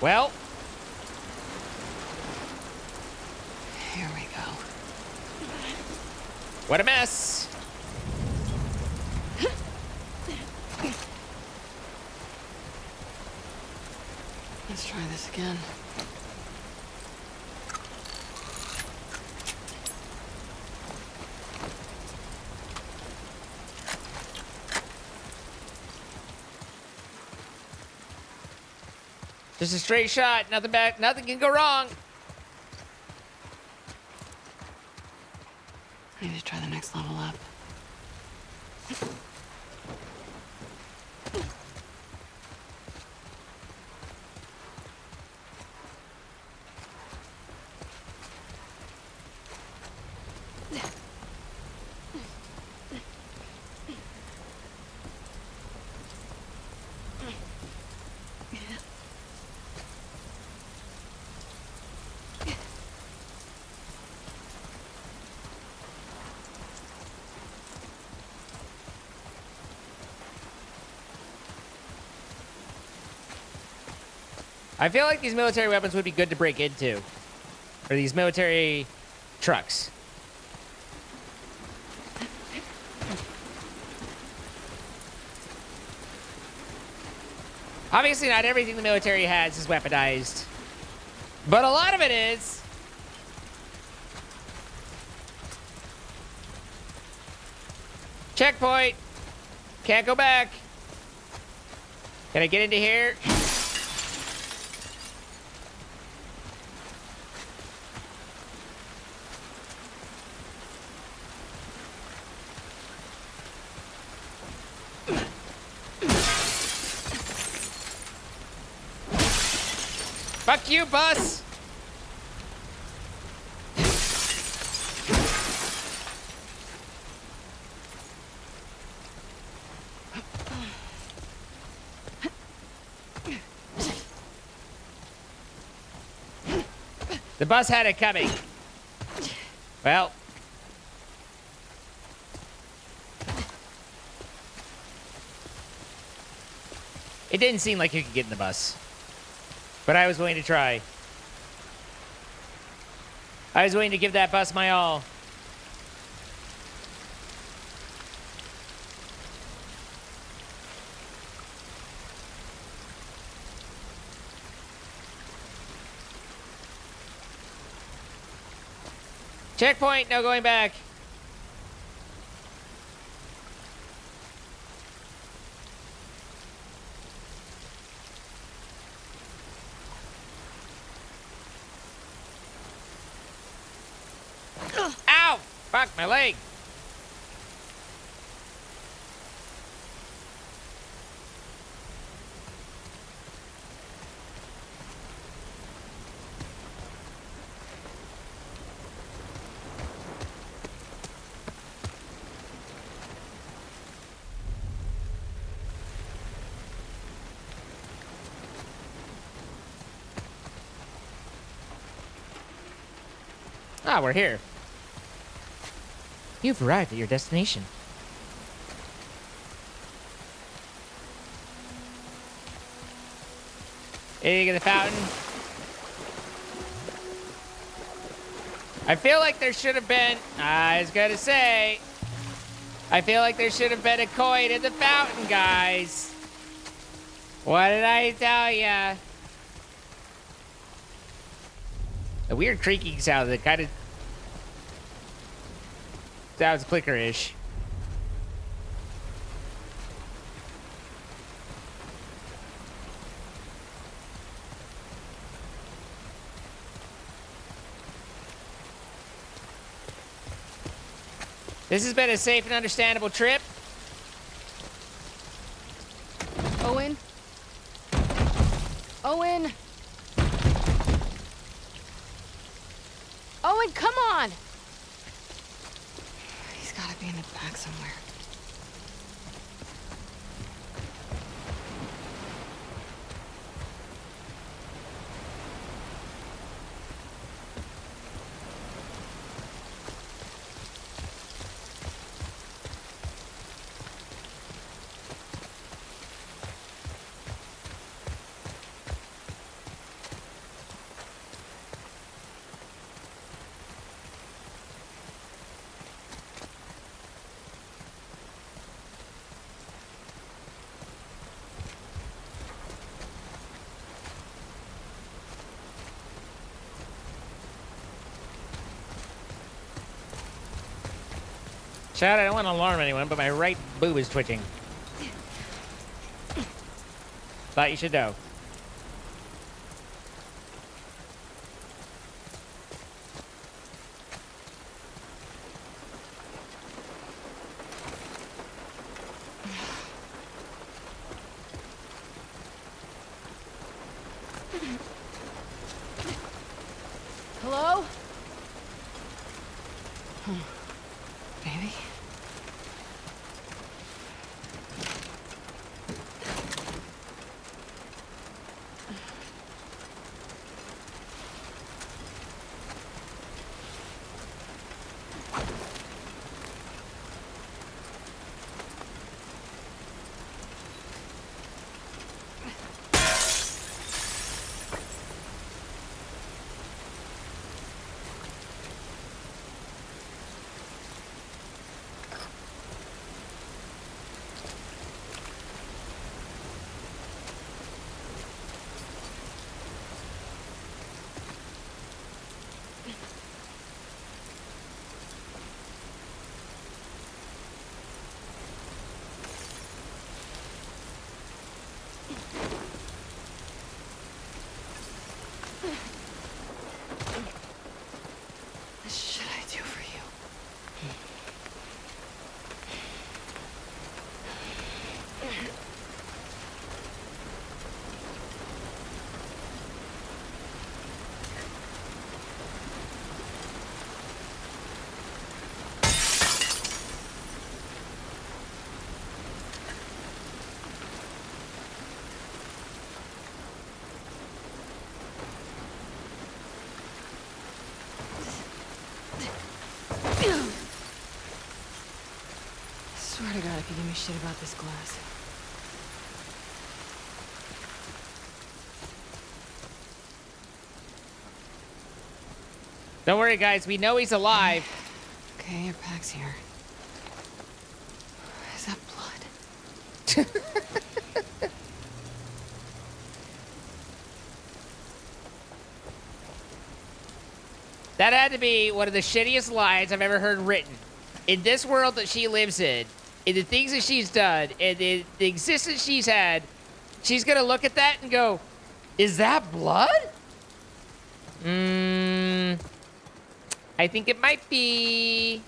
Well, here we go. What a mess. Let's try this again. Just a straight shot. Nothing back. Nothing can go wrong. I need to try the next level up. I feel like these military weapons would be good to break into. Or these military trucks. Obviously, not everything the military has is weaponized. But a lot of it is. Checkpoint. Can't go back. Can I get into here? Fuck you, bus! The bus had it coming. Well. It didn't seem like you could get in the bus. But I was willing to try. I was willing to give that bus my all. Checkpoint, no going back. Ow! Fuck, my leg. Ah, we're here. You've arrived at your destination. Eating at the fountain. I feel like there should have been, I was gonna say, I feel like there should have been a coin in the fountain, guys. What did I tell ya? A weird creaking sound that kind of sounds clicker-ish. This has been a safe and understandable trip. Owen? Owen? Owen, come on! He's gotta be in the back somewhere. Chad, I don't want to alarm anyone, but my right boob is twitching. Thought you should know. Hello? Baby? shit about this glass. Don't worry, guys. We know he's alive. Okay, your pack's here. Is that blood? That had to be one of the shittiest lines I've ever heard written. In this world that she lives in the things that she's done, and in the existence she's had, she's gonna look at that and go, "Is that blood?" I think it might be.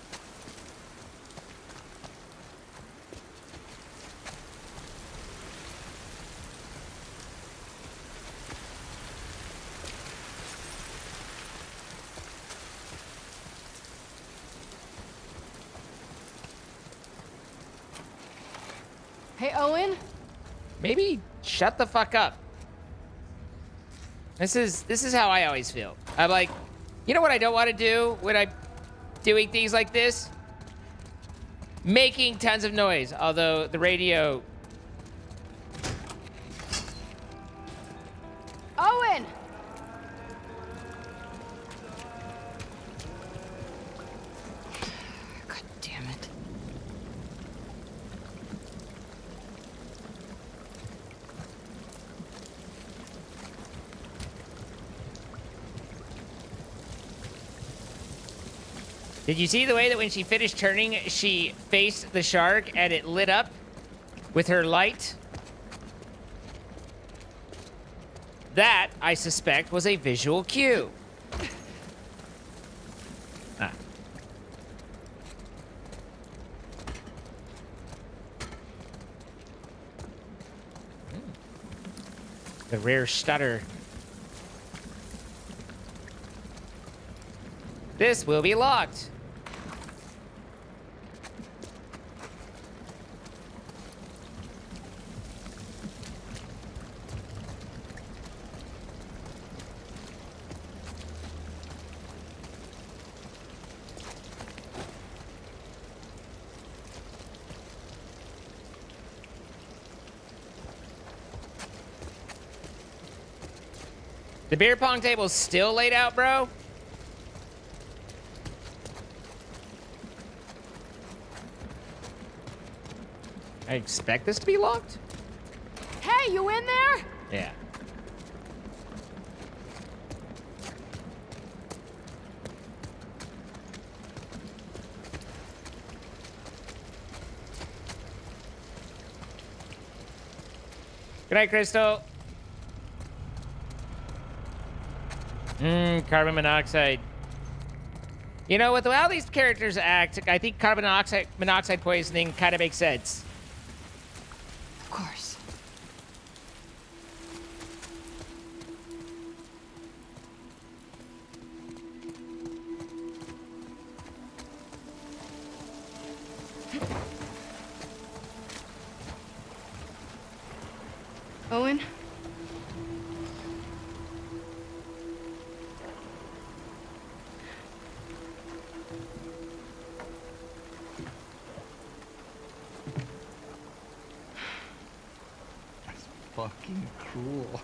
Hey, Owen? Maybe shut the fuck up. This is how I always feel. I'm like, you know what I don't want to do when I'm doing things like this? Making tons of noise. Although the radio. Owen! God damn it. Did you see the way that when she finished turning, she faced the shark and it lit up with her light? That, I suspect, was a visual cue. Ah. The rare stutter. This will be locked. The beer pong table's still laid out, bro? I expect this to be locked? Hey, you in there? Yeah. Good night, Crystal. Carbon monoxide. You know, with how these characters act, I think carbon monoxide poisoning kind of makes sense. Of course. Owen? Fucking cool.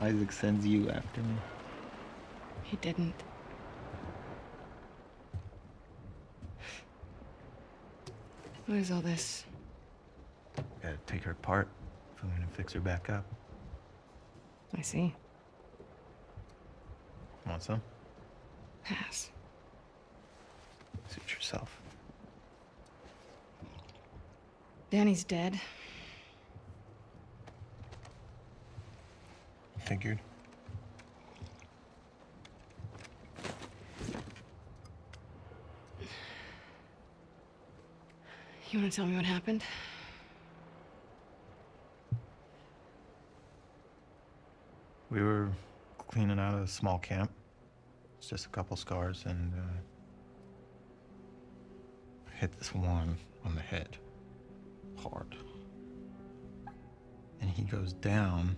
Isaac sends you after me. He didn't. What is all this? Gotta take her apart if I'm gonna fix her back up. I see. Want some? Pass. Suit yourself. Danny's dead. Figured. You want to tell me what happened? We were cleaning out a small camp. It's just a couple scars, and hit this one on the head. Hard. And he goes down,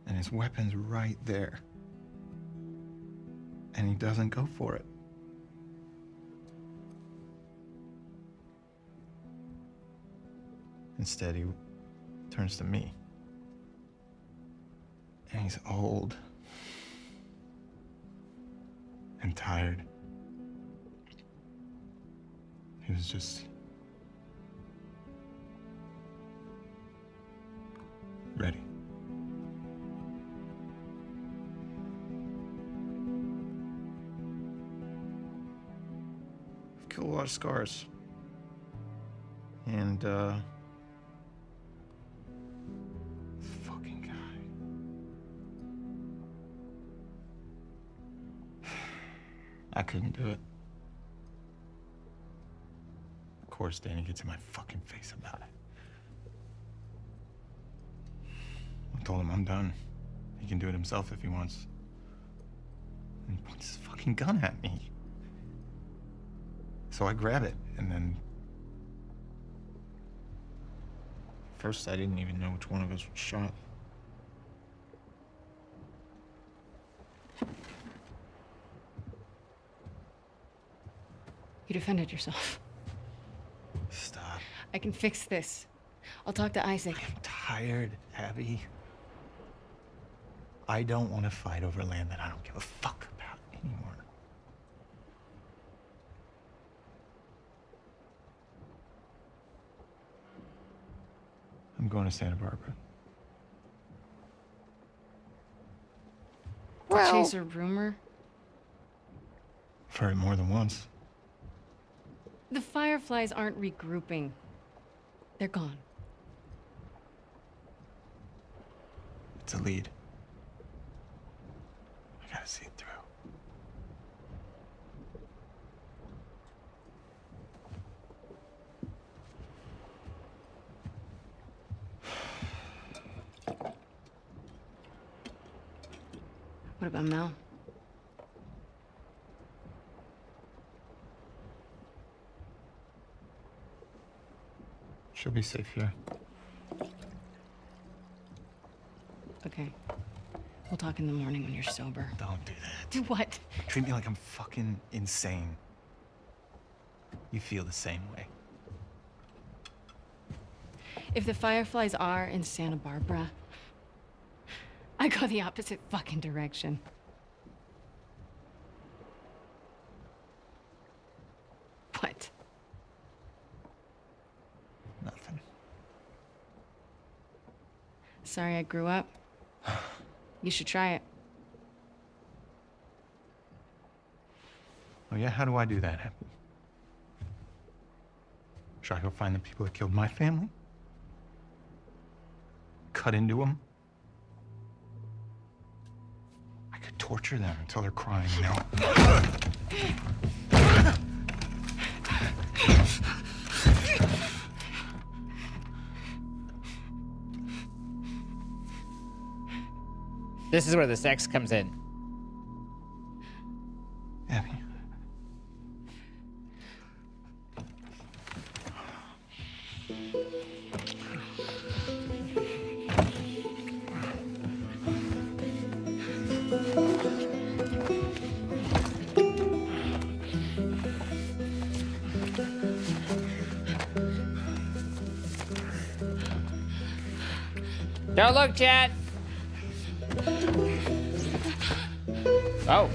and his weapon's right there. And he doesn't go for it. Instead, he turns to me. And he's old. And tired. He was just ready. I've killed a lot of scars. And, fucking guy. I couldn't do it. Of course, Danny gets in my fucking face about it. I told him I'm done. He can do it himself if he wants. And he points his fucking gun at me. So I grab it, and then... First, I didn't even know which one of us was shot. You defended yourself. Stop. I can fix this. I'll talk to Isaac. I'm tired, Abby. I don't want to fight over land that I don't give a fuck about anymore. I'm going to Santa Barbara. To chase a rumor? I've heard it more than once. The Fireflies aren't regrouping. They're gone. It's a lead. I gotta see it through. What about Mel? She'll be safe here. Okay. We'll talk in the morning when you're sober. Don't do that. Do what? Treat me like I'm fucking insane. You feel the same way. If the Fireflies are in Santa Barbara, I go the opposite fucking direction. What? Nothing. Sorry I grew up. You should try it. Oh yeah? How do I do that, Abby? Should I go find the people that killed my family? Cut into them? I could torture them until they're crying, you know? This is where the sex comes in. Abby. Don't look, chat. Oh.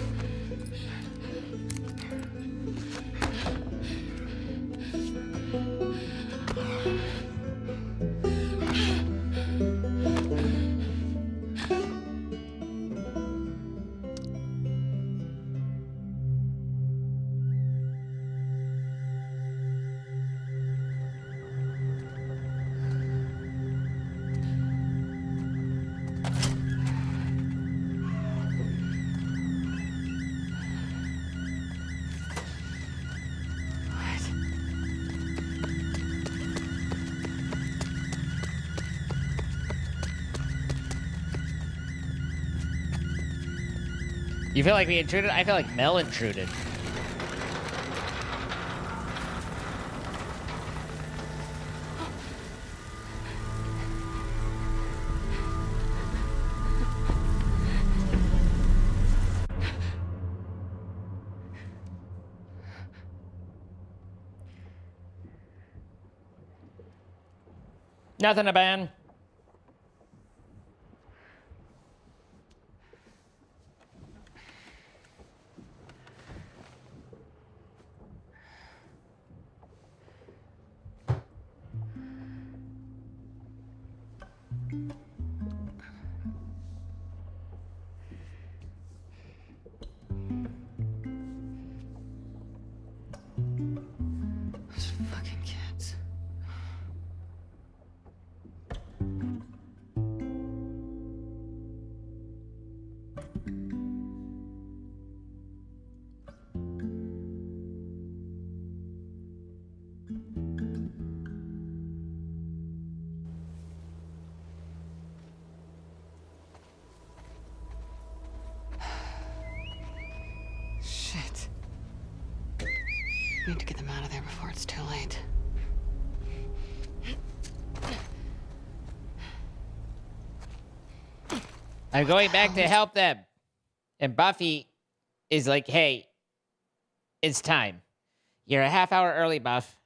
You feel like we intruded? I feel like Mel intruded. Nothing to ban. Those fucking kids. Shit. Need to get them out of there before it's too late. I'm going back to help them. And Buffy is like, hey, it's time. You're a half hour early, Buff.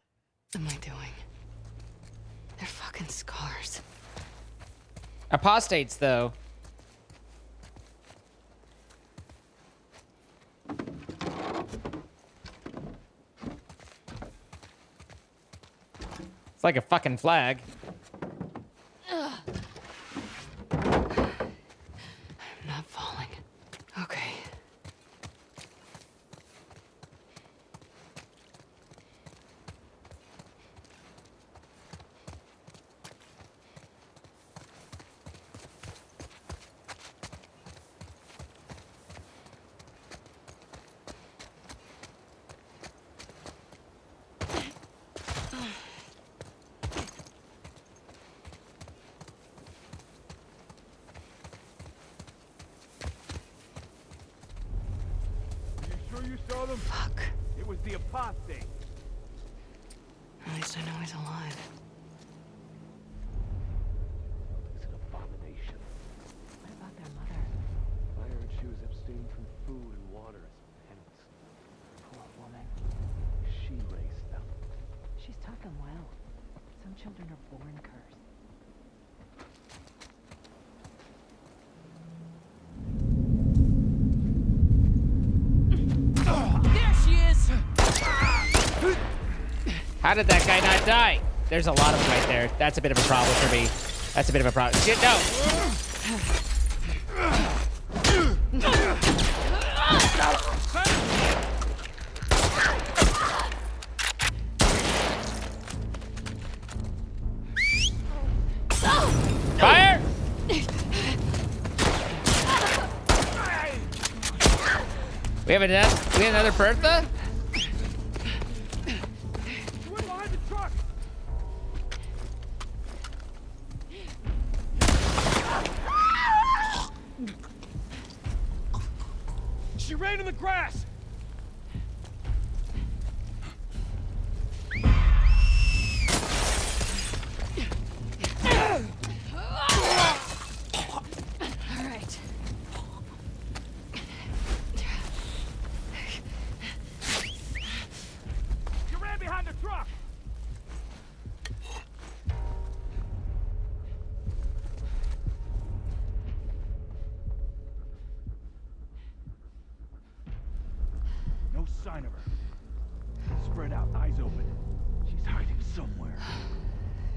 What am I doing? They're fucking scars. Apostates, though. It's like a fucking flag. I'm not falling. Okay. You saw them? Fuck. It was the apostate. At least I know he's alive. It's an abomination. What about their mother? I heard she was abstaining from food and water as a penance. Poor woman. She raised them. She's taught them well. Some children are born cursed. There she is! How did that guy not die? There's a lot of them right there. That's a bit of a problem for me. That's a bit of a problem. Shit, no! Fire! We have another Bertha? She went behind the truck! She ran in the grass! All right. You ran behind the truck! No sign of her. Spread out, eyes open. She's hiding somewhere.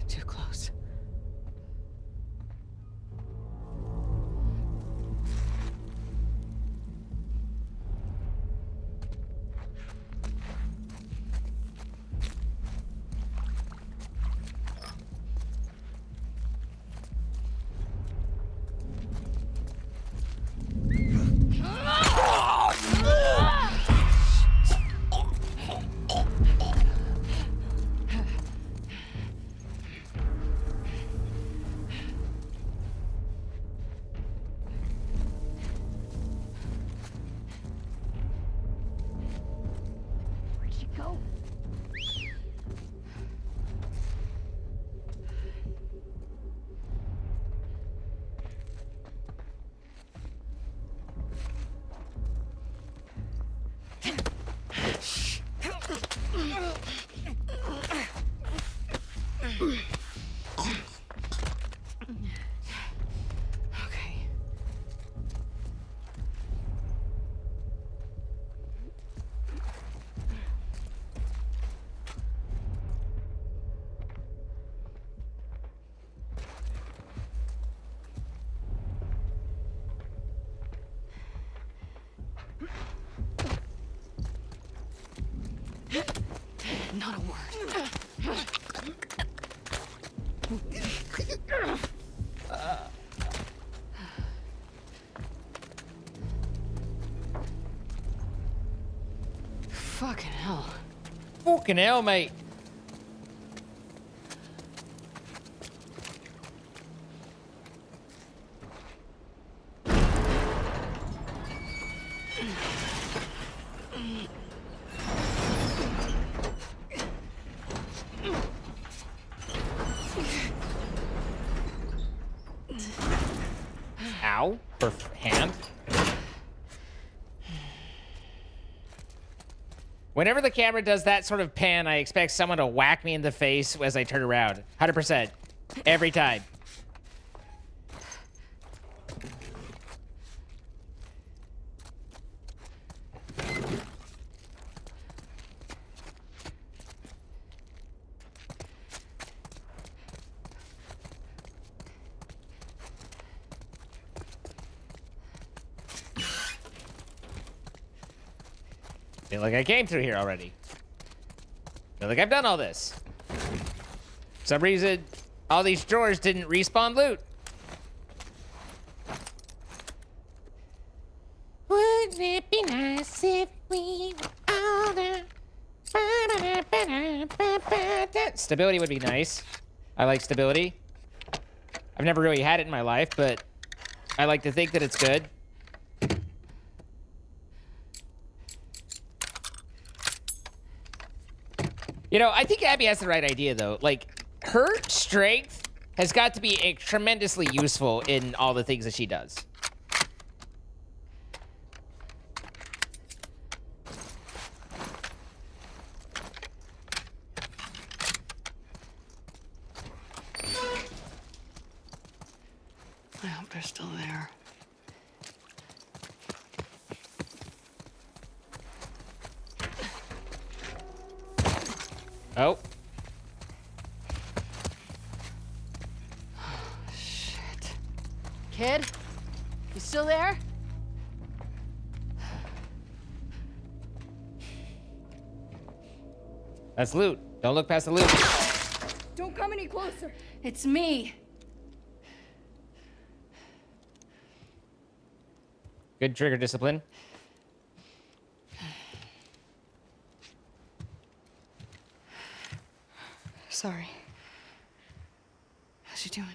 Too close. Not a word. Fucking hell. Fucking hell, mate. Ow. Her hand. Whenever the camera does that sort of pan, I expect someone to whack me in the face as I turn around. 100%. Every time. Feel like I came through here already. Feel like I've done all this. For some reason, all these drawers didn't respawn loot. Wouldn't it be nice if we were older? Stability would be nice. I like stability. I've never really had it in my life, but I like to think that it's good. You know, I think Abby has the right idea, though. Like, her strength has got to be tremendously useful in all the things that she does. I hope they're still there. Oh. Shit. Kid? You still there? That's loot. Don't look past the loot. Don't come any closer. It's me. Good trigger discipline. Sorry. How's she doing?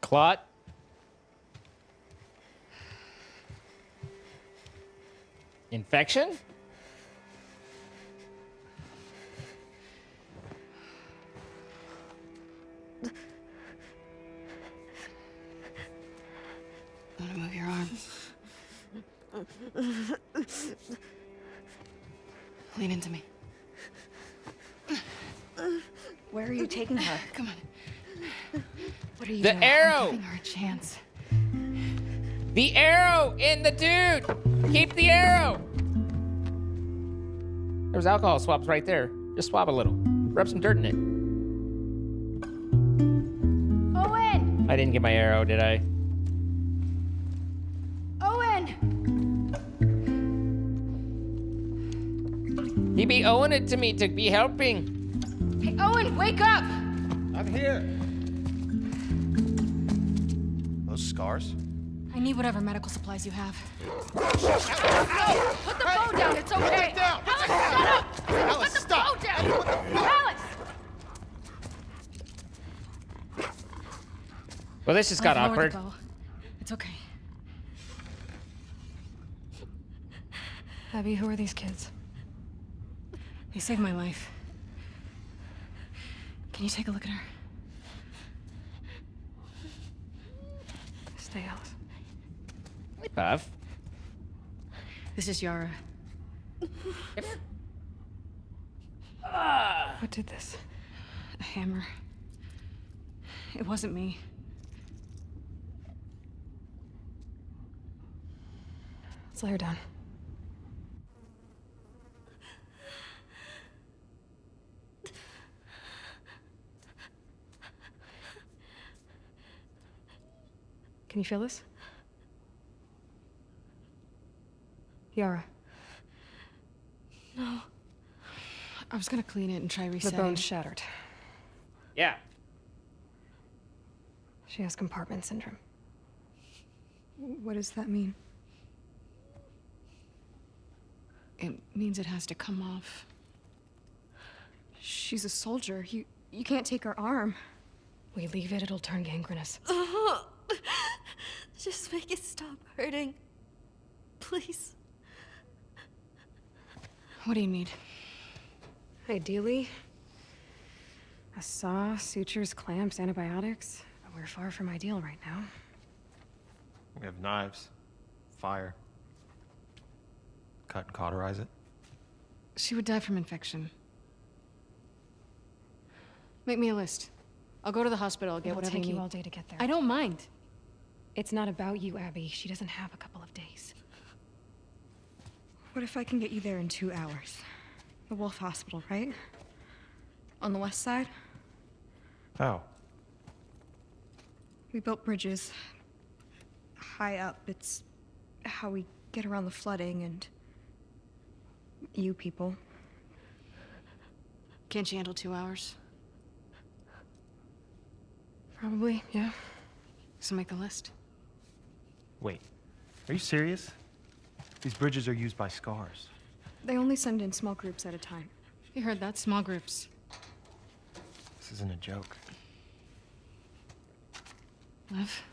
Clot. Infection? I'm gonna move your arm. Lean into me. Where are you taking her? Come on. What are you The doing? arrow! I'm giving her a chance. The arrow in the dude! Keep the arrow! There's alcohol swabs right there. Just swab a little. Rub some dirt in it. Owen! I didn't get my arrow, did I? Owen! He be owing it to me to be helping. Hey, Owen, wake up! I'm here. Those scars? I need whatever medical supplies you have. Put the bow down, it's okay! down! Alice, shut up! Alice, Put the stop! bow down! Alice! Well, this just got I've lowered awkward. the bow. It's okay. Abby, who are these kids? They saved my life. Can you take a look at her? Stay, Alice. Hey, Puff. This is Yara. What did this? A hammer. It wasn't me. Let's lay her down. Can you feel this? Yara. No. I was gonna clean it and try resetting. The bone's shattered. Yeah. She has compartment syndrome. What does that mean? It means it has to come off. She's a soldier. You can't take her arm. We leave it, it'll turn gangrenous. Just make it stop hurting. Please. What do you need? Ideally, a saw, sutures, clamps, antibiotics. But we're far from ideal right now. We have knives, fire. Cut and cauterize it. She would die from infection. Make me a list. I'll go to the hospital, I'll get whatever you It'll take need. you all day to get there. I don't mind. It's not about you, Abby. She doesn't have a couple of days. What if I can get you there in 2 hours? The Wolf Hospital, right? On the west side? How? We built bridges high up. It's how we get around the flooding and you people. Can't you handle 2 hours? Probably, yeah. So make the list. Wait, are you serious? These bridges are used by scars. They only send in small groups at a time. You heard that, small groups. This isn't a joke. Lev?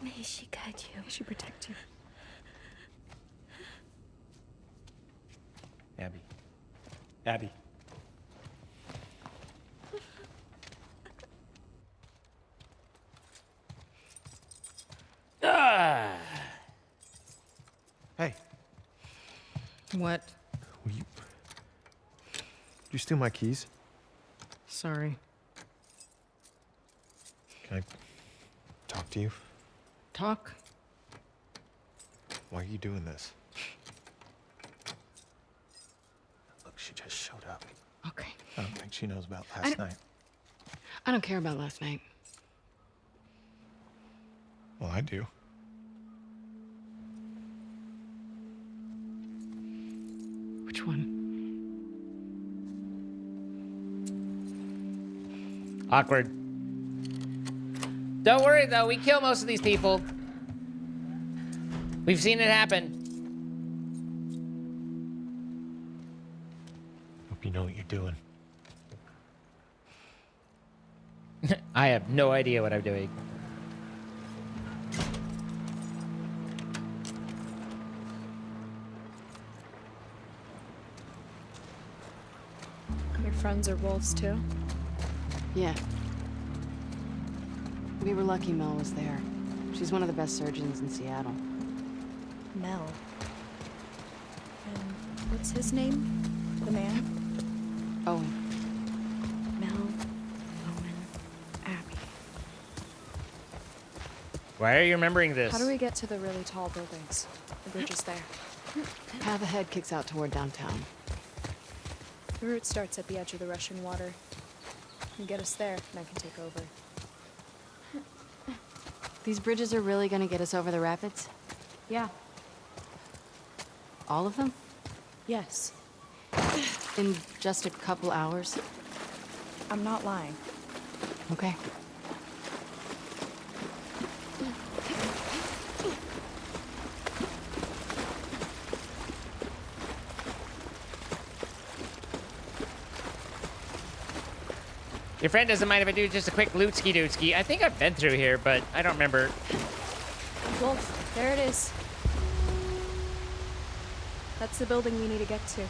May she guide you. May she protect you. Abby. Abby. Hey. What? Did you steal my keys? Sorry. Can I talk to you? Talk? Why are you doing this? Look, she just showed up. Okay. I don't think she knows about last night. I don't care about last night. Well, I do. Which one? Awkward. Don't worry, though. We kill most of these people. We've seen it happen. Hope you know what you're doing. I have no idea what I'm doing. Your friends are wolves too? Yeah. We were lucky Mel was there. She's one of the best surgeons in Seattle. Mel. And what's his name? The man? Owen. Mel, Owen, Abby. Why are you remembering this? How do we get to the really tall buildings? The bridge is there. Path ahead kicks out toward downtown. The route starts at the edge of the Russian water. You get us there, and I can take over. These bridges are really gonna get us over the rapids? Yeah. All of them? Yes. In just a couple hours? I'm not lying. Okay. Your friend doesn't mind if I do just a quick lootski-dootski. I think I've been through here, but I don't remember. Wolf, there it is. That's the building we need to get to.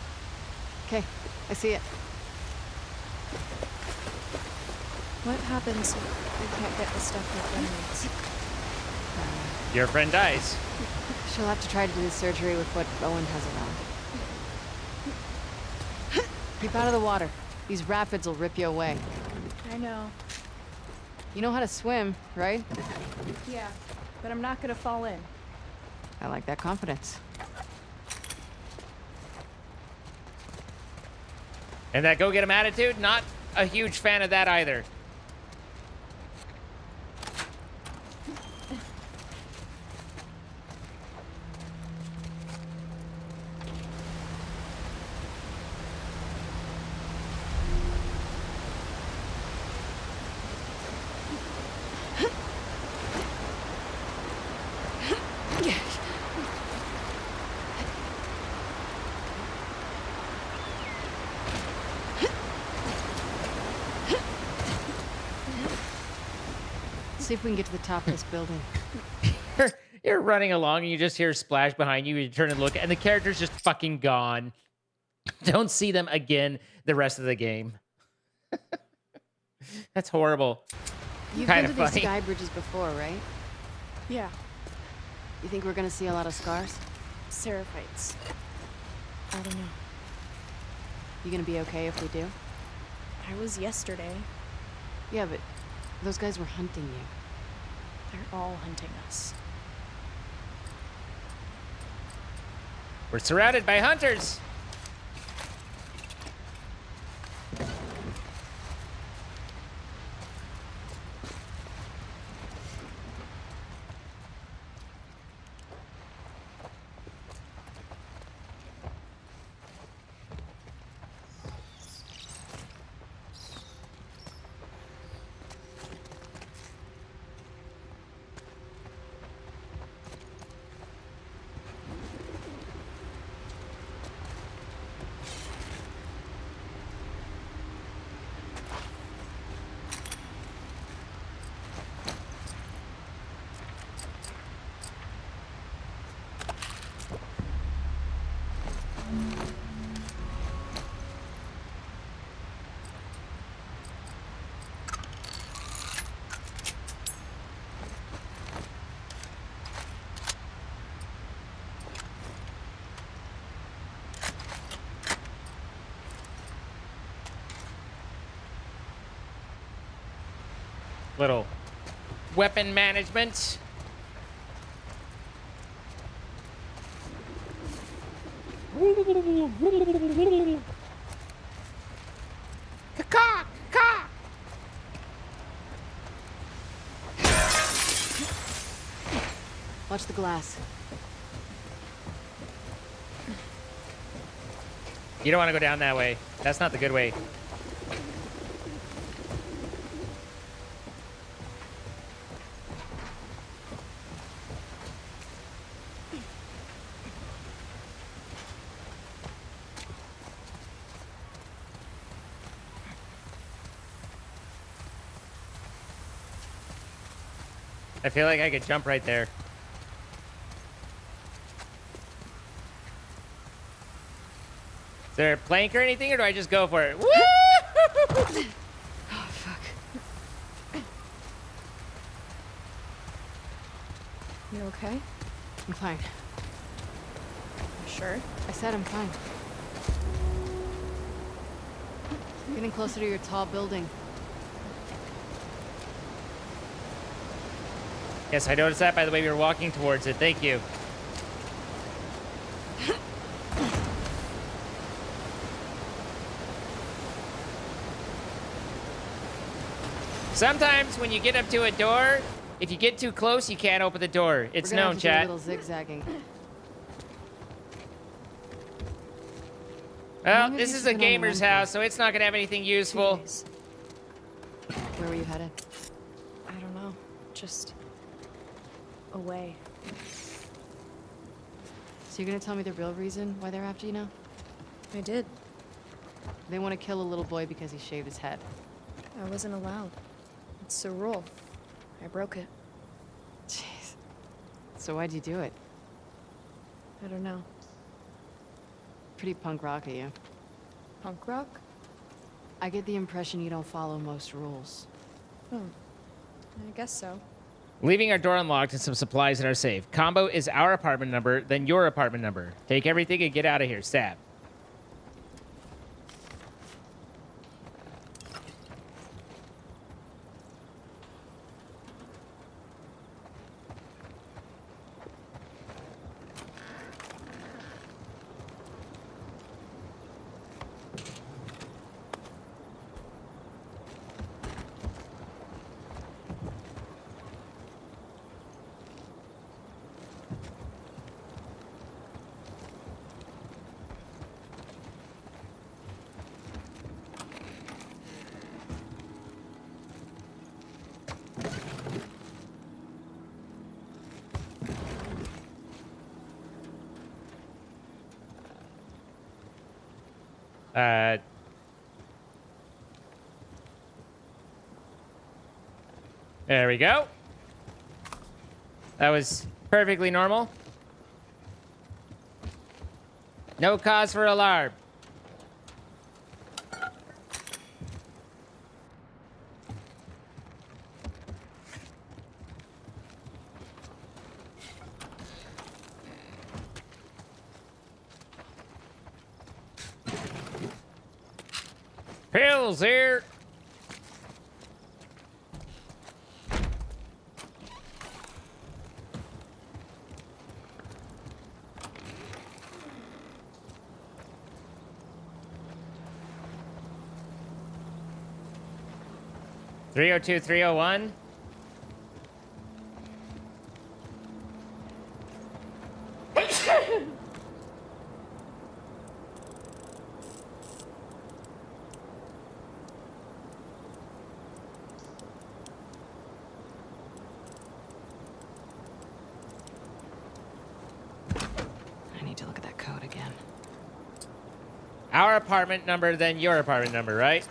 Okay, I see it. What happens if we can't get the stuff with remnants? Your friend dies. She'll have to try to do the surgery with what Owen has around. Keep out of the water. These rapids will rip you away. I know. You know how to swim, right? Yeah, but I'm not gonna fall in. I like that confidence. And that go-get-em attitude, not a huge fan of that either. See if we can get to the top of this building. You're running along and you just hear a splash behind you. You turn and look, and the character's just fucking gone. Don't see them again the rest of the game. That's horrible. You've Kind been of to these funny. sky bridges before, right? Yeah, You think we're gonna see a lot of scars? Seraphites. I don't know. You gonna be okay if we do? I was yesterday. Yeah, but those guys were hunting you. They're all hunting us. We're surrounded by hunters. Little weapon management. Caw, caw. Watch the glass. You don't want to go down that way. That's not the good way. I feel like I could jump right there. Is there a plank or anything, or do I just go for it? Woo! Oh, fuck. You okay? I'm fine. You sure? I said I'm fine. Getting closer to your tall building. Yes, I noticed that by the way we were walking towards it. Thank you. Sometimes when you get up to a door, if you get too close, you can't open the door. It's We're gonna known, have to do chat. a little zigzagging. Well, Maybe this we is should a get on the gamer's run house, so it's not gonna have anything useful. Where were you headed? I don't know. Just away. So you're gonna tell me the real reason why they're after you now? I did. They want to kill a little boy because he shaved his head. I wasn't allowed. It's a rule. I broke it. Jeez. So why'd you do it? I don't know. Pretty punk rock of you. Punk rock? I get the impression you don't follow most rules. Hmm. I guess so. Leaving our door unlocked and some supplies in our safe. Combo is our apartment number, then your apartment number. Take everything and get out of here. Stab. There we go. That was perfectly normal. No cause for alarm. Pills here. (302, 301). I need to look at that code again. Our apartment number, then your apartment number, right?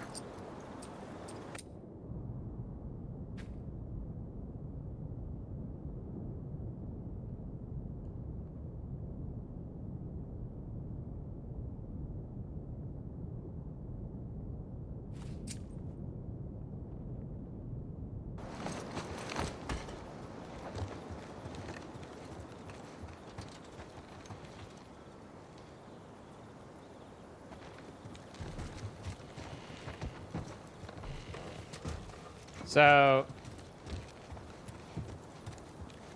So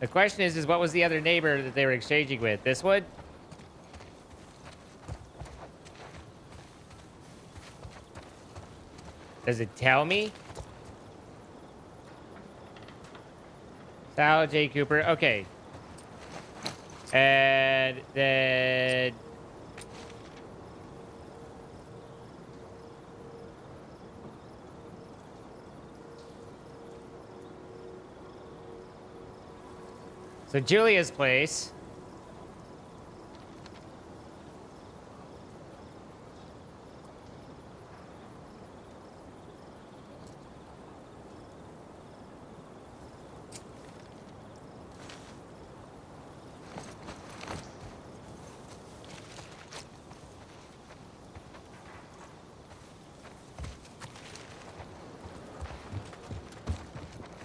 the question is what was the other neighbor that they were exchanging with? This one? Does it tell me? Sal J. Cooper. Okay. And then... So Julia's place.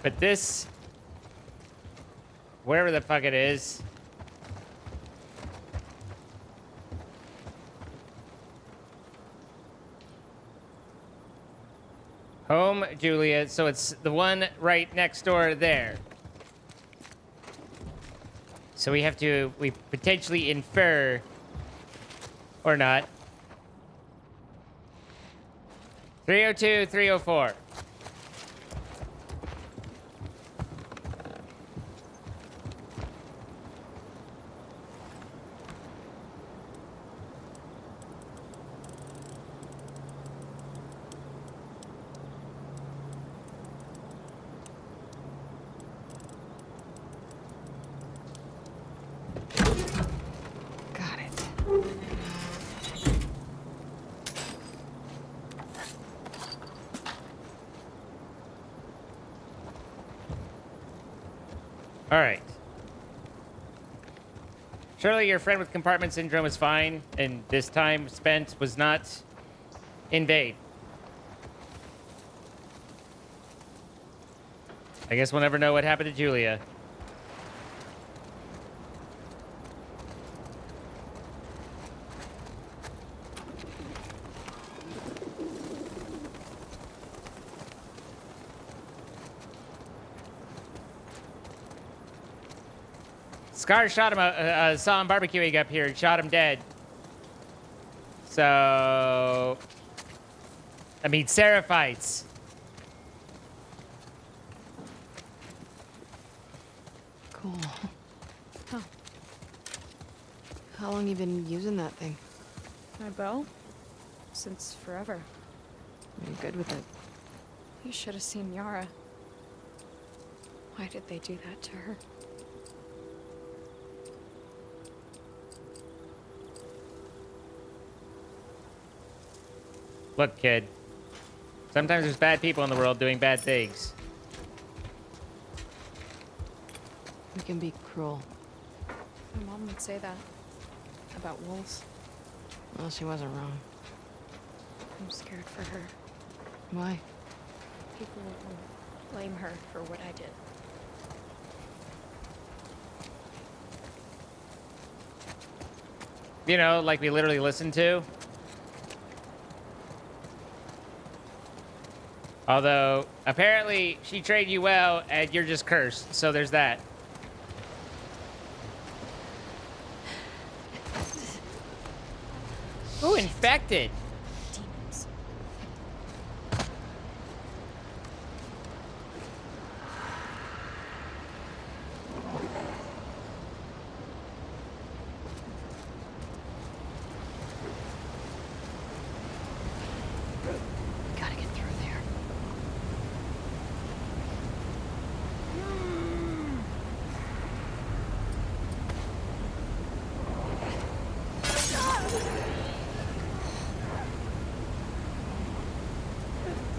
But this, wherever the fuck it is, home Julia, so it's the one right next door there. So we potentially infer, or not. 302, 304. All right. Surely your friend with compartment syndrome is fine, and this time spent was not in vain. I guess we'll never know what happened to Julia. Scar shot him, saw him barbecuing up here and shot him dead. So, I mean, Seraphites. Cool. Huh. How long you been using that thing? My bow? Since forever. You're good with it. You should have seen Yara. Why did they do that to her? Look, kid. Sometimes there's bad people in the world doing bad things. can be cruel. My mom would say that about wolves. Well, she wasn't wrong. I'm scared for her. Why? People will blame her for what I did. You know, like we literally listened to. Although, apparently, she trained you well, and you're just cursed. So there's that. Ooh, infected. Demons. Gotta get through there.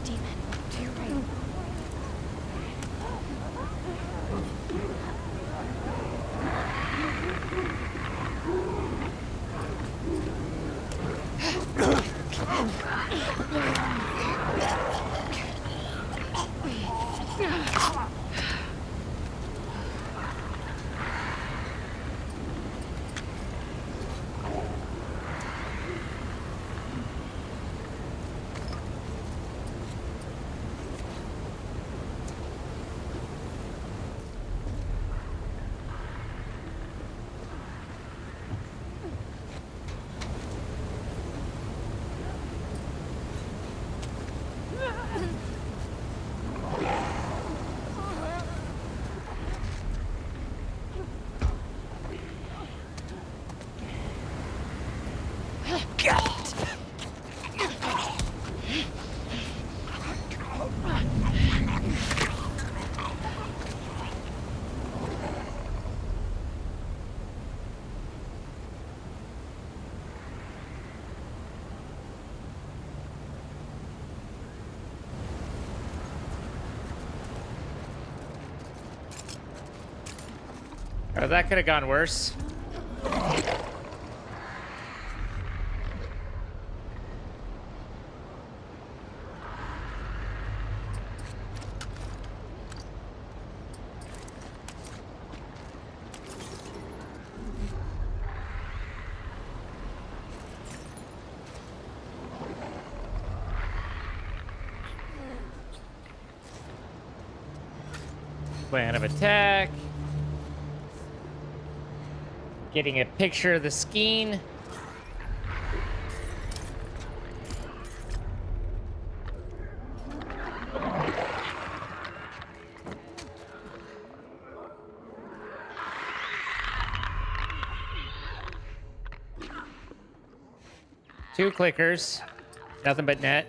Demon, to your right. Oh, that could have gone worse. Plan of attack. Getting a picture of the skein. Two clickers. Nothing but net.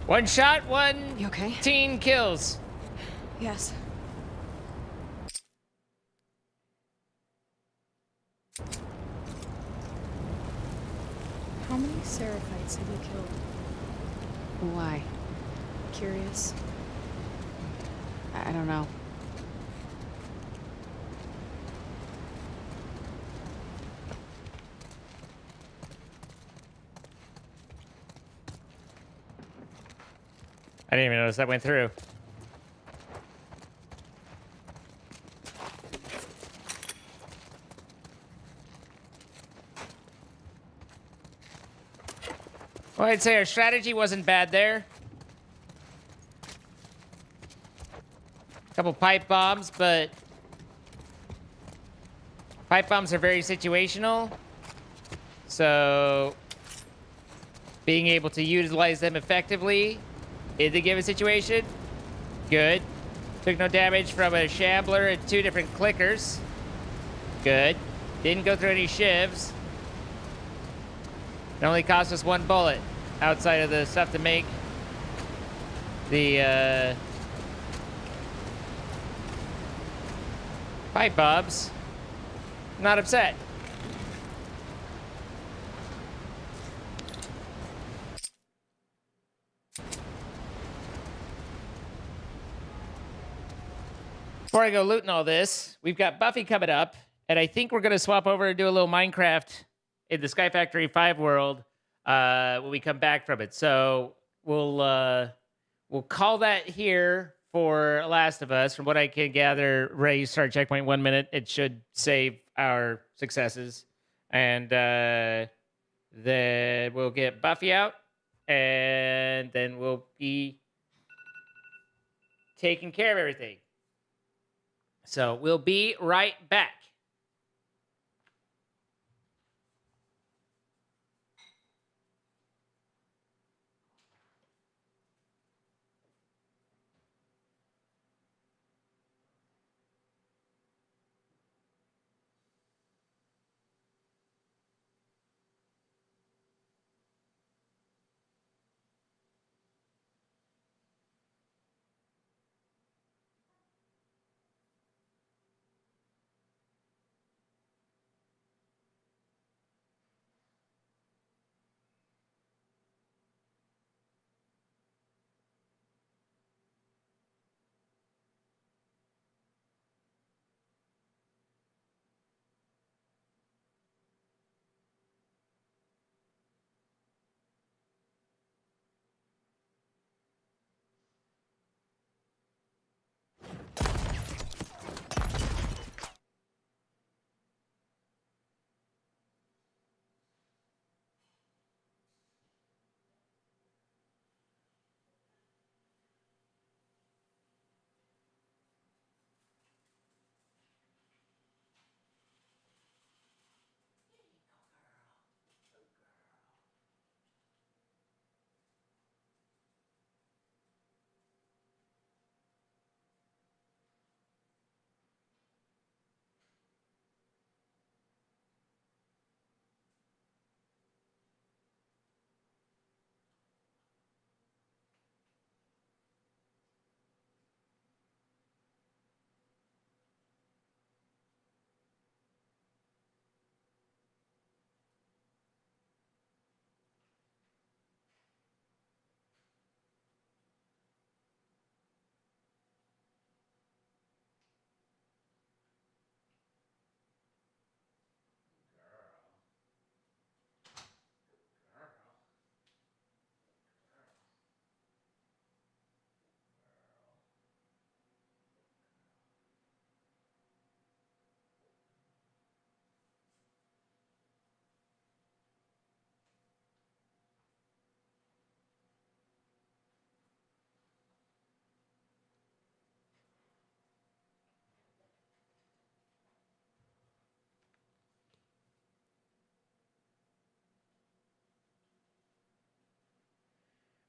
One shot, one You okay? teen kills. Yes. How many Seraphites have you killed? Why? Curious. I don't know. I didn't even notice that went through. Well, I'd say our strategy wasn't bad there. Couple pipe bombs, but pipe bombs are very situational. So being able to utilize them effectively in the given situation, good. Took no damage from a shambler and 2 different clickers. Good. Didn't go through any shivs. It only cost us 1 bullet outside of the stuff to make the pipe bombs. Not upset. Before I go looting all this, we've got Buffy coming up, and I think we're going to swap over and do a little Minecraft in the Sky Factory 5 world when we come back from it. So we'll call that here for Last of Us. From what I can gather, Ray start checkpoint 1 minute. It should save our successes. And then we'll get Buffy out, and then we'll be taking care of everything. So we'll be right back.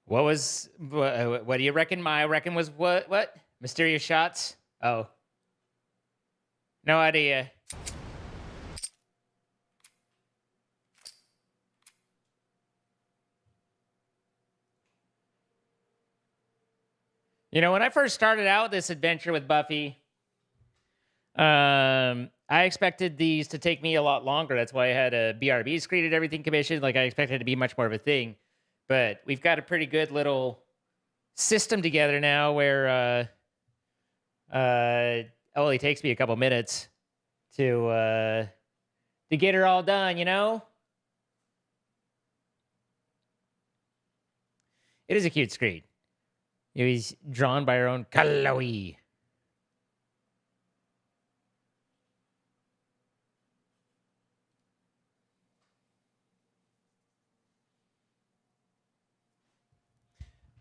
What do you reckon? My reckon was what? Mysterious shots? Oh. No idea. You know, when I first started out this adventure with Buffy, I expected these to take me a lot longer. That's why I had a BRB screen and everything commissioned. Like, I expected it to be much more of a thing. But we've got a pretty good little system together now where it only takes me a couple minutes to get her all done, you know? It is a cute screen. He was drawn by our own Chloe.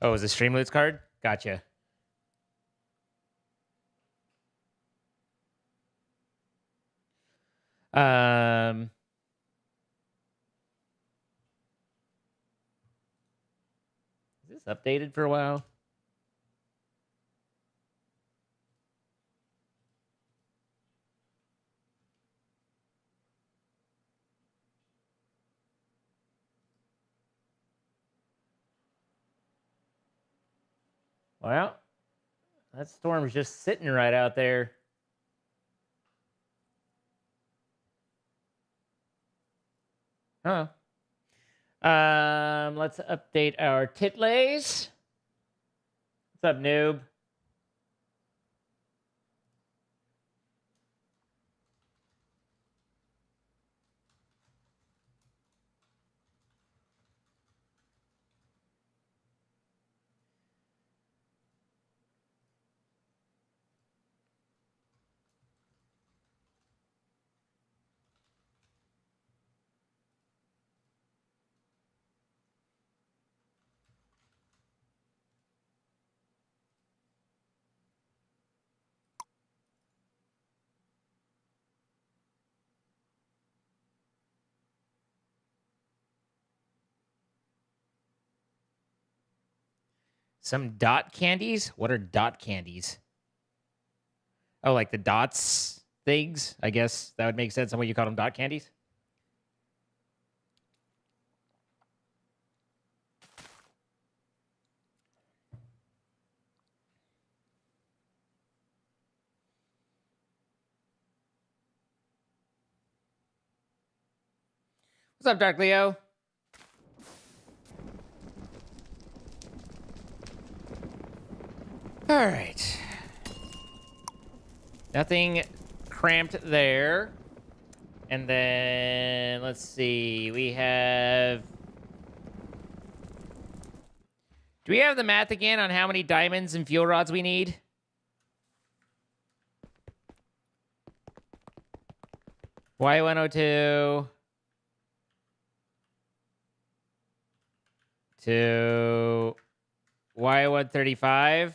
Oh, is a Streamloots card? Gotcha. Is this updated for a while? Well, that storm's just sitting right out there. Huh. Let's update our titlays. What's up, noob? Some dot candies? What are dot candies? Oh, like the dots things? I guess that would make sense on what you call them, dot candies. What's up, Dark Leo? All right. Nothing cramped there. And then, let's see. We have... Do we have the math again on how many diamonds and fuel rods we need? Y102... to Y135.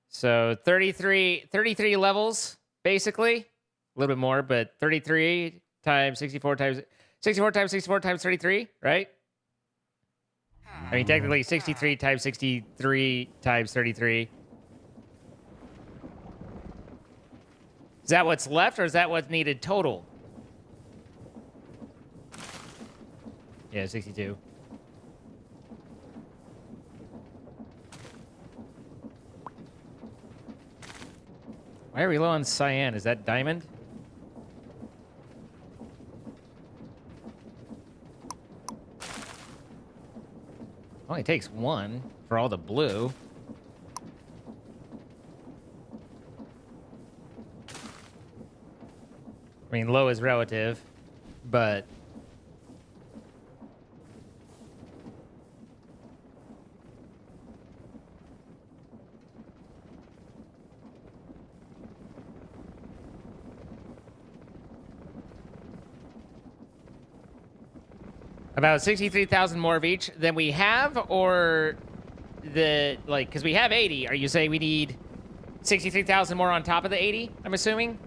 So 33 levels, basically. A little bit more, but 33 times 64 times 64 times 64 times 33, right? I mean, technically 63 times 63 times 33. Is that what's left, or is that what's needed total? Yeah, 62. Why are we low on cyan? Is that diamond? Only takes one for all the blue. I mean, low is relative, but... About 63,000 more of each than we have, or the, like, because we have 80. Are you saying we need 63,000 more on top of the 80, I'm assuming?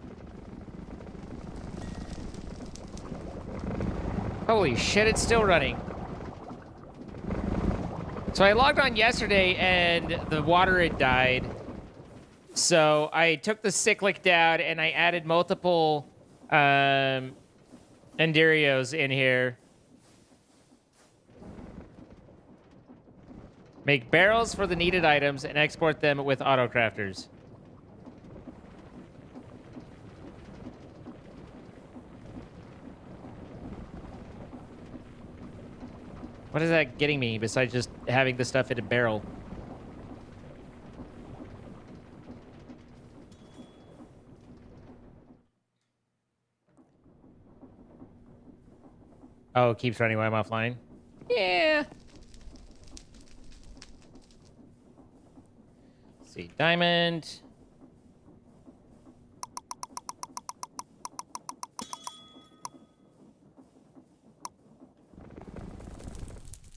Holy shit, it's still running. So I logged on yesterday and the water had died. So I took the cyclic down and I added multiple Endurios in here. Make barrels for the needed items and export them with autocrafters. What is that getting me besides just having the stuff in a barrel? Oh, it keeps running while I'm offline? Yeah. see, diamond.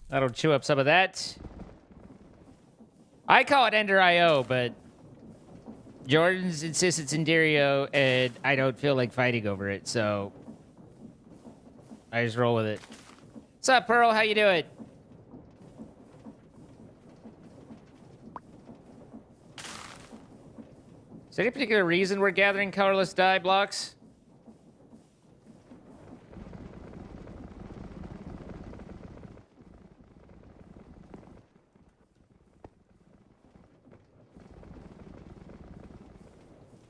That'll chew up some of that. I call it Ender IO, but Jordan's insists it's Enderio, and I don't feel like fighting over it, so I just roll with it. What's up, Pearl? How you doing? Is there any particular reason we're gathering colorless dye blocks?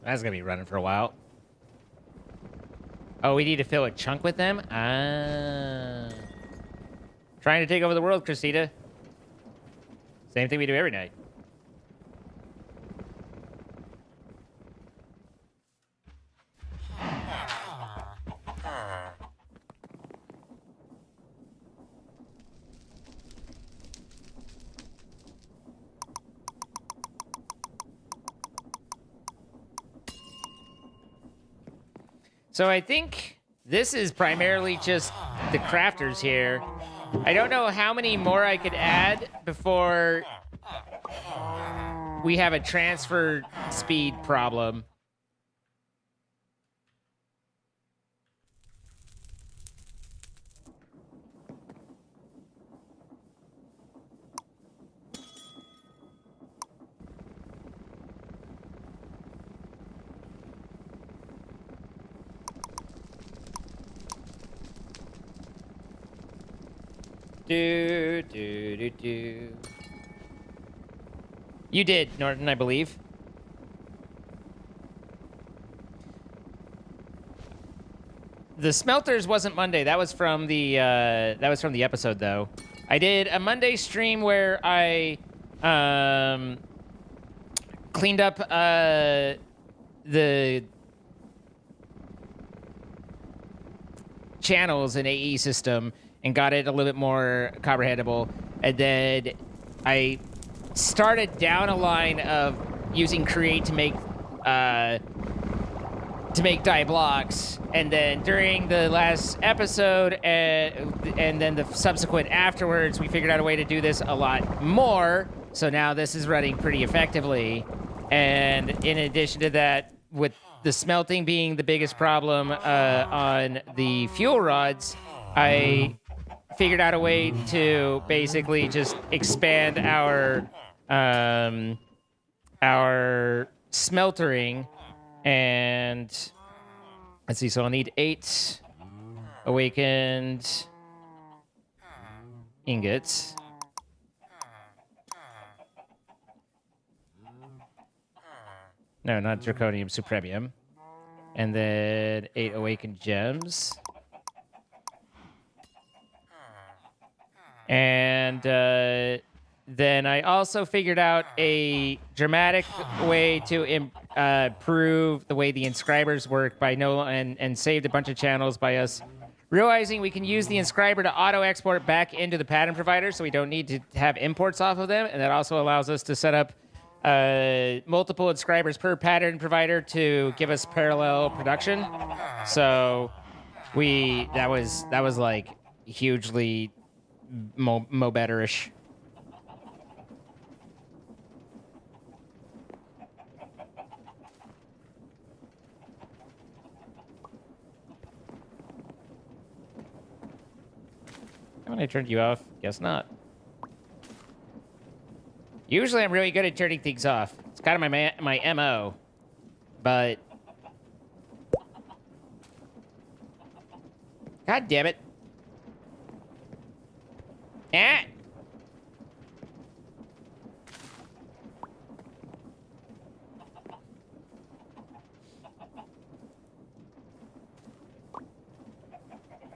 That's gonna be running for a while. Oh, we need to fill a chunk with them? Ah. Trying to take over the world, Christina. Same thing we do every night. So I think this is primarily just the crafters here. I don't know how many more I could add before we have a transfer speed problem. Do. You did, Norton, I believe. The smelters wasn't Monday. That was from the episode, though. I did a Monday stream where I cleaned up the channels in AE system and got it a little bit more comprehensible. And then I started down a line of using Create to make dye blocks. And then during the last episode and then the subsequent afterwards, we figured out a way to do this a lot more. So now this is running pretty effectively. And in addition to that, with the smelting being the biggest problem on the fuel rods, I figured out a way to basically just expand our smeltering. And let's see, so I'll need 8 awakened ingots. No, not draconium, supremium. And then 8 awakened gems. And then I also figured out a dramatic way to improve the way the inscribers work by and saved a bunch of channels by us realizing we can use the inscriber to auto-export back into the pattern provider, so we don't need to have imports off of them. And that also allows us to set up multiple inscribers per pattern provider to give us parallel production. So that was like hugely mo better-ish. Haven't I turned you off? Guess not. Usually I'm really good at turning things off. It's kind of my MO. But God damn it. Ah!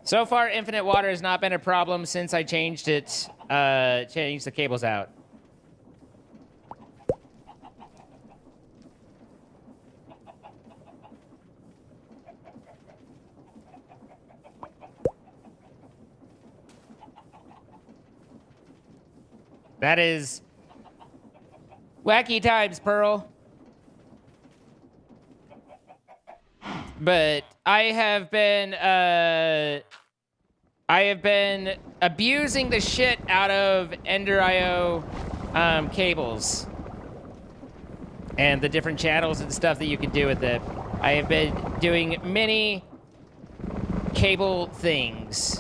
So far, infinite water has not been a problem since I changed it, changed the cables out. That is Wacky times, Pearl. But I have been abusing the shit out of Ender.io cables and the different channels and stuff that you can do with it. I have been doing many cable things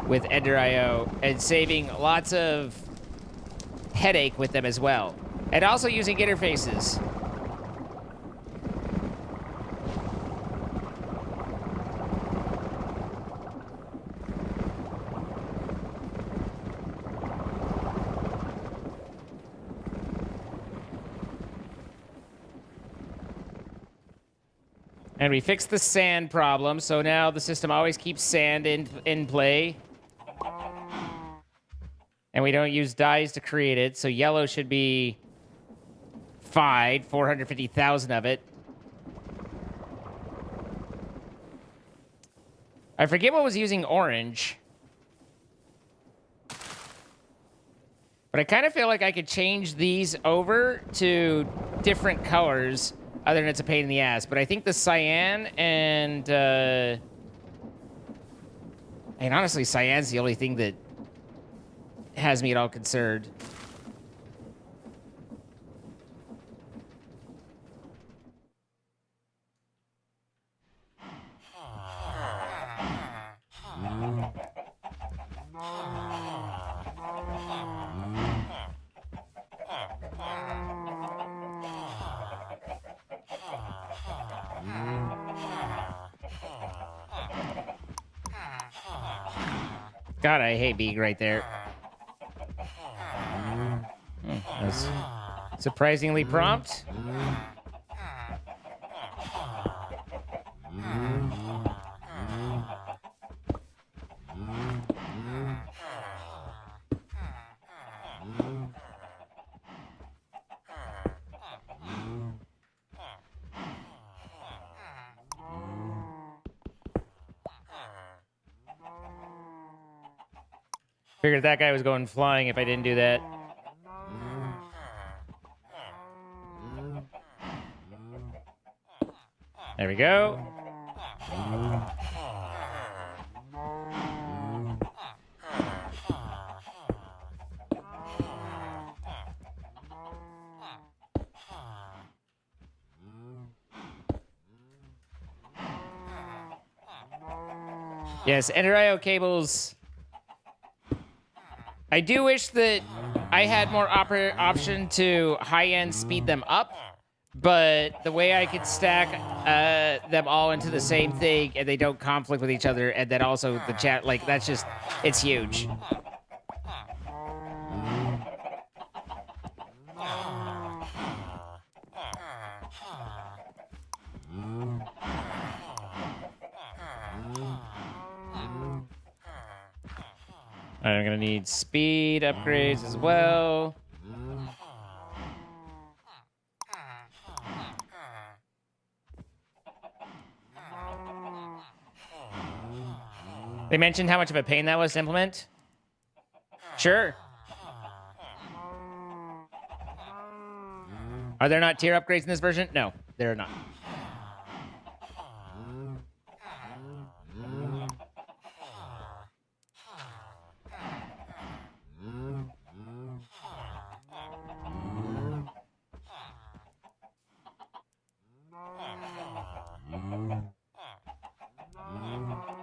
with Ender.io and saving lots of headache with them as well. And also using interfaces. And we fixed the sand problem, so now the system always keeps sand in play. And we don't use dyes to create it, so yellow should be fine, 450,000 of it. I forget what was using orange. But I kind of feel like I could change these over to different colors, other than it's a pain in the ass. But I think the cyan and honestly, cyan's the only thing that has me at all concerned. God, I hate being right there. That's surprisingly prompt. Figured that guy was going flying if I didn't do that. There we go. Yes, Ender.io cables. I do wish that I had more option to high-end speed them up, but the way I could stack them all into the same thing and they don't conflict with each other, and then also the chat, like, that's just, it's huge. I'm gonna need speed upgrades as well. They mentioned how much of a pain that was to implement. Sure. Are there not tier upgrades in this version? No, there are not.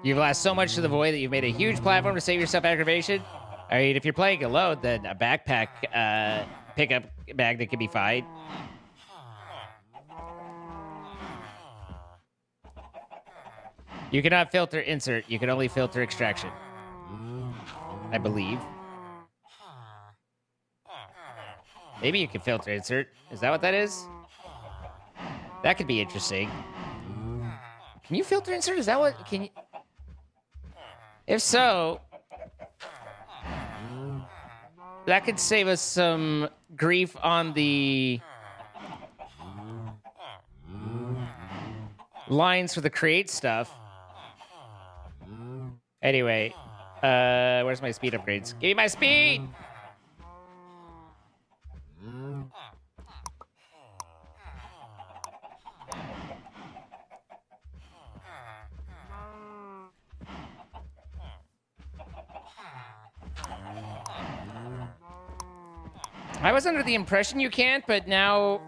You've lost so much to the void that you've made a huge platform to save yourself aggravation. I mean, if you're playing alone, then a backpack pickup bag that could be fine. You cannot filter insert. You can only filter extraction, I believe. Maybe you can filter insert. Is that what that is? That could be interesting. Can you filter insert? Is that what? Can you? If so, that could save us some grief on the lines for the create stuff. Anyway, where's my speed upgrades? Give me my speed! I was under the impression you can't, but now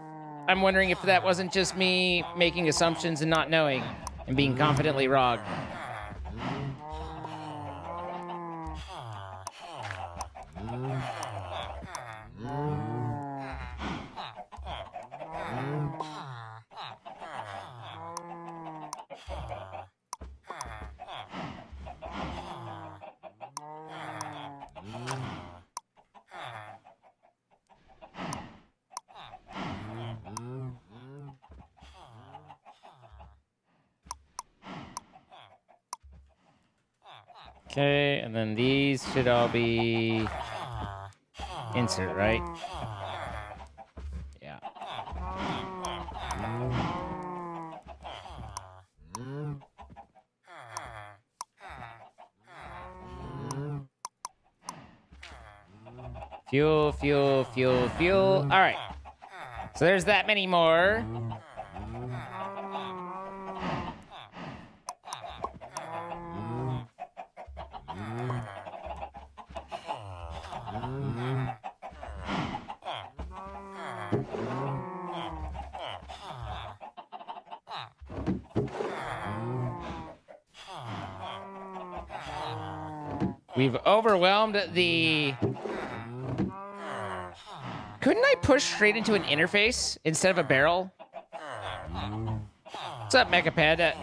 I'm wondering if that wasn't just me making assumptions and not knowing and being confidently wrong. Okay, and then these should all be insert, right? Yeah. Fuel, fuel, fuel, fuel. All right. So there's that many more. We've overwhelmed the... Couldn't I push straight into an interface instead of a barrel? What's up, Mechapad?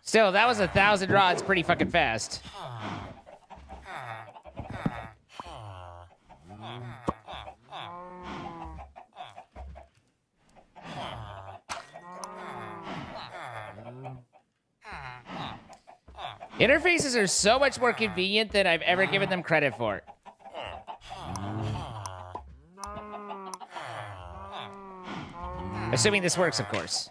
Still, that was 1,000 rods pretty fucking fast. Interfaces are so much more convenient than I've ever given them credit for. Assuming this works, of course.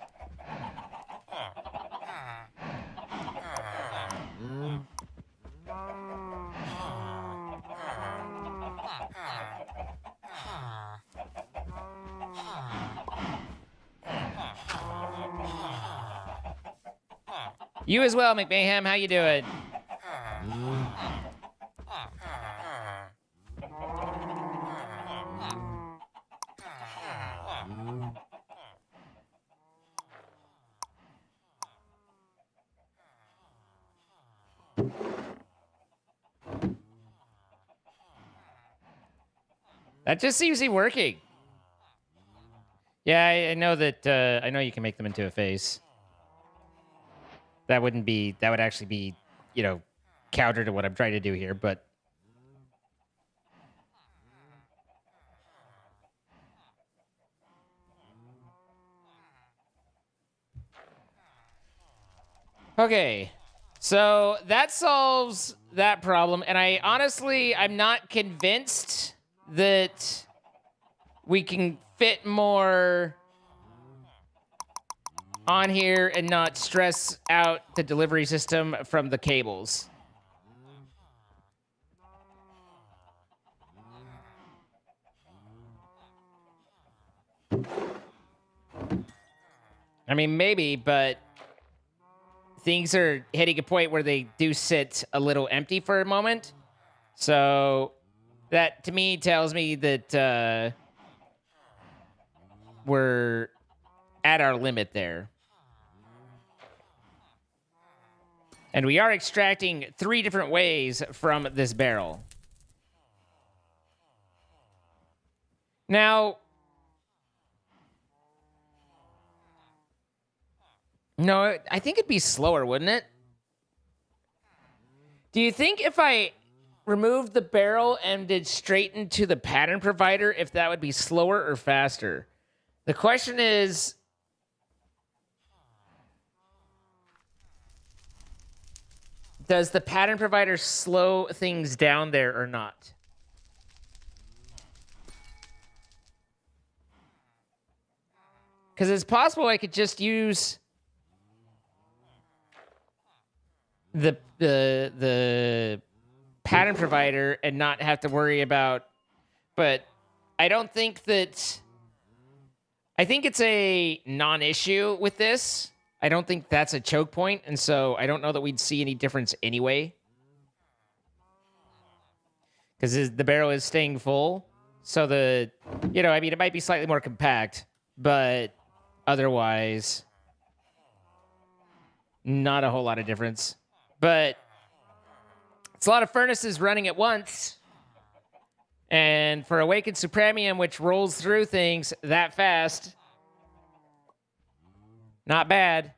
You as well, McMahon. How you doing? That just seems to be working. Yeah, I know that. I know you can make them into a face. That wouldn't be. That would actually be, you know, counter to what I'm trying to do here. But okay, so that solves that problem. And I honestly, I'm not convinced that we can fit more on here and not stress out the delivery system from the cables. I mean, maybe, but things are hitting a point where they do sit a little empty for a moment. So that, to me, tells me that we're at our limit there. And we are extracting 3 different ways from this barrel. Now, no, I think it'd be slower, wouldn't it? Do you think if I removed the barrel and did straight into the pattern provider, if that would be slower or faster? The question is, does the pattern provider slow things down there or not? Because it's possible I could just use the pattern provider and not have to worry about, but I don't think that, I think it's a non-issue with this. I don't think that's a choke point, and so I don't know that we'd see any difference anyway. Because the barrel is staying full. So the, you know, I mean, it might be slightly more compact, but otherwise, not a whole lot of difference. But it's a lot of furnaces running at once. And for Awakened Supremium, which rolls through things that fast, not bad.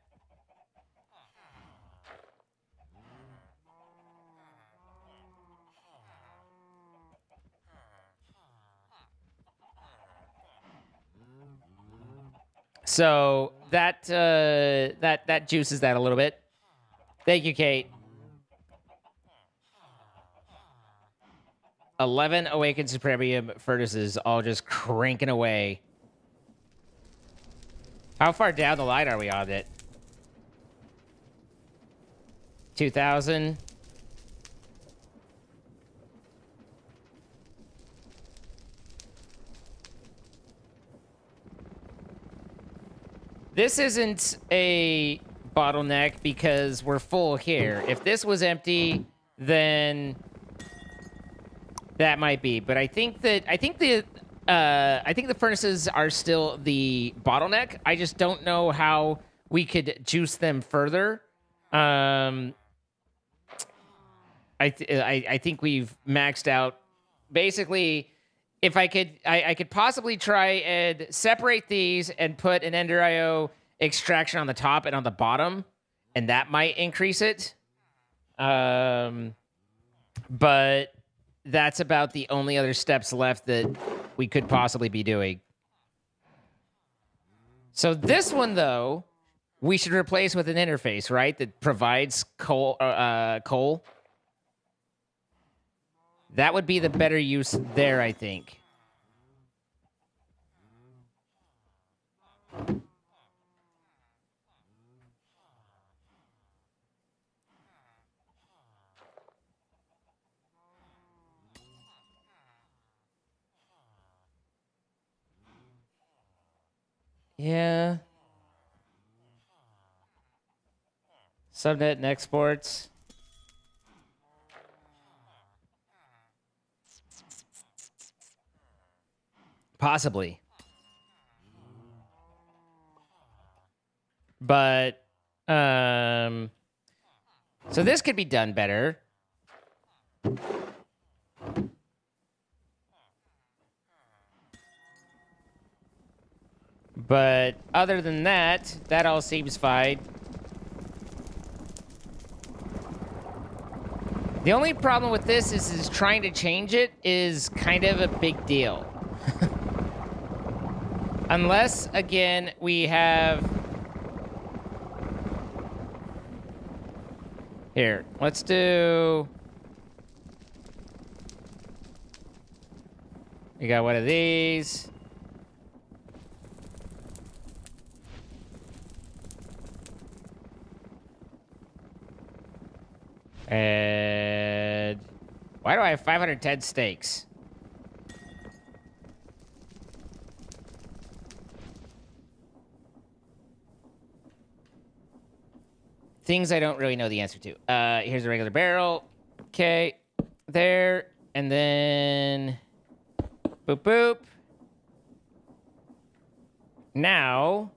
So that juices that a little bit. Thank you, Kate. 11 Awakened Supremium furnaces all just cranking away. How far down the line are we on it? 2,000. This isn't a bottleneck because we're full here. If this was empty, then that might be. But I think the furnaces are still the bottleneck. I just don't know how we could juice them further. I think we've maxed out. Basically, if I could possibly try and separate these and put an Ender IO extraction on the top and on the bottom, and that might increase it. But that's about the only other steps left that we could possibly be doing. So this one, though, we should replace with an interface, right? That provides coal. That would be the better use there, I think. Yeah. Subnet and exports. Possibly. But, so this could be done better. But other than that, that all seems fine. The only problem with this is trying to change it is kind of a big deal. Unless, again, we have... Here, let's do... We got one of these. And... Why do I have 510 steaks? Things I don't really know the answer to. Here's a regular barrel. Okay. There. And then... Boop, boop. Now...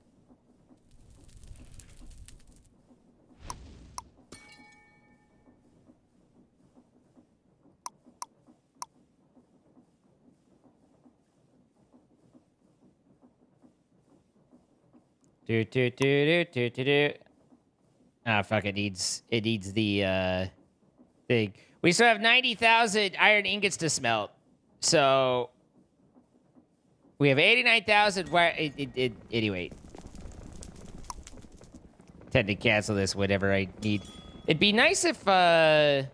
Do. Ah, fuck, it needs the thing. We still have 90,000 iron ingots to smelt. So we have 89,000 anyway. Tend to cancel this whenever I need. It'd be nice if I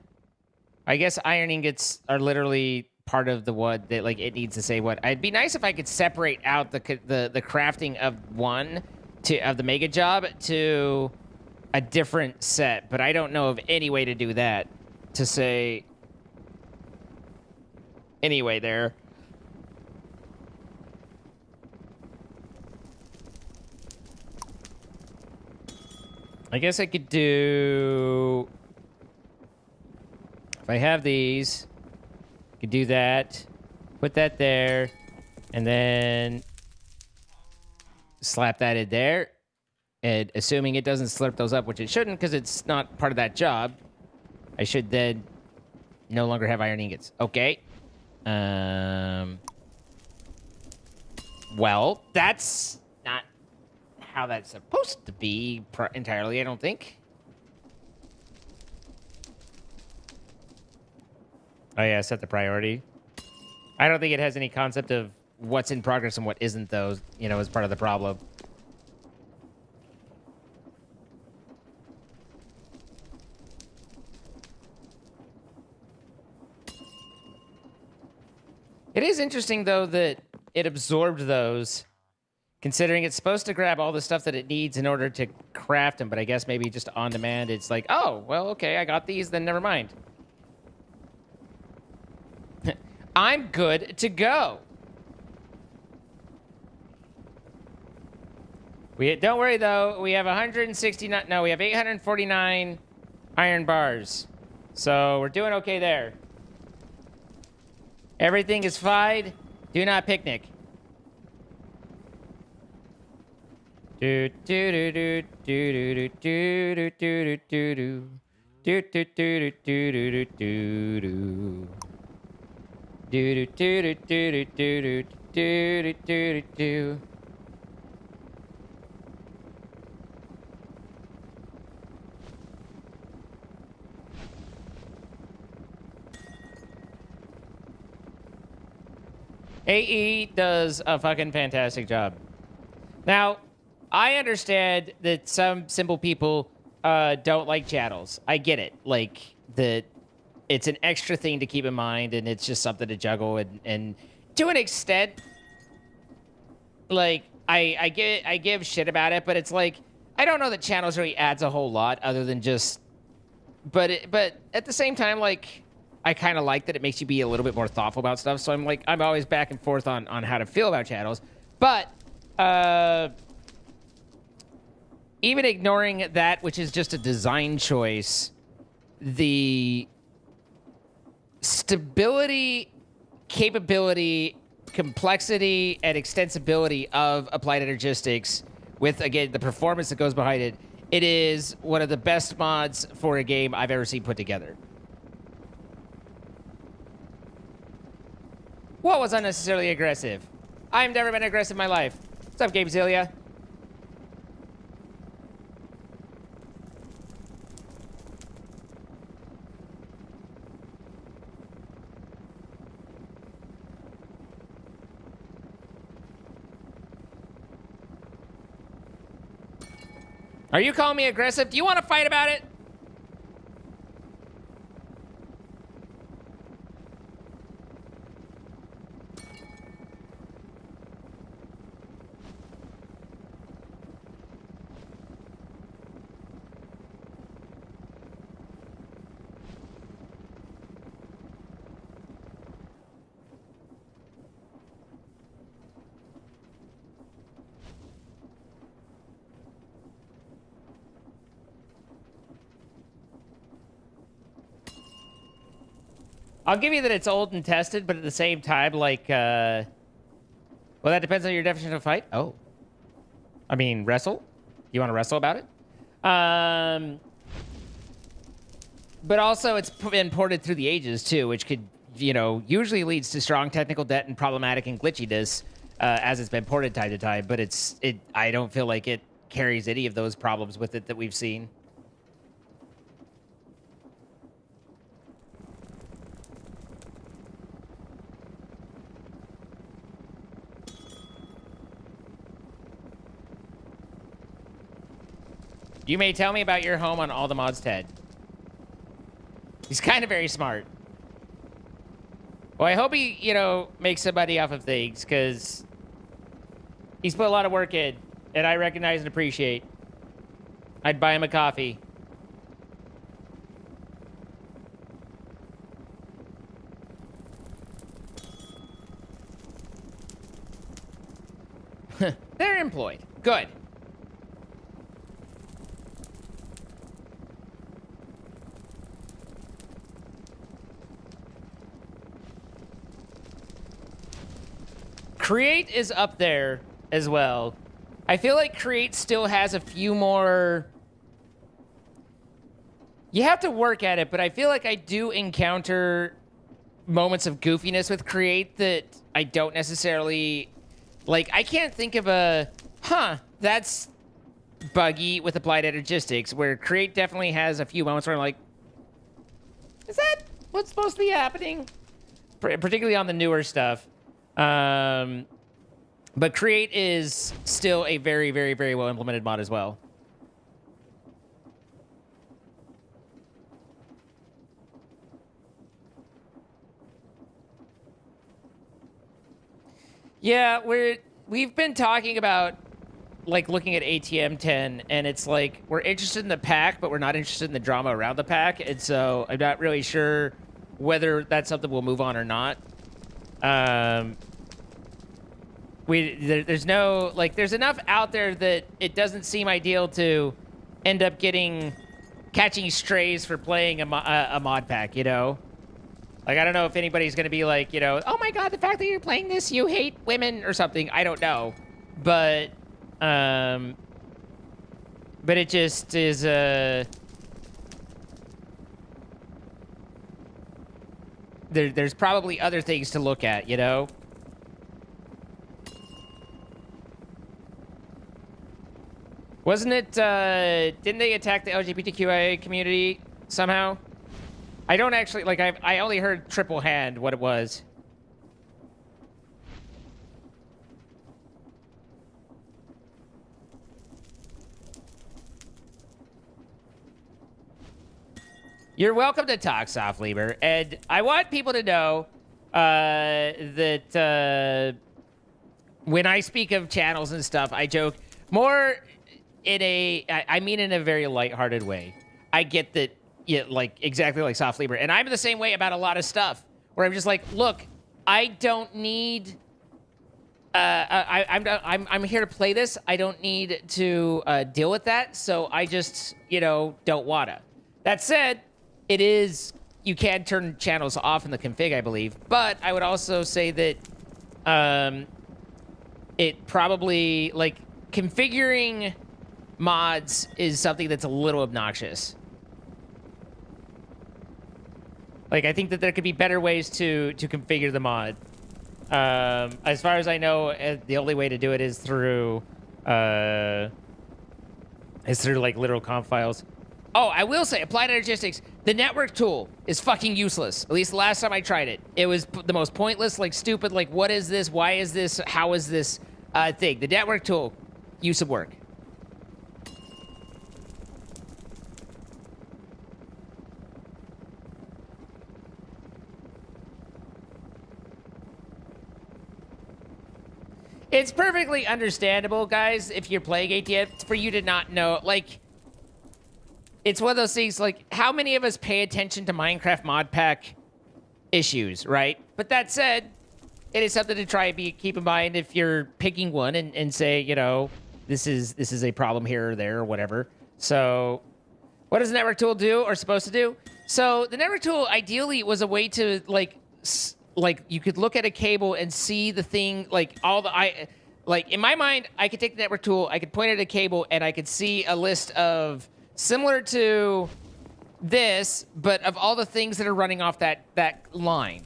guess iron ingots are literally part of the wood that like it needs to say what. It'd be nice if I could separate out the crafting of one of the mega job to a different set, but I don't know of any way to do that. To say anyway there. I guess I could do... If I have these, I could do that. Put that there. And then... slap that in there. And assuming it doesn't slurp those up, which it shouldn't because it's not part of that job, I should then no longer have iron ingots. Okay. Well, that's not how that's supposed to be entirely, I don't think. Oh yeah, set the priority. I don't think it has any concept of what's in progress and what isn't, though, you know, as part of the problem. It is interesting, though, that it absorbed those, considering it's supposed to grab all the stuff that it needs in order to craft them, but I guess maybe just on demand, it's like, oh, well, okay, I got these, then never mind. I'm good to go. Don't worry, though, we have 169, no, we have 849 iron bars, so we're doing okay there. Everything is fine. Do not picnic. Do do do do do do do do do do do do do do do do do. Do do do do do do do do do do. AE does a fucking fantastic job. Now, I understand that some simple people don't like chattels. I get it. Like, it's an extra thing to keep in mind, and it's just something to juggle. And to an extent, like, I give shit about it, but it's like, I don't know that channels really adds a whole lot other than just... But at the same time, like... I kind of like that it makes you be a little bit more thoughtful about stuff. So I'm always back and forth on how to feel about channels. But even ignoring that, which is just a design choice, the stability, capability, complexity, and extensibility of Applied Energistics with, again, the performance that goes behind it, it is one of the best mods for a game I've ever seen put together. What was unnecessarily aggressive? I've never been aggressive in my life. What's up, Gabezilia? Are you calling me aggressive? Do you want to fight about it? I'll give you that it's old and tested, but at the same time, like, well, that depends on your definition of fight. Oh. I mean, wrestle? You want to wrestle about it? But also, it's been ported through the ages, too, which could, you know, usually leads to strong technical debt and problematic and glitchiness as it's been ported time to time. But I don't feel like it carries any of those problems with it that we've seen. You may tell me about your home on all the mods, Ted. He's kind of very smart. Well, I hope he, you know, makes some money off of things, because he's put a lot of work in, and I recognize and appreciate. I'd buy him a coffee. They're employed. Good. Create is up there as well. I feel like Create still has a few more... You have to work at it, but I feel like I do encounter moments of goofiness with Create that I don't necessarily... Like, I can't think of a... That's buggy with Applied Energistics, where Create definitely has a few moments where I'm like, is that what's supposed to be happening? Particularly on the newer stuff. But Create is still a very, very, very well implemented mod as well. Yeah, we've been talking about like looking at ATM 10, and it's like we're interested in the pack, but we're not interested in the drama around the pack, and so I'm not really sure whether that's something we'll move on or not. There's no, like, there's enough out there that it doesn't seem ideal to end up catching strays for playing a mod pack, you know? Like, I don't know if anybody's going to be like, you know, oh my god, the fact that you're playing this, you hate women or something. I don't know. But it just is, there's probably other things to look at, you know? Wasn't it, didn't they attack the LGBTQIA community somehow? I don't actually, like, I only heard triple hand what it was. You're welcome to talk, Soft Lieber, and I want people to know that when I speak of channels and stuff, I joke more I mean in a very lighthearted way. I get that, yeah, like exactly like Soft Lieber, and I'm the same way about a lot of stuff where I'm just like, look, I don't need. I'm here to play this. I don't need to deal with that, so I just, you know, don't wanna. That said, it is, you can turn channels off in the config, I believe, but I would also say that it probably, like, configuring mods is something that's a little obnoxious. Like, I think that there could be better ways to configure the mod. As far as I know, the only way to do it is through like literal conf files. Oh, I will say, Applied Energistics, the network tool is fucking useless. At least the last time I tried it. It was the most pointless, like stupid, like what is this? Why is this? How is this thing? The network tool, use of work. It's perfectly understandable, guys, if you're playing ATM, for you to not know, like, it's one of those things, like, how many of us pay attention to Minecraft mod pack issues, right? But that said, it is something to try and keep in mind if you're picking one and say, you know, this is a problem here or there or whatever. So, what does the network tool do or supposed to do? So, the network tool ideally was a way to, like you could look at a cable and see the thing, like like in my mind, I could take the network tool, I could point at a cable, and I could see a list of similar to this, but of all the things that are running off that line.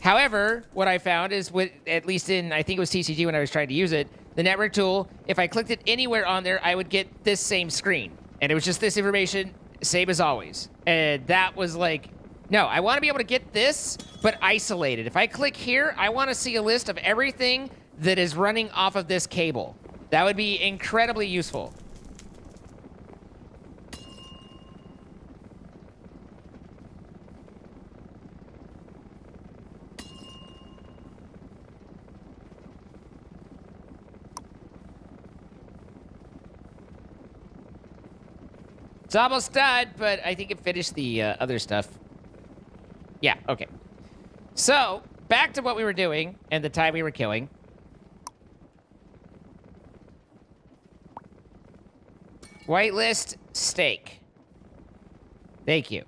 However, what I found is with, at least in, I think it was TCG when I was trying to use it, the network tool, if I clicked it anywhere on there, I would get this same screen. And it was just this information, same as always. And that was like, no, I want to be able to get this, but isolated. If I click here, I want to see a list of everything that is running off of this cable. That would be incredibly useful. It's almost done, but I think it finished the other stuff. Yeah, okay. So, back to what we were doing and the time we were killing. Whitelist steak. Thank you.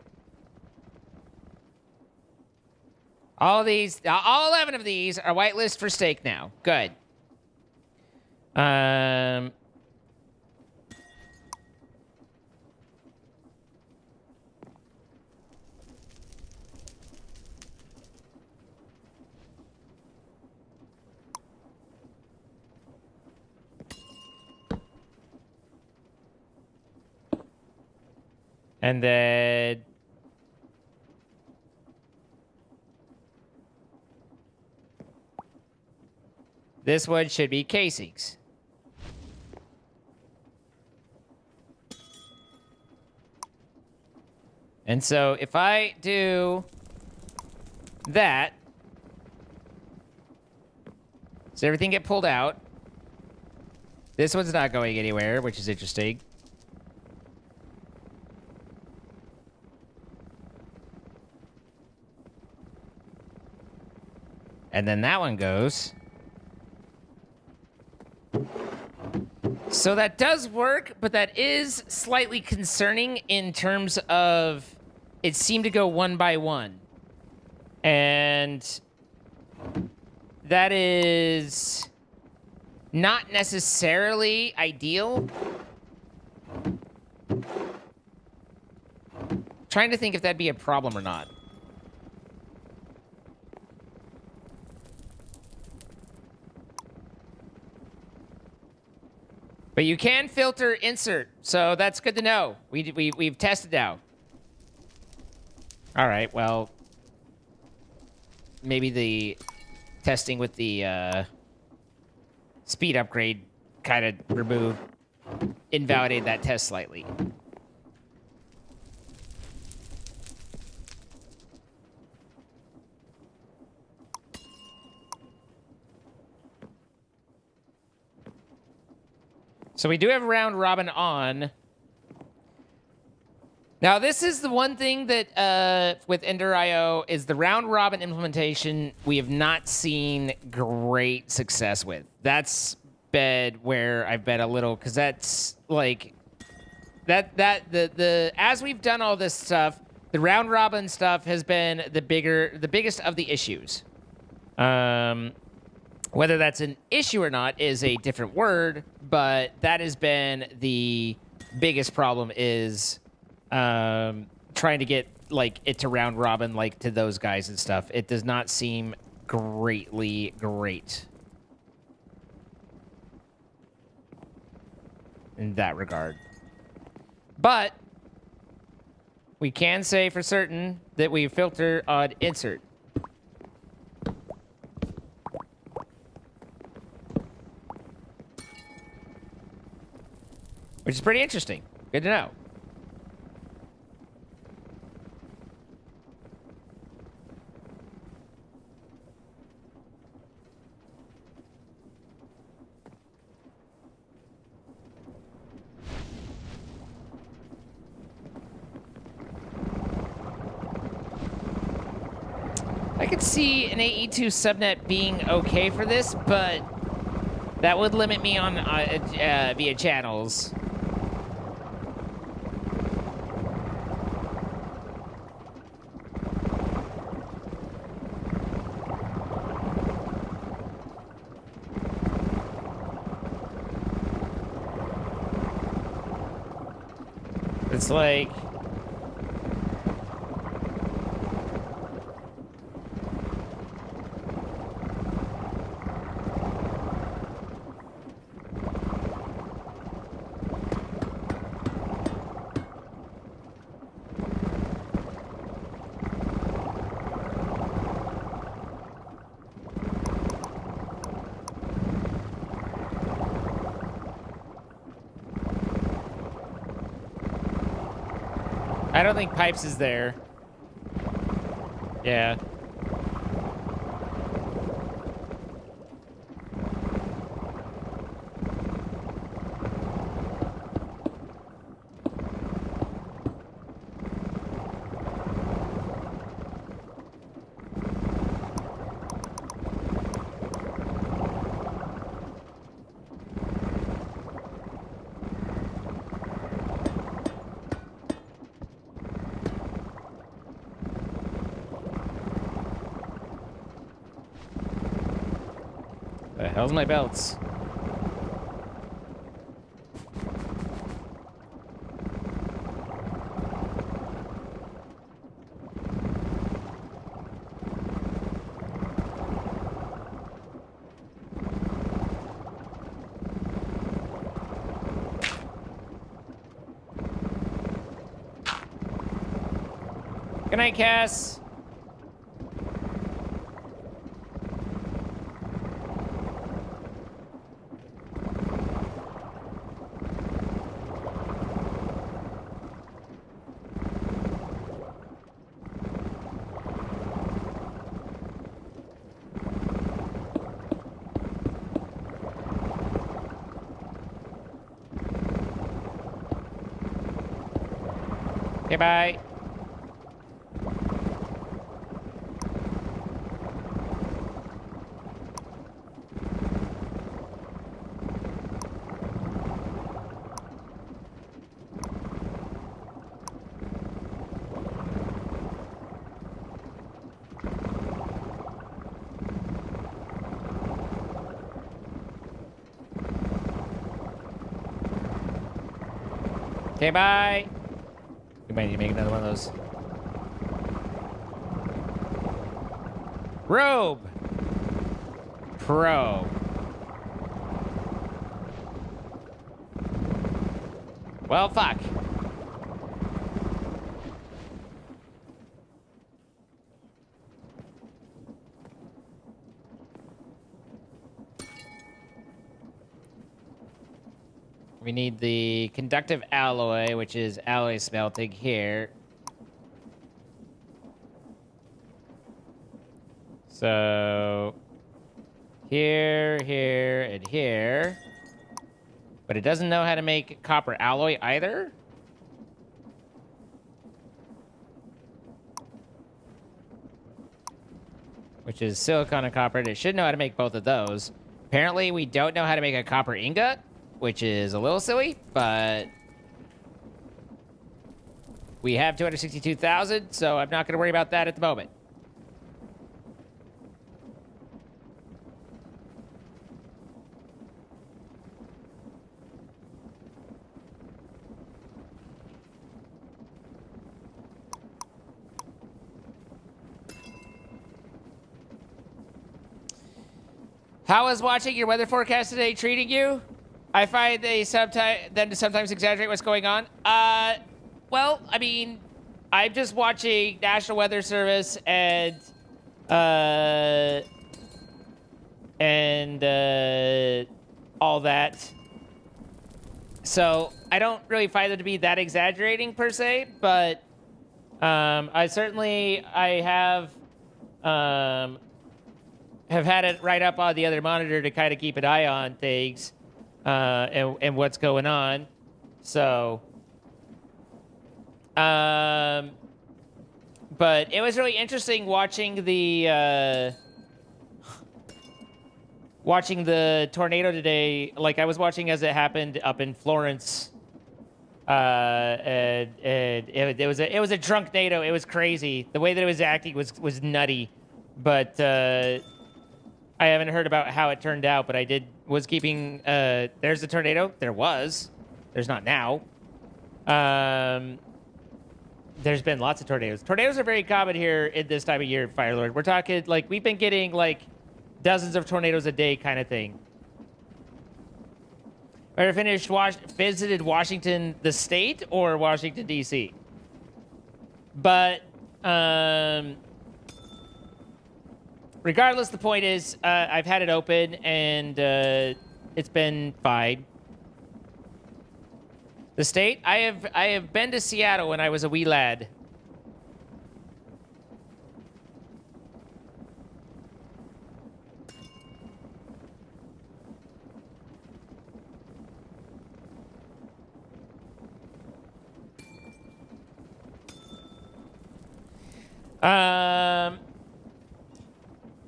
All 11 of these are whitelist for steak now. Good. And then this one should be casings. And so if I do that, does everything get pulled out? This one's not going anywhere, which is interesting. And then that one goes. So that does work, but that is slightly concerning in terms of it seemed to go one by one. And that is not necessarily ideal. Trying to think if that'd be a problem or not. But you can filter insert, so that's good to know. We've tested now. All right, well, maybe the testing with the speed upgrade kind of invalidated that test slightly. So we do have round robin on. Now, this is the one thing that with Ender.io is the round robin implementation we have not seen great success with. That's been where I've been a little, because that's like the as we've done all this stuff, the round robin stuff has been the biggest of the issues. Whether that's an issue or not is a different word, but that has been the biggest problem is trying to get like it to round robin like to those guys and stuff. It does not seem greatly great in that regard. But we can say for certain that we filter on insert. Which is pretty interesting. Good to know. I could see an AE2 subnet being okay for this, but that would limit me on via channels. It's like... I don't think Pipes is there. Yeah. hell's my belts? Good night, Cass. Okay, bye. Okay, bye. We might need to make another one of those. Robe. Pro. Well, fuck. We need the conductive alloy, which is alloy smelting here. So here, here, and here. But it doesn't know how to make copper alloy either. Which is silicon and copper, and it should know how to make both of those. Apparently, we don't know how to make a copper ingot, which is a little silly, but we have 262,000, so I'm not going to worry about that at the moment. How is watching your weather forecast today treating you? I find them to sometimes exaggerate what's going on. Well, I mean, I'm just watching National Weather Service and all that. So I don't really find them to be that exaggerating per se, but I have had it right up on the other monitor to kind of keep an eye on things and what's going on. So, but it was really interesting watching the tornado today. Like I was watching as it happened up in Florence, and it was a drunk NATO. It was crazy. The way that it was acting was nutty, but I haven't heard about how it turned out, but was keeping, there's the tornado. There's not now. There's been lots of tornadoes. Tornadoes are very common here in this time of year, Firelord. We're talking, like, we've been getting, like, dozens of tornadoes a day kind of thing. Ever visited Washington, the state, or Washington, D.C.? But, regardless, the point is, I've had it open, and it's been fine. The state? I have been to Seattle when I was a wee lad.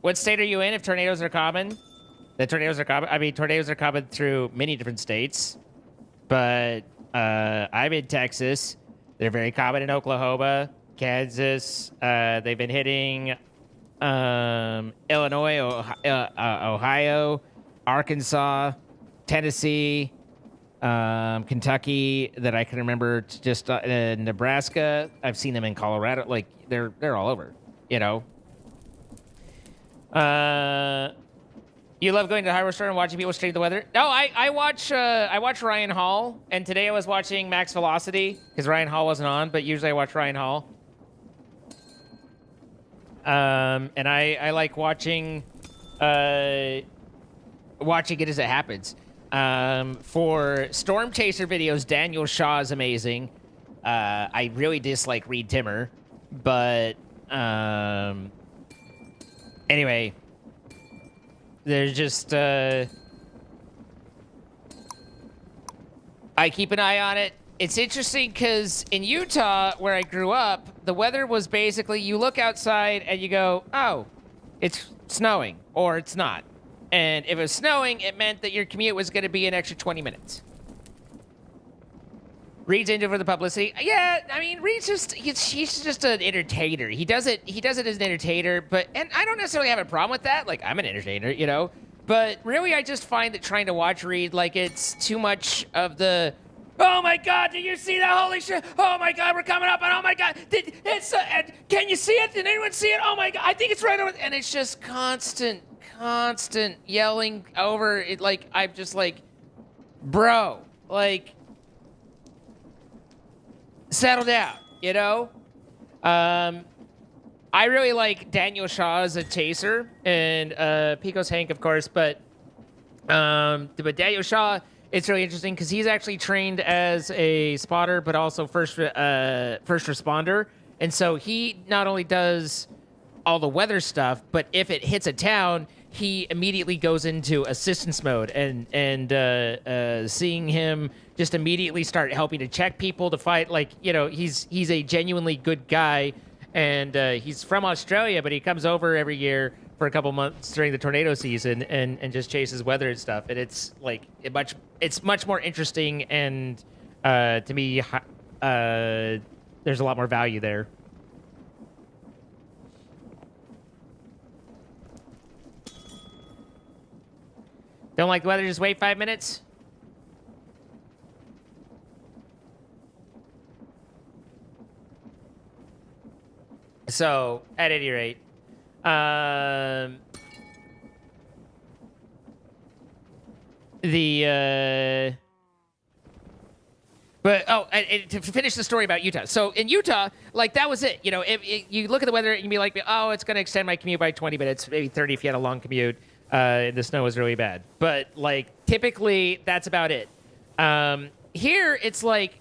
What state are you in if tornadoes are common? Tornadoes are common through many different states. But I'm in Texas. They're very common in Oklahoma, Kansas. They've been hitting Illinois, Ohio, Arkansas, Tennessee, Kentucky that I can remember, just Nebraska. I've seen them in Colorado. Like they're all over, you know. You love going to the hardware store and watching people stream the weather? No, I watch Ryan Hall, and today I was watching Max Velocity because Ryan Hall wasn't on, but usually I watch Ryan Hall. And I like watching it as it happens. For Storm Chaser videos, Daniel Shaw is amazing. I really dislike Reed Timmer, but anyway, there's just I keep an eye on it. It's interesting because in Utah, where I grew up, the weather was basically you look outside and you go, oh, it's snowing, or it's not. And if it was snowing, it meant that your commute was going to be an extra 20 minutes. Reed's into it for the publicity. Yeah, I mean, Reed's just, he's just an entertainer. He does it as an entertainer, and I don't necessarily have a problem with that. Like, I'm an entertainer, you know? But really, I just find that trying to watch Reed, like, it's too much of the, oh my God, did you see that? Holy shit. Oh my God, we're coming up, and oh my God, can you see it? Did anyone see it? Oh my God, I think it's right over, and it's just constant yelling over it. Like, I'm just like, bro, like, settle down, you know? I really like Daniel Shaw as a chaser, and Pico's Hank, of course, but Daniel Shaw, it's really interesting because he's actually trained as a spotter, but also first responder. And so he not only does all the weather stuff, but if it hits a town, he immediately goes into assistance mode. And seeing him just immediately start helping to check people to fight, like, you know, he's a genuinely good guy. And he's from Australia, but he comes over every year for a couple months during the tornado season and just chases weather and stuff. And it's like it's much more interesting, and to me, there's a lot more value there. Don't like the weather? Just wait 5 minutes. So, at any rate, to finish the story about Utah. So in Utah, like, that was it. You know, you look at the weather and you be like, oh, it's going to extend my commute by 20 minutes, maybe 30 if you had a long commute. The snow was really bad. But, like, typically, that's about it. Here, it's like,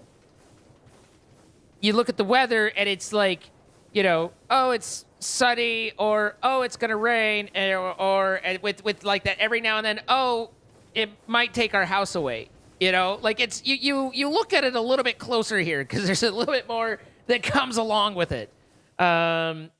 you look at the weather and it's like, you know, oh, it's sunny, or oh, it's gonna rain, or with like that every now and then. Oh, it might take our house away. You know, like, it's you look at it a little bit closer here because there's a little bit more that comes along with it. The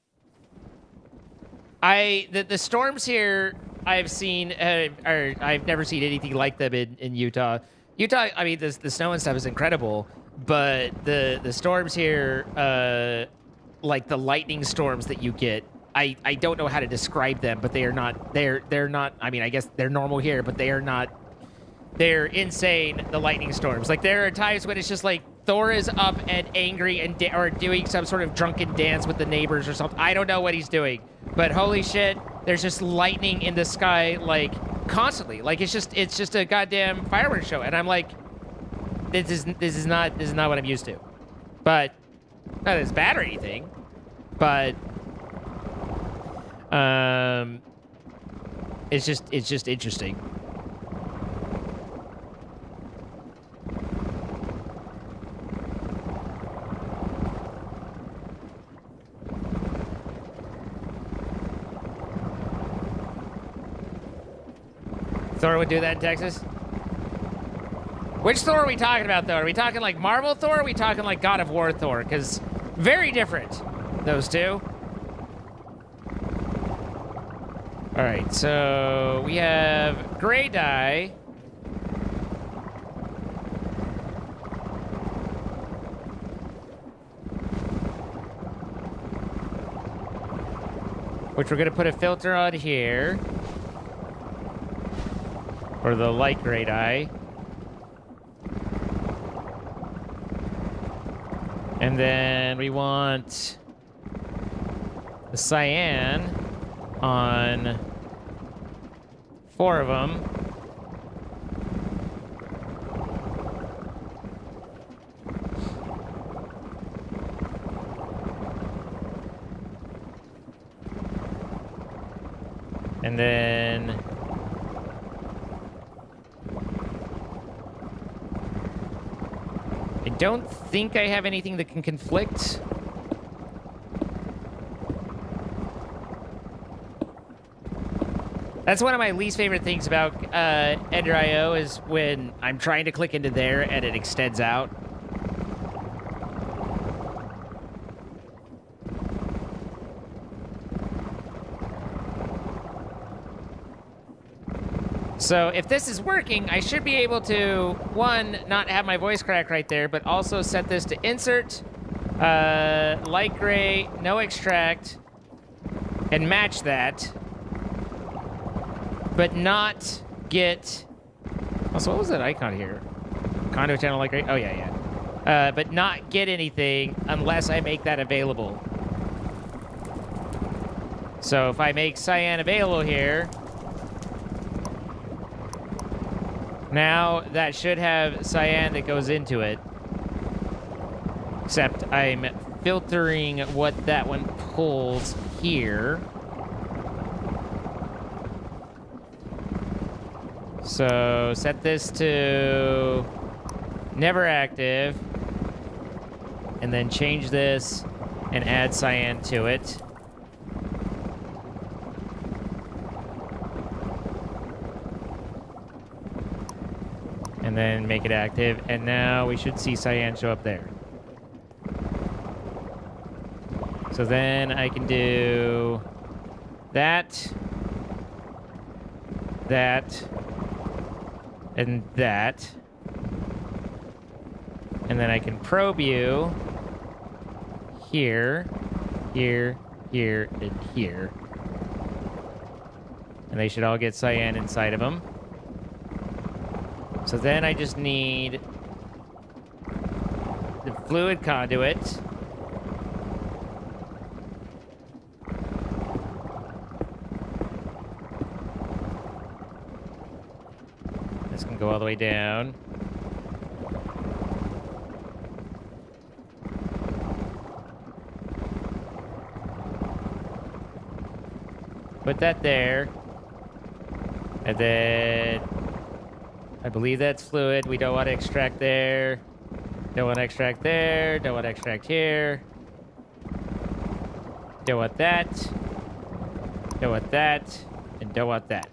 storms here I've seen I've never seen anything like them in Utah. Utah, I mean, the snow and stuff is incredible, but the storms here. Like the lightning storms that you get, I don't know how to describe them, but they're not, I mean, I guess they're normal here, but they're insane, the lightning storms. Like, there are times when it's just like Thor is up and angry and or doing some sort of drunken dance with the neighbors or something. I don't know what he's doing, but holy shit, there's just lightning in the sky, like, constantly. Like, it's just a goddamn fireworks show, and I'm like, this is not what I'm used to. But not that it's bad or anything, but it's just interesting. Thor would do that in Texas? Which Thor are we talking about, though? Are we talking like Marvel Thor, or are we talking like God of War Thor? Because very different, those two. All right, so we have gray dye. Which we're gonna put a filter on here. for the light gray dye. And then we want the cyan on 4 of them. And then I don't think I have anything that can conflict. That's one of my least favorite things about Ender IO is when I'm trying to click into there and it extends out. So if this is working, I should be able to, one, not have my voice crack right there, but also set this to insert, light gray, no extract, and match that. But not get... Also, what was that icon here? Conduit channel light gray? Oh, yeah. But not get anything unless I make that available. So if I make cyan available here... Now, that should have cyan that goes into it. Except I'm filtering what that one pulls here. So, set this to never active. And then change this and add cyan to it. And then make it active, and now we should see cyan show up there. So then I can do that, and that. And then I can probe you here, here, here, and here. And they should all get cyan inside of them. So then I just need the fluid conduit. This can go all the way down. Put that there. And then... I believe that's fluid. We don't want to extract there. Don't want to extract there. Don't want to extract here. Don't want that. Don't want that. And don't want that.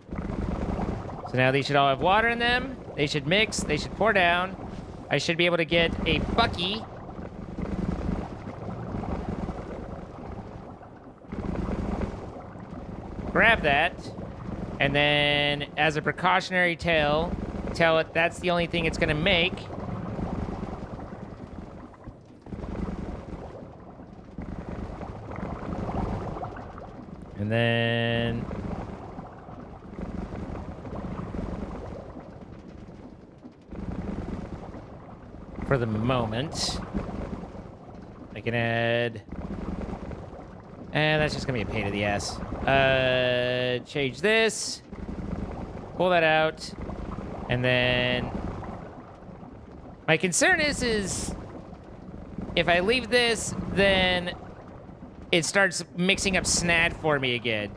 So now these should all have water in them. They should mix. They should pour down. I should be able to get a bucky. Grab that. And then as a precautionary tell it that's the only thing it's gonna make. And then for the moment I can add, and that's just gonna be a pain in the ass. Change this, pull that out. And then my concern is if I leave this, then it starts mixing up SNAD for me again.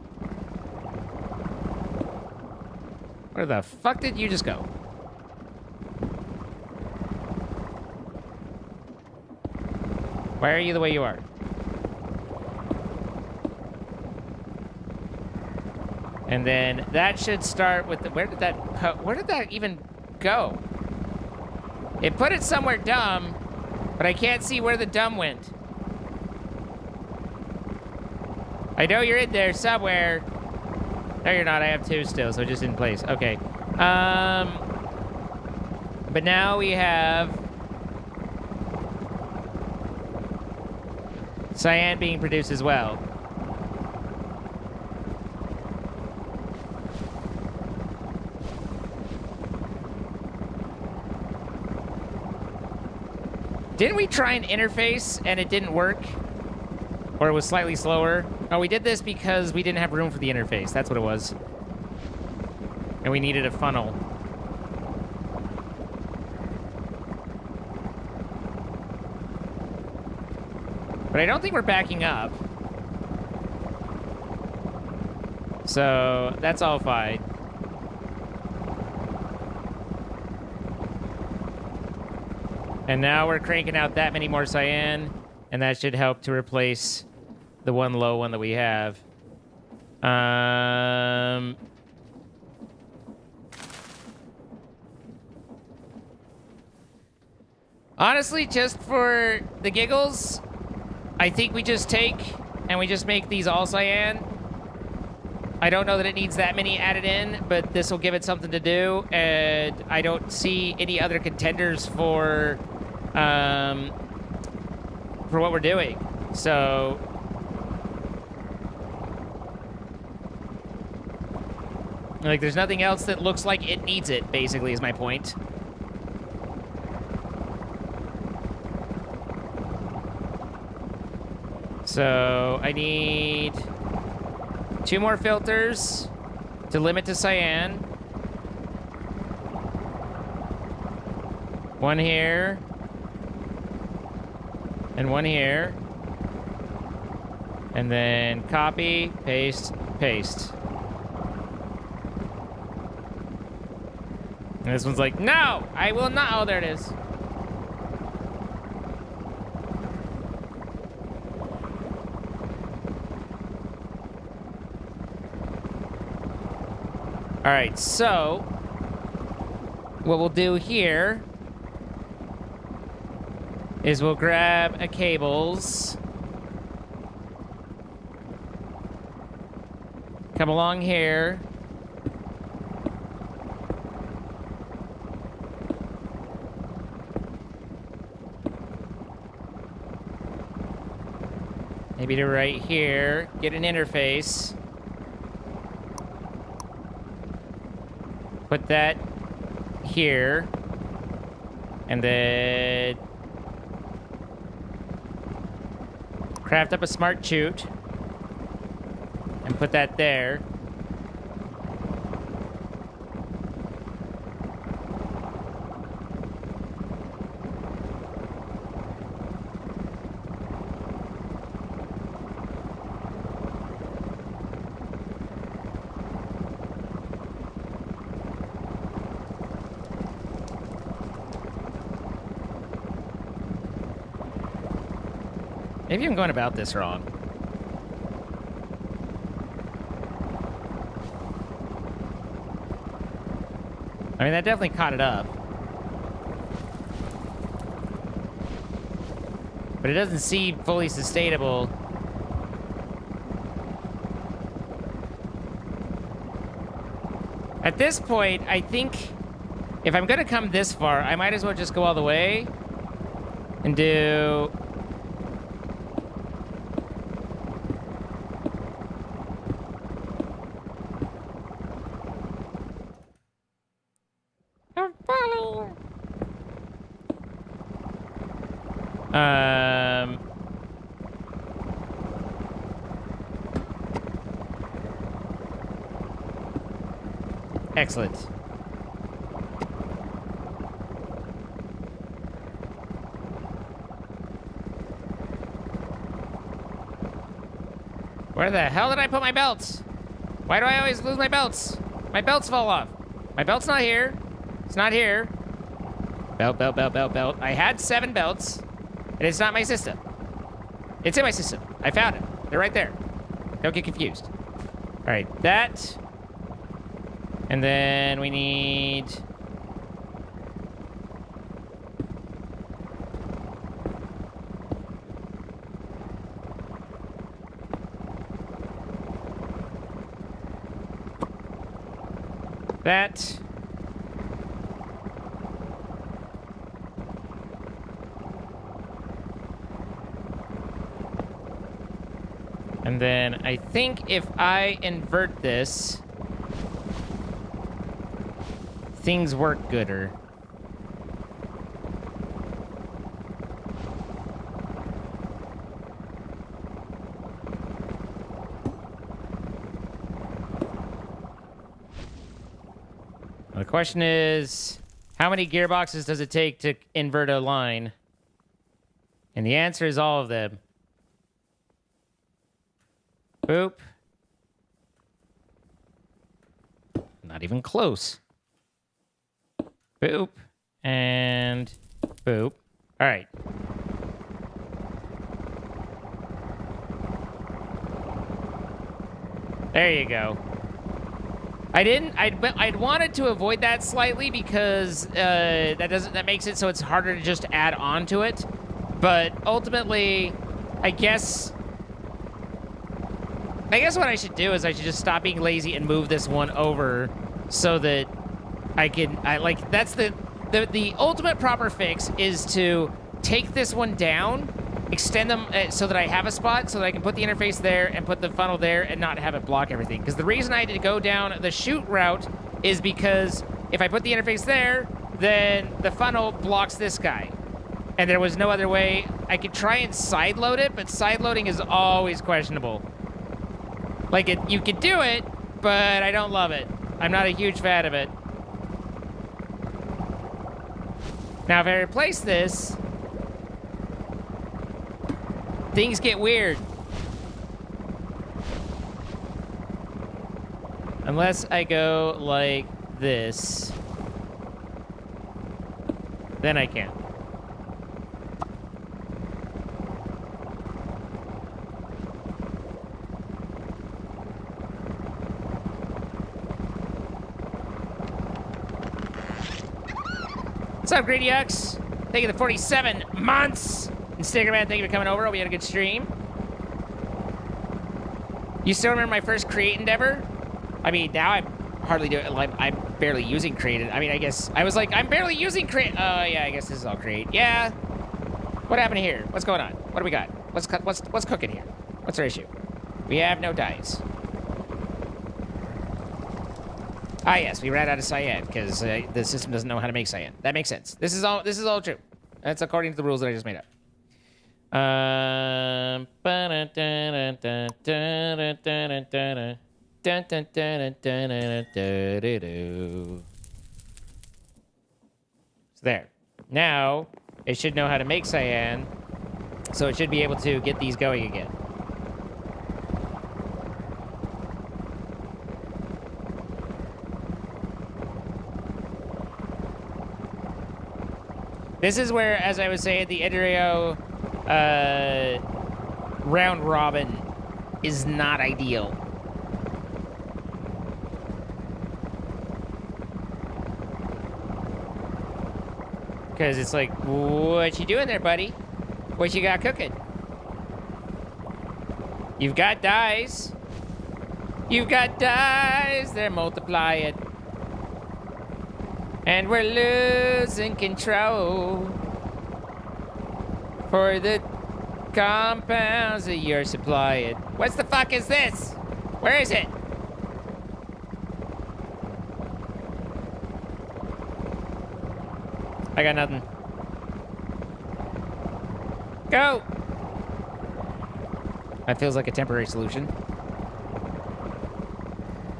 Where the fuck did you just go? Why are you the way you are? And then that should start with the, where did that even go? It put it somewhere dumb, but I can't see where the dumb went. I know you're in there somewhere. No, you're not. I have 2 still, so just in place. Okay. But now we have cyan being produced as well. Didn't we try an interface and it didn't work? Or it was slightly slower? Oh, we did this because we didn't have room for the interface. That's what it was. And we needed a funnel. But I don't think we're backing up. So that's all fine. And now we're cranking out that many more cyan, and that should help to replace the one low one that we have. Honestly, just for the giggles, I think we just take and we just make these all cyan. I don't know that it needs that many added in, but this will give it something to do, and I don't see any other contenders for what we're doing. So like, there's nothing else that looks like it needs it, basically, is my point. So I need 2 more filters to limit to cyan. 1 here. And 1 here. And then copy, paste, paste. And this one's like, no, I will not. Oh, there it is. All right, so what we'll do here is we'll grab a cables, come along here, maybe to right here, get an interface. Put that here, and then craft up a smart chute, and put that there. Maybe I'm going about this wrong. I mean, that definitely caught it up. But it doesn't seem fully sustainable. At this point, I think if I'm going to come this far, I might as well just go all the way and do... Excellent. Where the hell did I put my belts? Why do I always lose my belts? My belts fall off. My belt's not here. It's not here. Belt, belt, belt, belt, belt. I had 7 belts, and it's not my system. It's in my system. I found it. They're right there. Don't get confused. All right, that. And then we need... that. And then I think if I invert this, things work gooder. The question is, how many gearboxes does it take to invert a line? And the answer is all of them. Boop. Not even close. Boop. And boop. All right. There you go. I'd wanted to avoid that slightly because that makes it so it's harder to just add on to it. But ultimately, I guess what I should do is I should just stop being lazy and move this one over so that that's the ultimate proper fix is to take this one down, extend them so that I have a spot so that I can put the interface there and put the funnel there and not have it block everything. Because the reason I had to go down the chute route is because if I put the interface there, then the funnel blocks this guy. And there was no other way. I could try and side load it, but side loading is always questionable. Like, you could do it, but I don't love it. I'm not a huge fan of it. Now, if I replace this, things get weird. Unless I go like this, then I can. What's up, Greedy X? Thank you for the 47 months. And Sticker Man, thank you for coming over. Hope you had a good stream. You still remember my first Create endeavor? I mean, now I'm hardly doing. I'm barely using Create. I mean, I guess I was like, I'm barely using Create. Oh yeah, I guess this is all Create. Yeah. What happened here? What's going on? What do we got? What's cooking here? What's our issue? We have no dice. Ah, yes, we ran out of cyan because the system doesn't know how to make cyan. That makes sense. This is all true. That's according to the rules that I just made up. So there. Now it should know how to make cyan, so it should be able to get these going again. This is where, as I was saying, the Idrio round robin is not ideal. Because it's like, what you doing there, buddy? What you got cooking? You've got dice. You've got dice. They're multiplying. And we're losing control for the compounds that you're supplying. What the fuck is this? Where is it? I got nothing. Go! That feels like a temporary solution.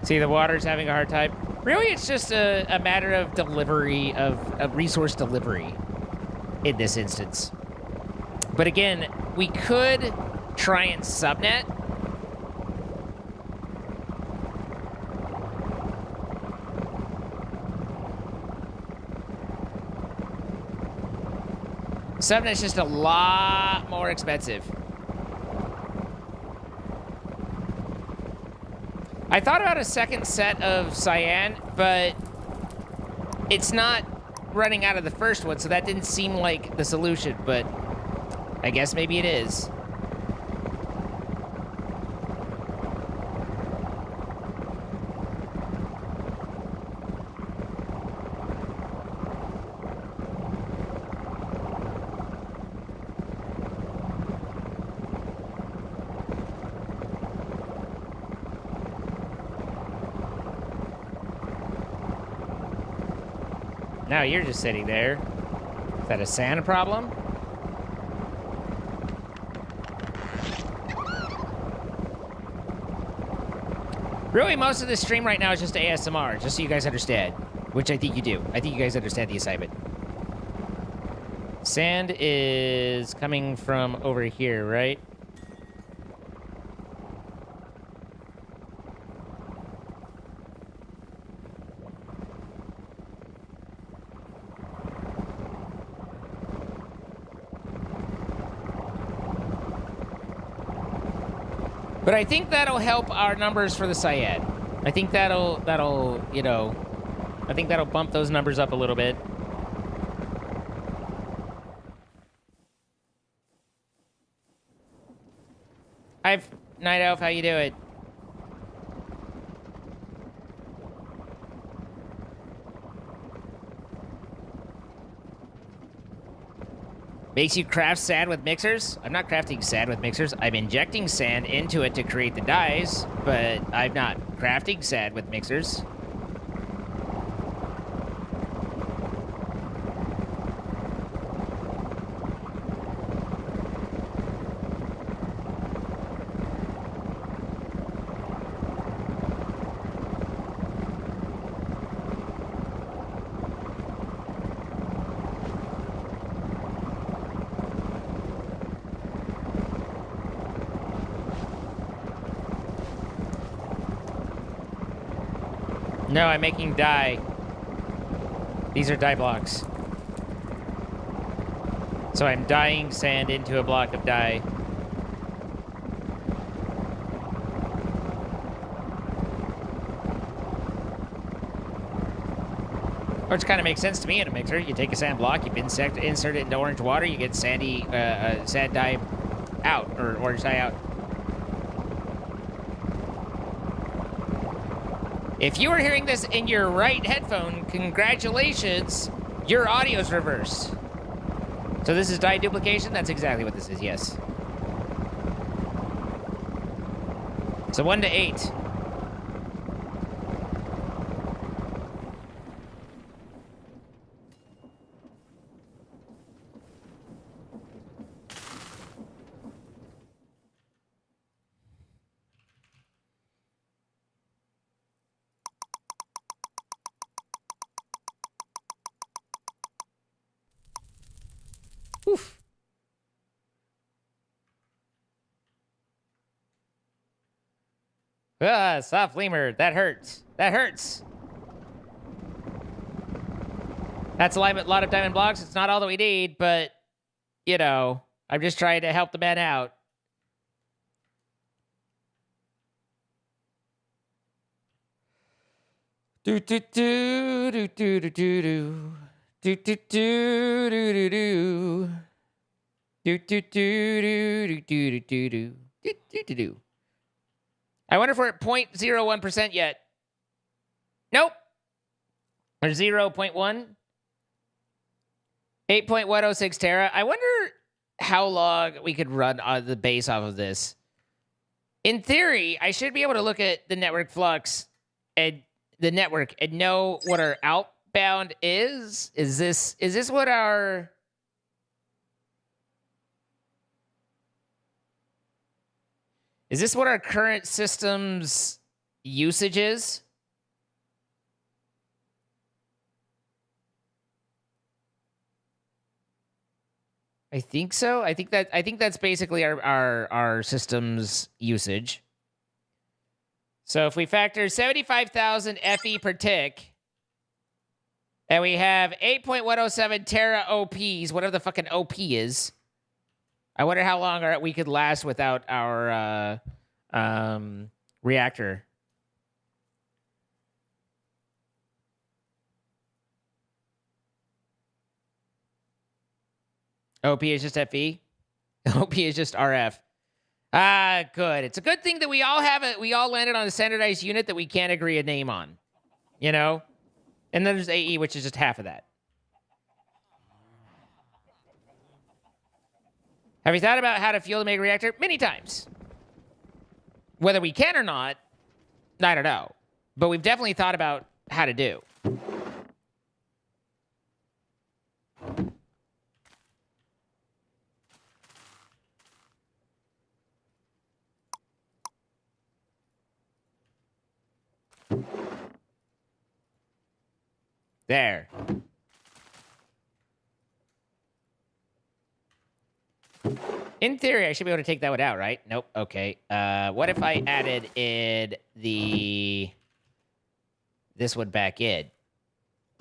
See, the water's having a hard time. Really, it's just a matter of delivery, of resource delivery in this instance. But again, we could try and subnet. Subnet's just a lot more expensive. I thought about a second set of cyan, but it's not running out of the first one, so that didn't seem like the solution, but I guess maybe it is. Now you're just sitting there. Is that a Santa problem? Really, most of the stream right now is just ASMR, just so you guys understand. which I think you do. I think you guys understand the assignment. Sand is coming from over here, right? But I think that'll help our numbers for the Syed. I think that'll, you know, I think that'll bump those numbers up a little bit. I've Night Elf, how you doing? Makes you craft sand with mixers? I'm not crafting sand with mixers. I'm injecting sand into it to create the dyes, but I'm not crafting sand with mixers. No, I'm making dye. These are dye blocks. So I'm dyeing sand into a block of dye. Which kind of makes sense to me in a mixer. You take a sand block, you insert it into orange water, you get sandy sand dye out, or orange dye out. If you are hearing this in your right headphone, congratulations, your audio's reversed. So this is dye duplication? That's exactly what this is, yes. So 1 to 8. Oof. Ah, soft lemur. That hurts. That hurts. That's a lot of diamond blocks. It's not all that we need, but, you know, I'm just trying to help the man out. Do do do do do do do do. Do do do do do do. Do do do do do do do do do do do. I wonder if we're at 0.01% yet. Nope. Or 0.1. 8.106 tera. I wonder how long we could run on the base off of this. In theory, I should be able to look at the network flux and the network and know what our outbound is. Is this what our... Is this what our current system's usage is? I think so. I think that's basically our system's usage. So if we factor 75,000 FE per tick, and we have 8.107 tera OPs, whatever the fucking OP is, I wonder how long we could last without our reactor. OP is just FE? OP is just RF. Ah, good. It's a good thing that we all landed on a standardized unit that we can't agree a name on. You know? And then there's AE, which is just half of that. Have you thought about how to fuel the mega reactor? Many times. Whether we can or not, I don't know. But we've definitely thought about how to do. There. In theory, I should be able to take that one out, right? Nope. Okay. What if I added in this one back in?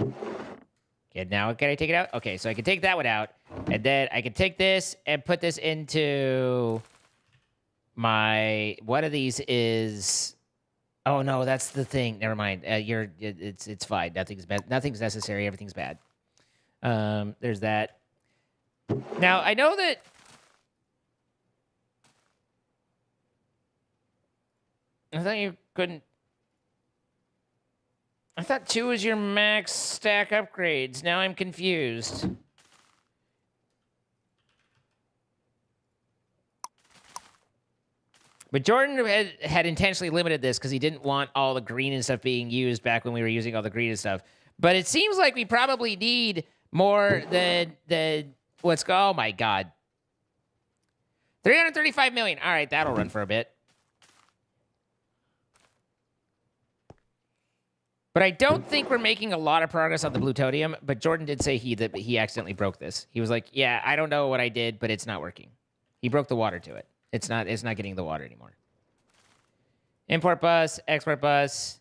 Okay, now can I take it out? Okay, so I can take that one out, and then I can take this and put this into my. One of these is. Oh no, that's the thing. Never mind. It's fine. Nothing's bad. Nothing's necessary. Everything's bad. There's that. Now I know that. I thought you couldn't. I thought 2 was your max stack upgrades. Now I'm confused. But Jordan had intentionally limited this because he didn't want all the green and stuff being used back when we were using all the green and stuff. But it seems like we probably need more than what's... Oh, my God. 335 million. All right, that'll run for a bit. But I don't think we're making a lot of progress on the plutonium. But Jordan did say that he accidentally broke this. He was like, yeah, I don't know what I did, but it's not working. He broke the water to it. It's not getting the water anymore. Import bus, export bus.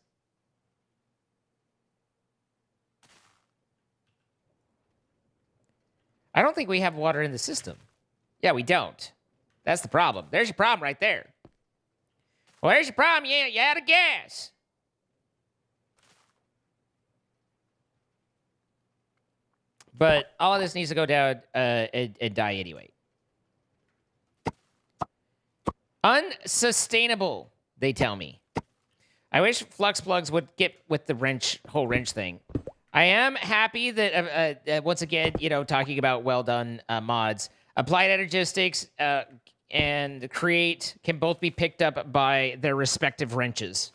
I don't think we have water in the system. Yeah, we don't. That's the problem. There's your problem right there. Well, there's your problem. Yeah, you're out of gas. But all of this needs to go down and die anyway. Unsustainable, they tell me. I wish Flux Plugs would get with the whole wrench thing. I am happy that, once again, talking about well-done mods, Applied Energistics and Create can both be picked up by their respective wrenches.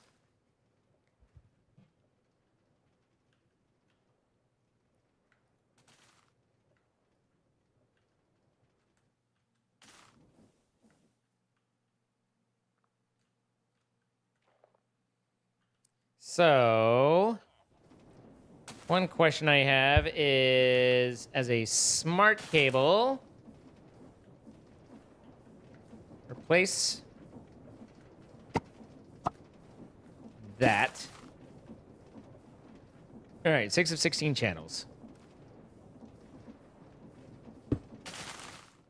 So, one question I have is, as a smart cable, replace that. All right, 6 of 16 channels.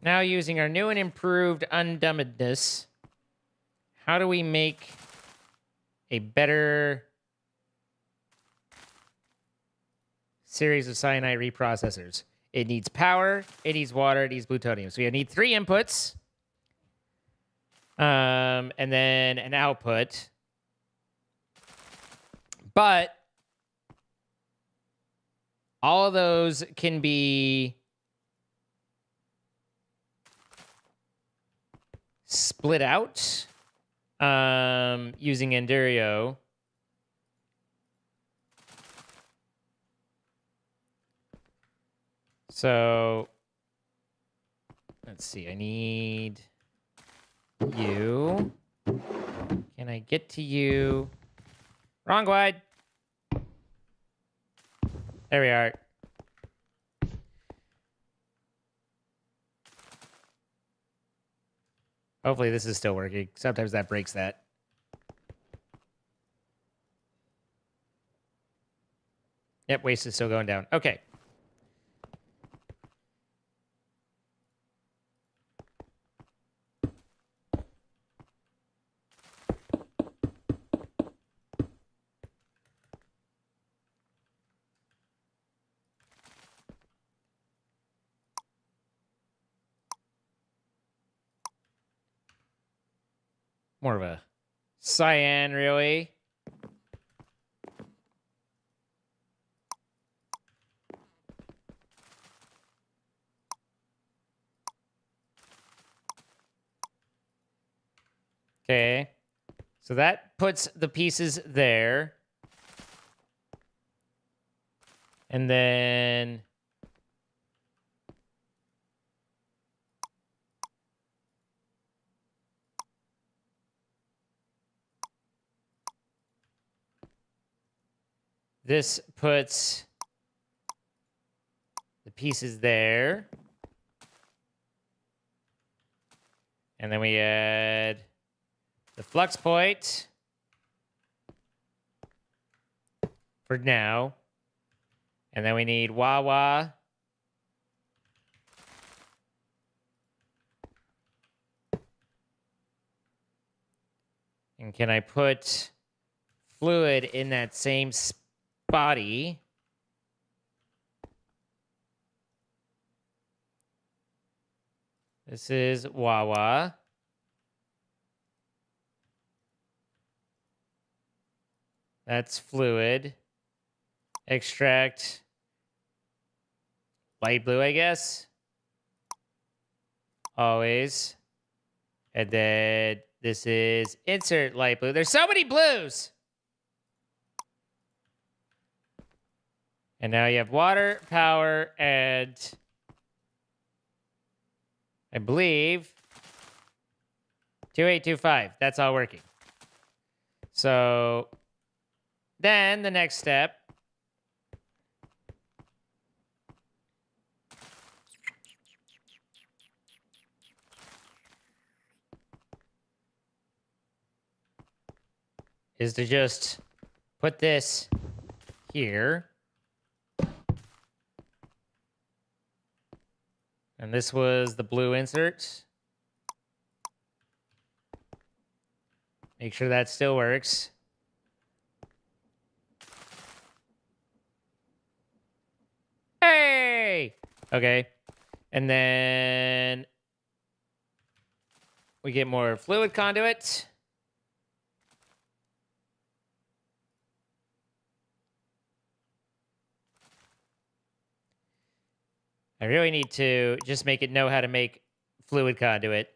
Now using our new and improved undumbedness, how do we make a better series of cyanide reprocessors? It needs power, it needs water, it needs plutonium. So we need 3 inputs, and then an output. But all of those can be split out using Endurio. So, let's see. I need you. Can I get to you? Wrong wide. There we are. Hopefully this is still working. Sometimes that breaks that. Yep, waste is still going down. Okay. More of a cyan, really. Okay. So that puts the pieces there. And then this puts pieces there. And then we add the flux point for now. And then we need Wawa. And can I put fluid in that same spotty? This is Wawa. That's fluid. Extract light blue, I guess. Always. And then this is insert light blue. There's so many blues. And now you have water, power, and I believe 2825. That's all working. So then the next step is to just put this here. And this was the blue insert. Make sure that still works. Hey! Okay. And then we get more fluid conduit. I really need to just make it know how to make fluid conduit.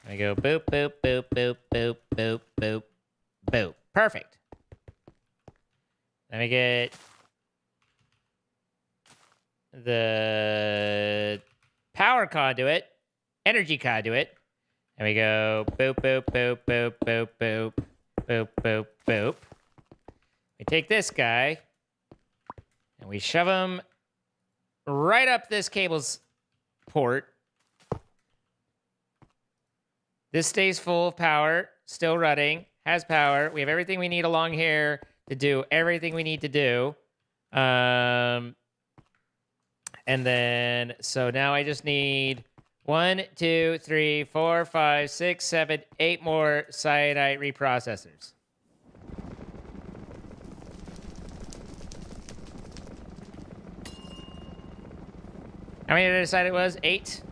I go boop, boop, boop, boop, boop, boop, boop, boop. Perfect. Let me get the power conduit, energy conduit. And we go boop, boop, boop, boop, boop, boop, boop, boop, boop. We take this guy and we shove him right up this cable's port. This stays full of power, still running, has power. We have everything we need along here to do everything we need to do. And then, so now I just need 1, 2, 3, 4, 5, 6, 7, 8 more cyanide reprocessors. How many did I decide it was? 8?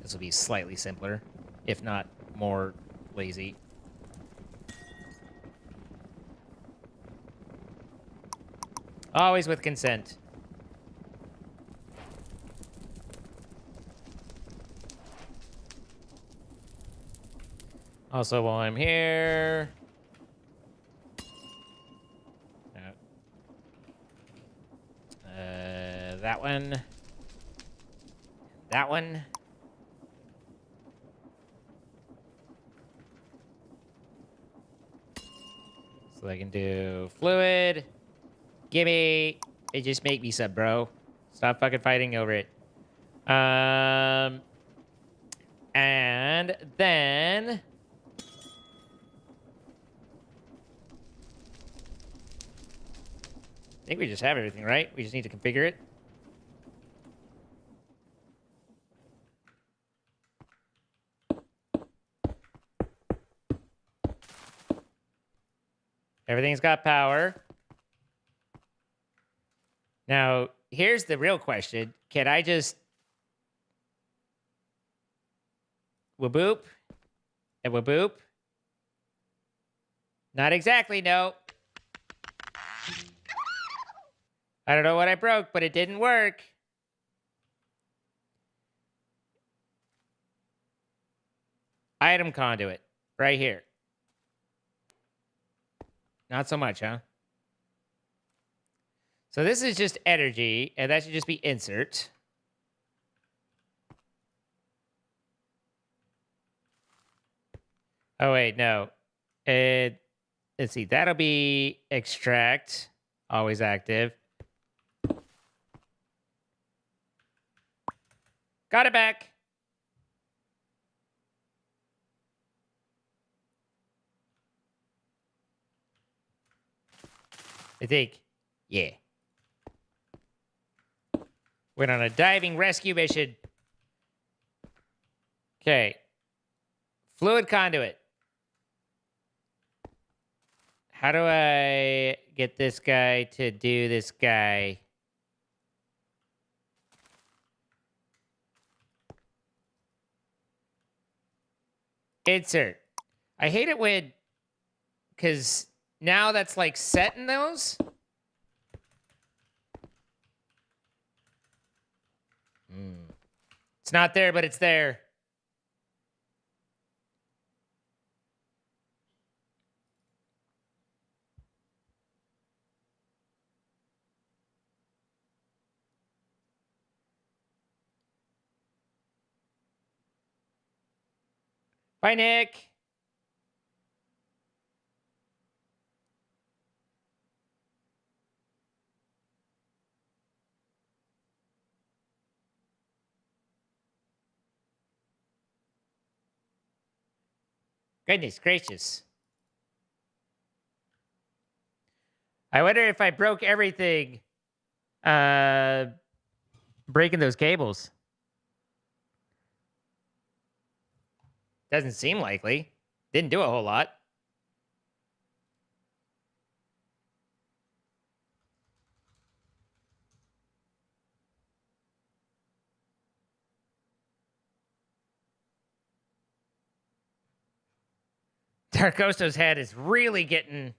This will be slightly simpler, if not more lazy. Always with consent. Also, while I'm here... that one. That one. So I can do fluid. Gimme. It just make me sub, bro. Stop fucking fighting over it. And then... I think we just have everything, right? We just need to configure it. Everything's got power. Now, here's the real question. Can I just... Waboop? And waboop? Not exactly, no. I don't know what I broke, but it didn't work. Item conduit. Right here. Not so much, huh? So this is just energy, and that should just be insert. Oh, wait, no. Let's see. That'll be extract. Always active. Got it back. I think. Yeah. Went on a diving rescue mission. Okay. Fluid conduit. How do I get this guy to do this guy? Insert. I hate it when... Because now that's like set in those. It's not there, but it's there. Bye, Nick. Goodness gracious. I wonder if I broke everything breaking those cables. Doesn't seem likely. Didn't do a whole lot. Darkosto's head is really getting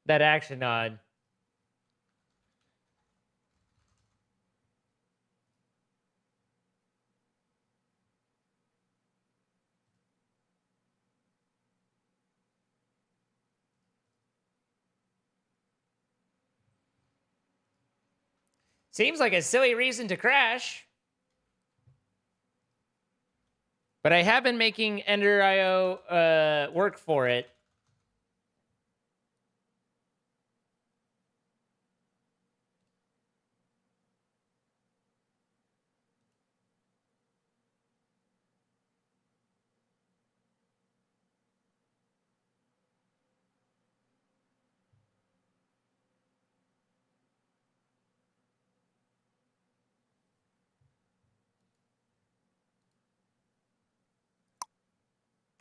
that action on. Seems like a silly reason to crash. But I have been making Ender.io work for it.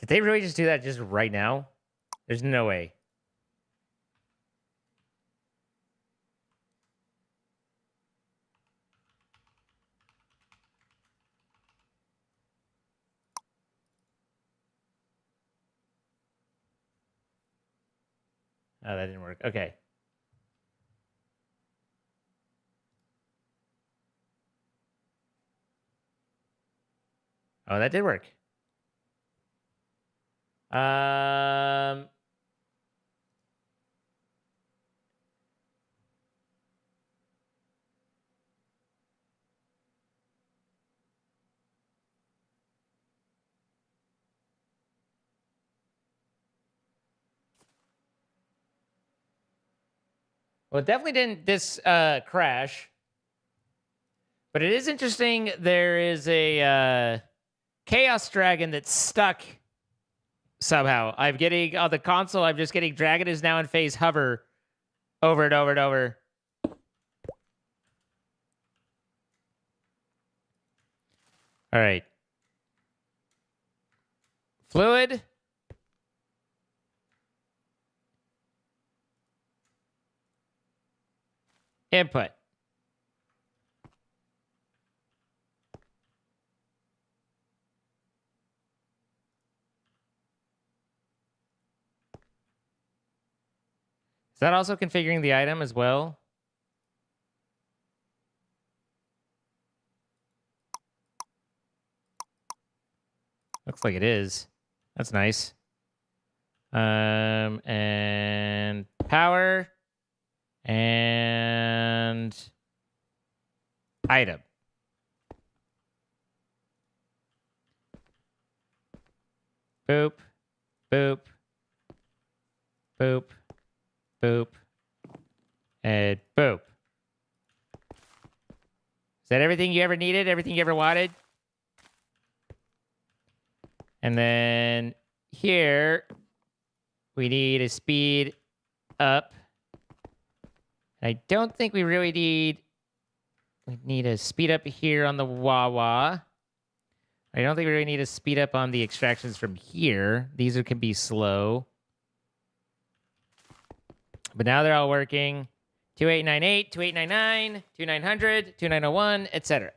Did they really just do that just right now? There's no way. Oh, that didn't work. Okay. Oh, that did work. Well, it definitely didn't crash. But it is interesting. There is a Chaos Dragon that's stuck somehow. I'm getting on the console. I'm just getting Dragon is now in phase hover over and over and over. All right. Fluid. Input. Is that also configuring the item as well? Looks like it is. That's nice. And power and item. Boop, boop, boop, boop, and boop. Is that everything you ever needed? Everything you ever wanted? And then here, we need a speed up. I don't think we really need... We need a speed up here on the Wawa. I don't think we really need a speed up on the extractions from here. These can be slow. But now they're all working. 2898, 2899, 2900, 2901, etc.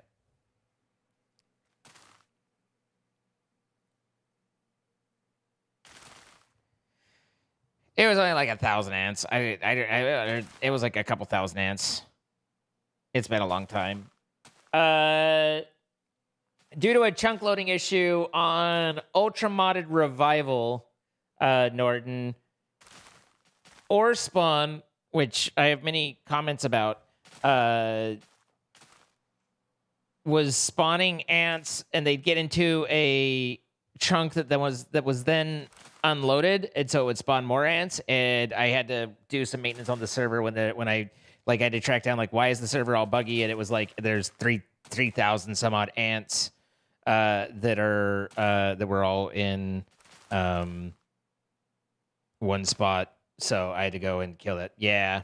It was only like 1,000 ants. It was like a couple thousand ants. It's been a long time. Due to a chunk loading issue on Ultra Modded Revival, Norton, Ore Spawn, which I have many comments about, was spawning ants, and they'd get into a chunk that was then unloaded, and so it would spawn more ants. And I had to do some maintenance on the server when I had to track down why is the server all buggy, and it was there's 3,000 some odd ants that were all in one spot. So I had to go and kill it. Yeah.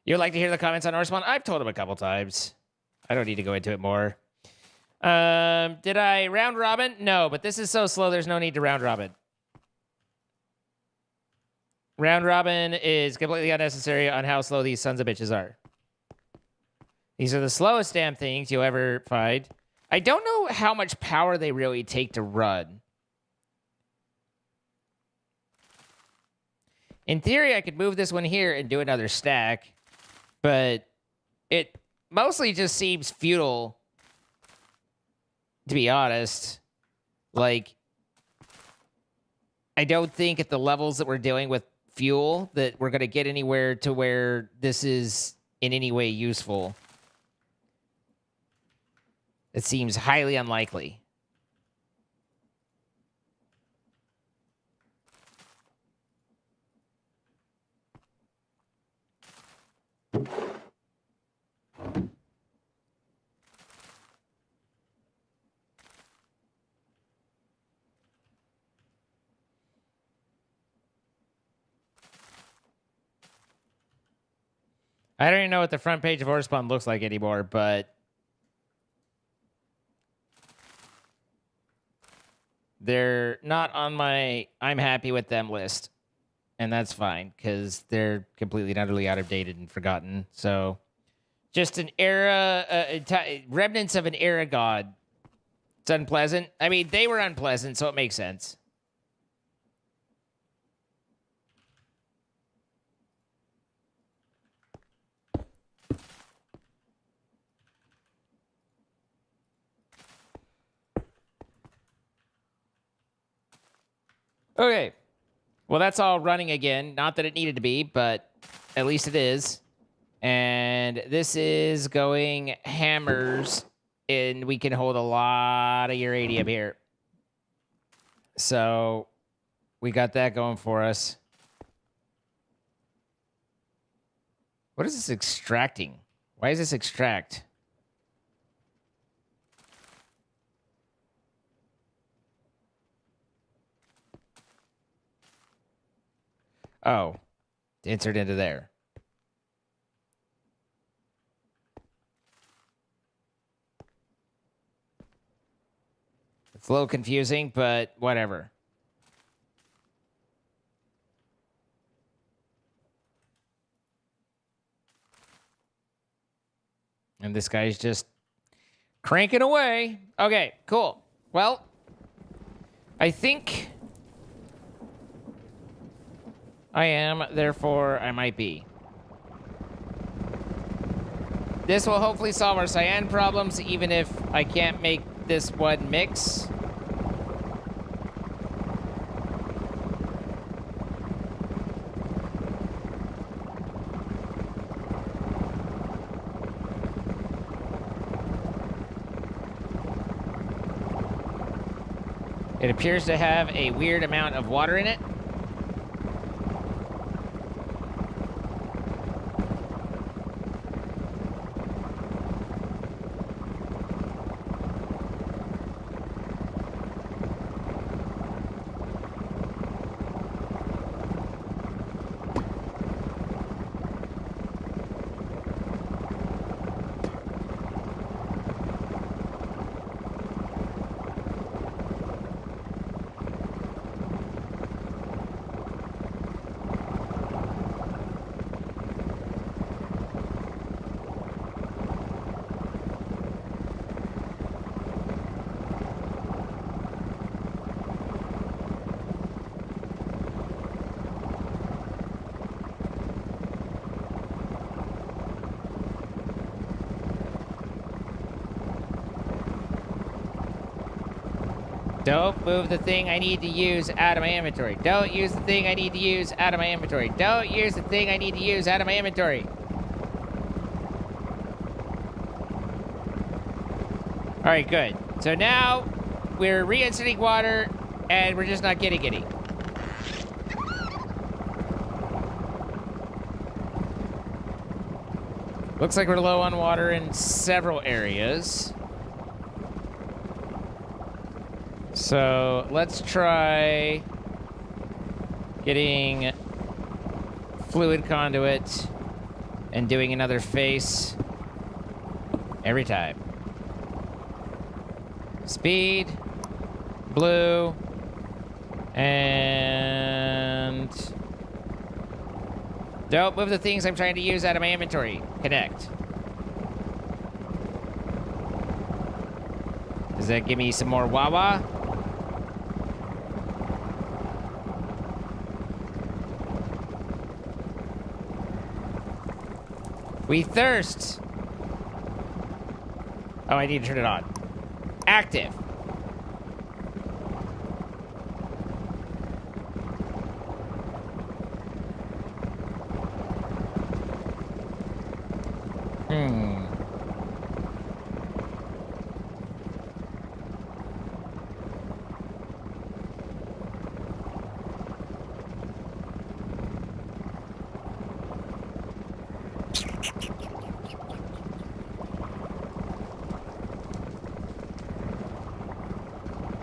You'd like to hear the comments on Orspawn? I've told him a couple times. I don't need to go into it more. Did I round robin? No, but this is so slow, there's no need to round robin. Round robin is completely unnecessary on how slow these sons of bitches are. These are the slowest damn things you'll ever find. I don't know how much power they really take to run. In theory, I could move this one here and do another stack, but it mostly just seems futile, to be honest. I don't think at the levels that we're dealing with fuel that we're going to get anywhere to where this is in any way useful. It seems highly unlikely. I don't even know what the front page of Orspawn looks like anymore, but they're not on my I'm happy with them list. And that's fine, because they're completely and utterly out of date and forgotten. So, just an era, remnants of an era god. It's unpleasant. I mean, they were unpleasant, so it makes sense. Okay. Well, that's all running again. Not that it needed to be, but at least it is. And this is going hammers, and we can hold a lot of uranium here. So we got that going for us. What is this extracting? Why is this extract? Oh, insert into there. It's a little confusing, but whatever. And this guy's just cranking away. Okay, cool. Well, I think I am, therefore I might be. This will hopefully solve our cyan problems, even if I can't make this one mix. It appears to have a weird amount of water in it. Don't move the thing I need to use out of my inventory. Don't use the thing I need to use out of my inventory. Don't use the thing I need to use out of my inventory. All right, good. So now we're reinserting water and we're just not getting any. Looks like we're low on water in several areas. So let's try getting fluid conduit and doing another face every time. Speed, blue, and don't move the things I'm trying to use out of my inventory. Connect. Does that give me some more Wawa? We thirst. Oh, I need to turn it on. Active.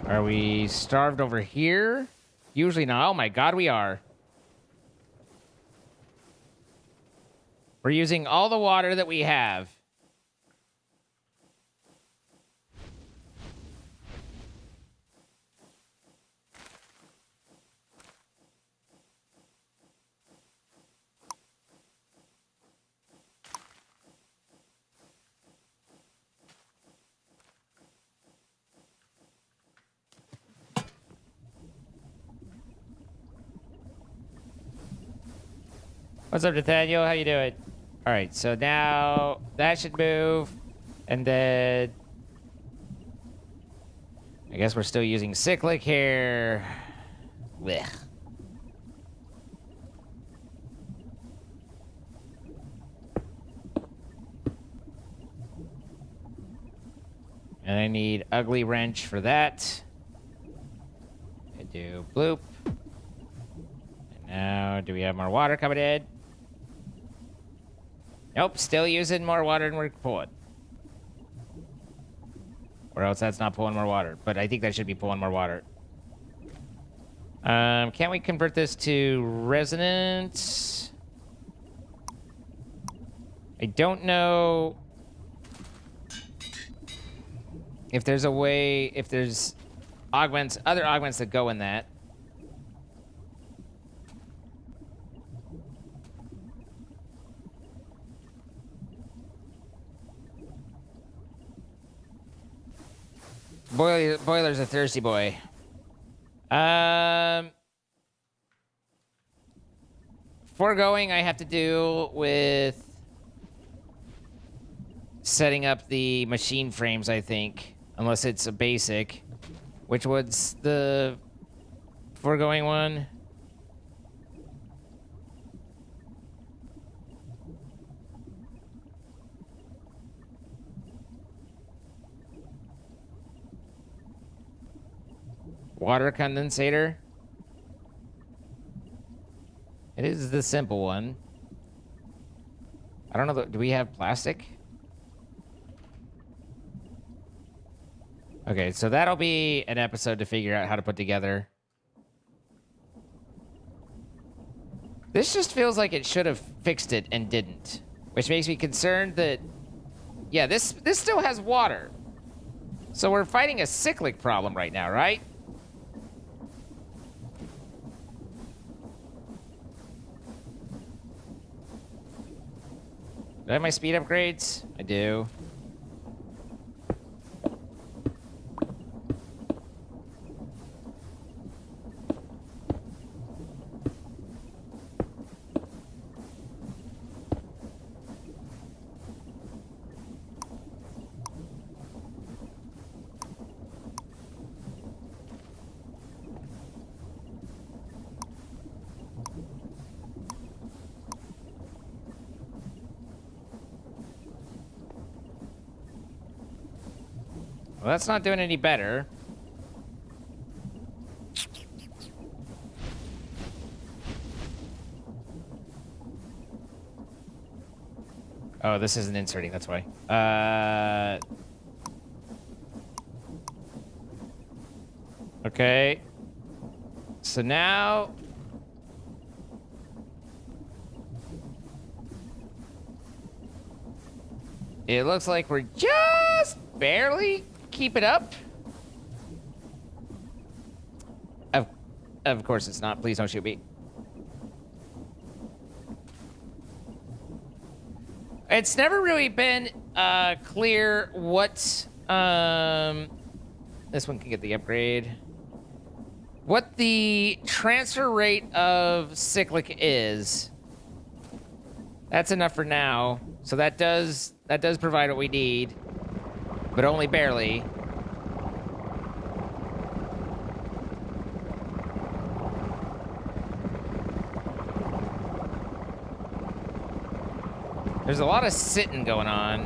Are we starved over here? Usually not. Oh my god, we are. We're using all the water that we have. What's up, Nathaniel? How you doing? All right, so now that should move, and then I guess we're still using cyclic here. Blech. And I need ugly wrench for that. I do bloop. And now, do we have more water coming in? Nope, still using more water than we're pulling. Or else that's not pulling more water. But I think that should be pulling more water. Can't we convert this to resonance? I don't know if there's a way, if there's augments, other augments that go in that. Boiler's a thirsty boy. Foregoing, I have to deal with setting up the machine frames, I think. Unless it's a basic. Which one's the foregoing one? Water condensator. It is the simple one. I don't know. Do we have plastic? Okay, so that'll be an episode to figure out how to put together. This just feels like it should have fixed it and didn't, which makes me concerned that, yeah, this still has water. So we're fighting a cyclic problem right now, right? Do I have my speed upgrades? I do. Well, that's not doing any better. Oh, this isn't inserting, that's why. Okay. So now... it looks like we're just barely keeping up. Of course it's not. Please don't shoot me. It's never really been clear what... this one can get the upgrade. What the transfer rate of cyclic is. That's enough for now. So that does provide what we need, but only barely. There's a lot of sitting going on.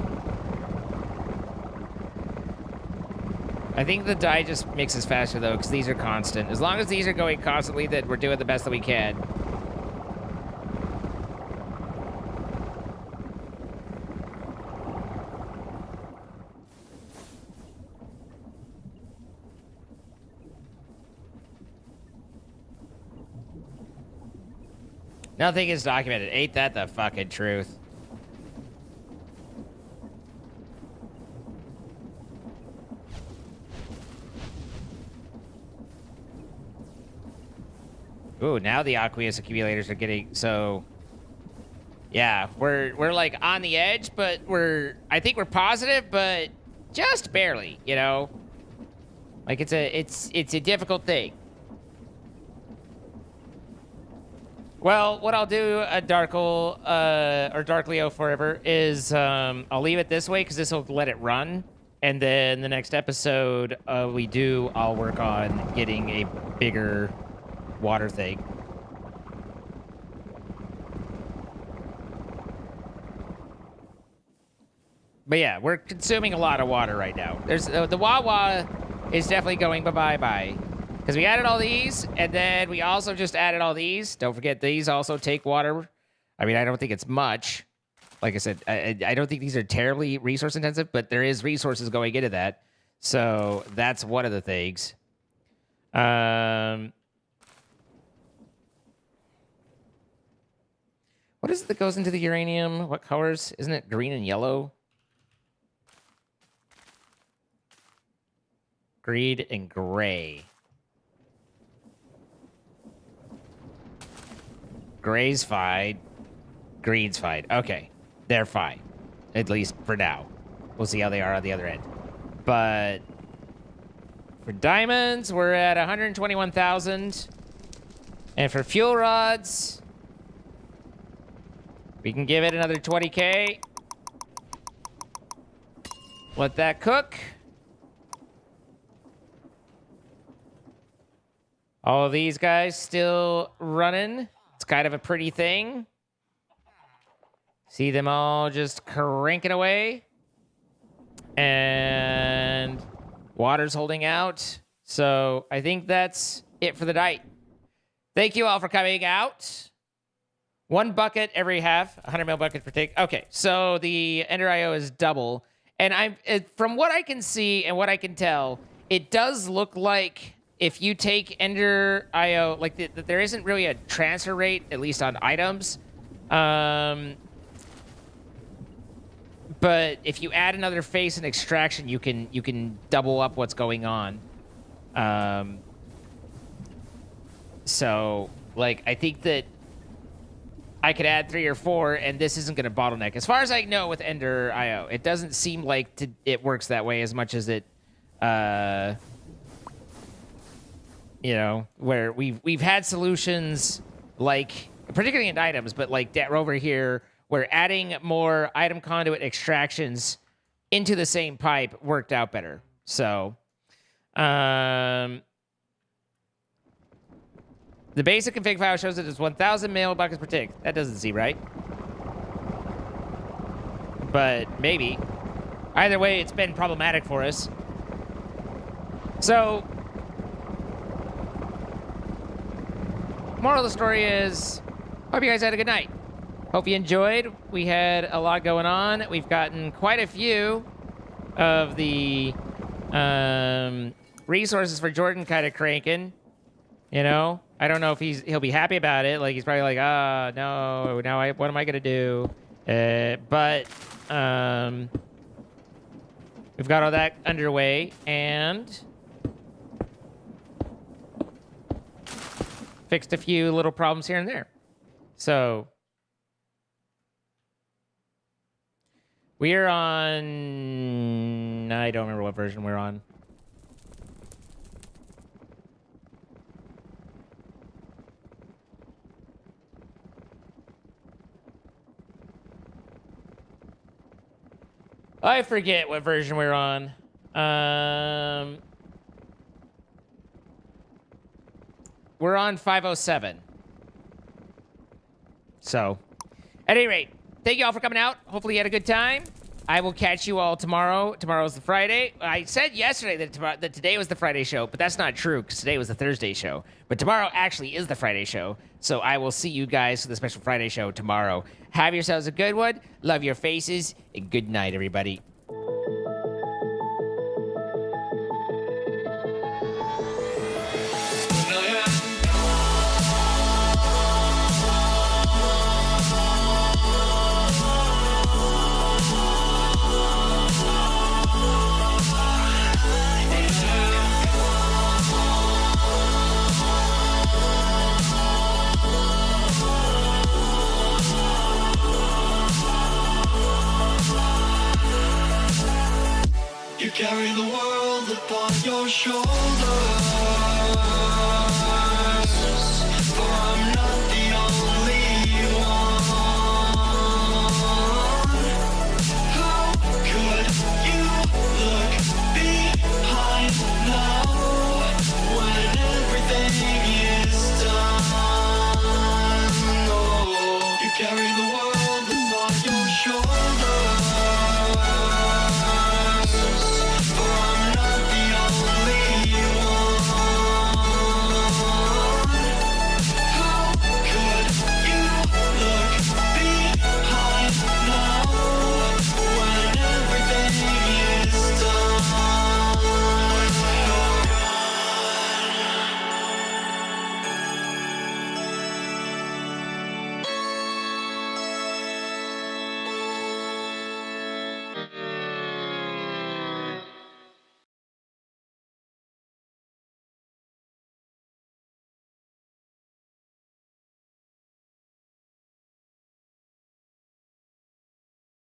I think the die just mixes faster though, because these are constant. As long as these are going constantly, that we're doing the best that we can. Nothing is documented. Ain't that the fucking truth? Ooh, now the aqueous accumulators are getting so. Yeah, we're like on the edge, but I think we're positive, but just barely, you know. Like it's a difficult thing. Well, what I'll do, Darkle, or Darkleo forever, is I'll leave it this way because this will let it run. And then the next episode I'll work on getting a bigger water thing. But yeah, we're consuming a lot of water right now. There's the Wawa is definitely going bye-bye. Because we added all these, and then we also just added all these. Don't forget, these also take water. I mean, I don't think it's much. Like I said, I don't think these are terribly resource intensive, but there is resources going into that. So that's one of the things. What is it that goes into the uranium? What colors? Isn't it green and yellow? Green and gray. Gray's fine. Green's fine. Okay. They're fine. At least for now. We'll see how they are on the other end. But for diamonds, we're at 121,000. And for fuel rods, we can give it another 20K. Let that cook. All of these guys still running. It's kind of a pretty thing. See them all just cranking away. And water's holding out. So I think that's it for the night. Thank you all for coming out. 1 bucket every half, 100 mil buckets per take. Okay, so the Ender IO is double. And from what I can see and what I can tell, it does look like if you take Ender IO, like there isn't really a transfer rate, at least on items. But if you add another face and extraction, you can double up what's going on. So like I think that I could add 3 or 4, and this isn't going to bottleneck. As far as I know with Ender IO, it doesn't seem like it works that way as much as it, you know, where we've had solutions like, particularly in items, but like over here, where adding more item conduit extractions into the same pipe worked out better. So, the basic config file shows it as 1,000 mil buckets per tick. That doesn't seem right. But maybe. Either way, it's been problematic for us. So, moral of the story is, hope you guys had a good night. Hope you enjoyed. We had a lot going on. We've gotten quite a few of the resources for Jordan kind of cranking. You know, I don't know if he'll be happy about it. Like he's probably like, no, now what am I gonna do? But we've got all that underway and fixed a few little problems here and there. So we're on, I don't remember what version we're on. I forget what version we're on. We're on 507. So, at any rate, thank you all for coming out. Hopefully you had a good time. I will catch you all tomorrow. Tomorrow's the Friday. I said yesterday that today was the Friday show, but that's not true because today was the Thursday show. But tomorrow actually is the Friday show. So I will see you guys for the special Friday show tomorrow. Have yourselves a good one. Love your faces. And good night, everybody. You carry the world upon your shoulders.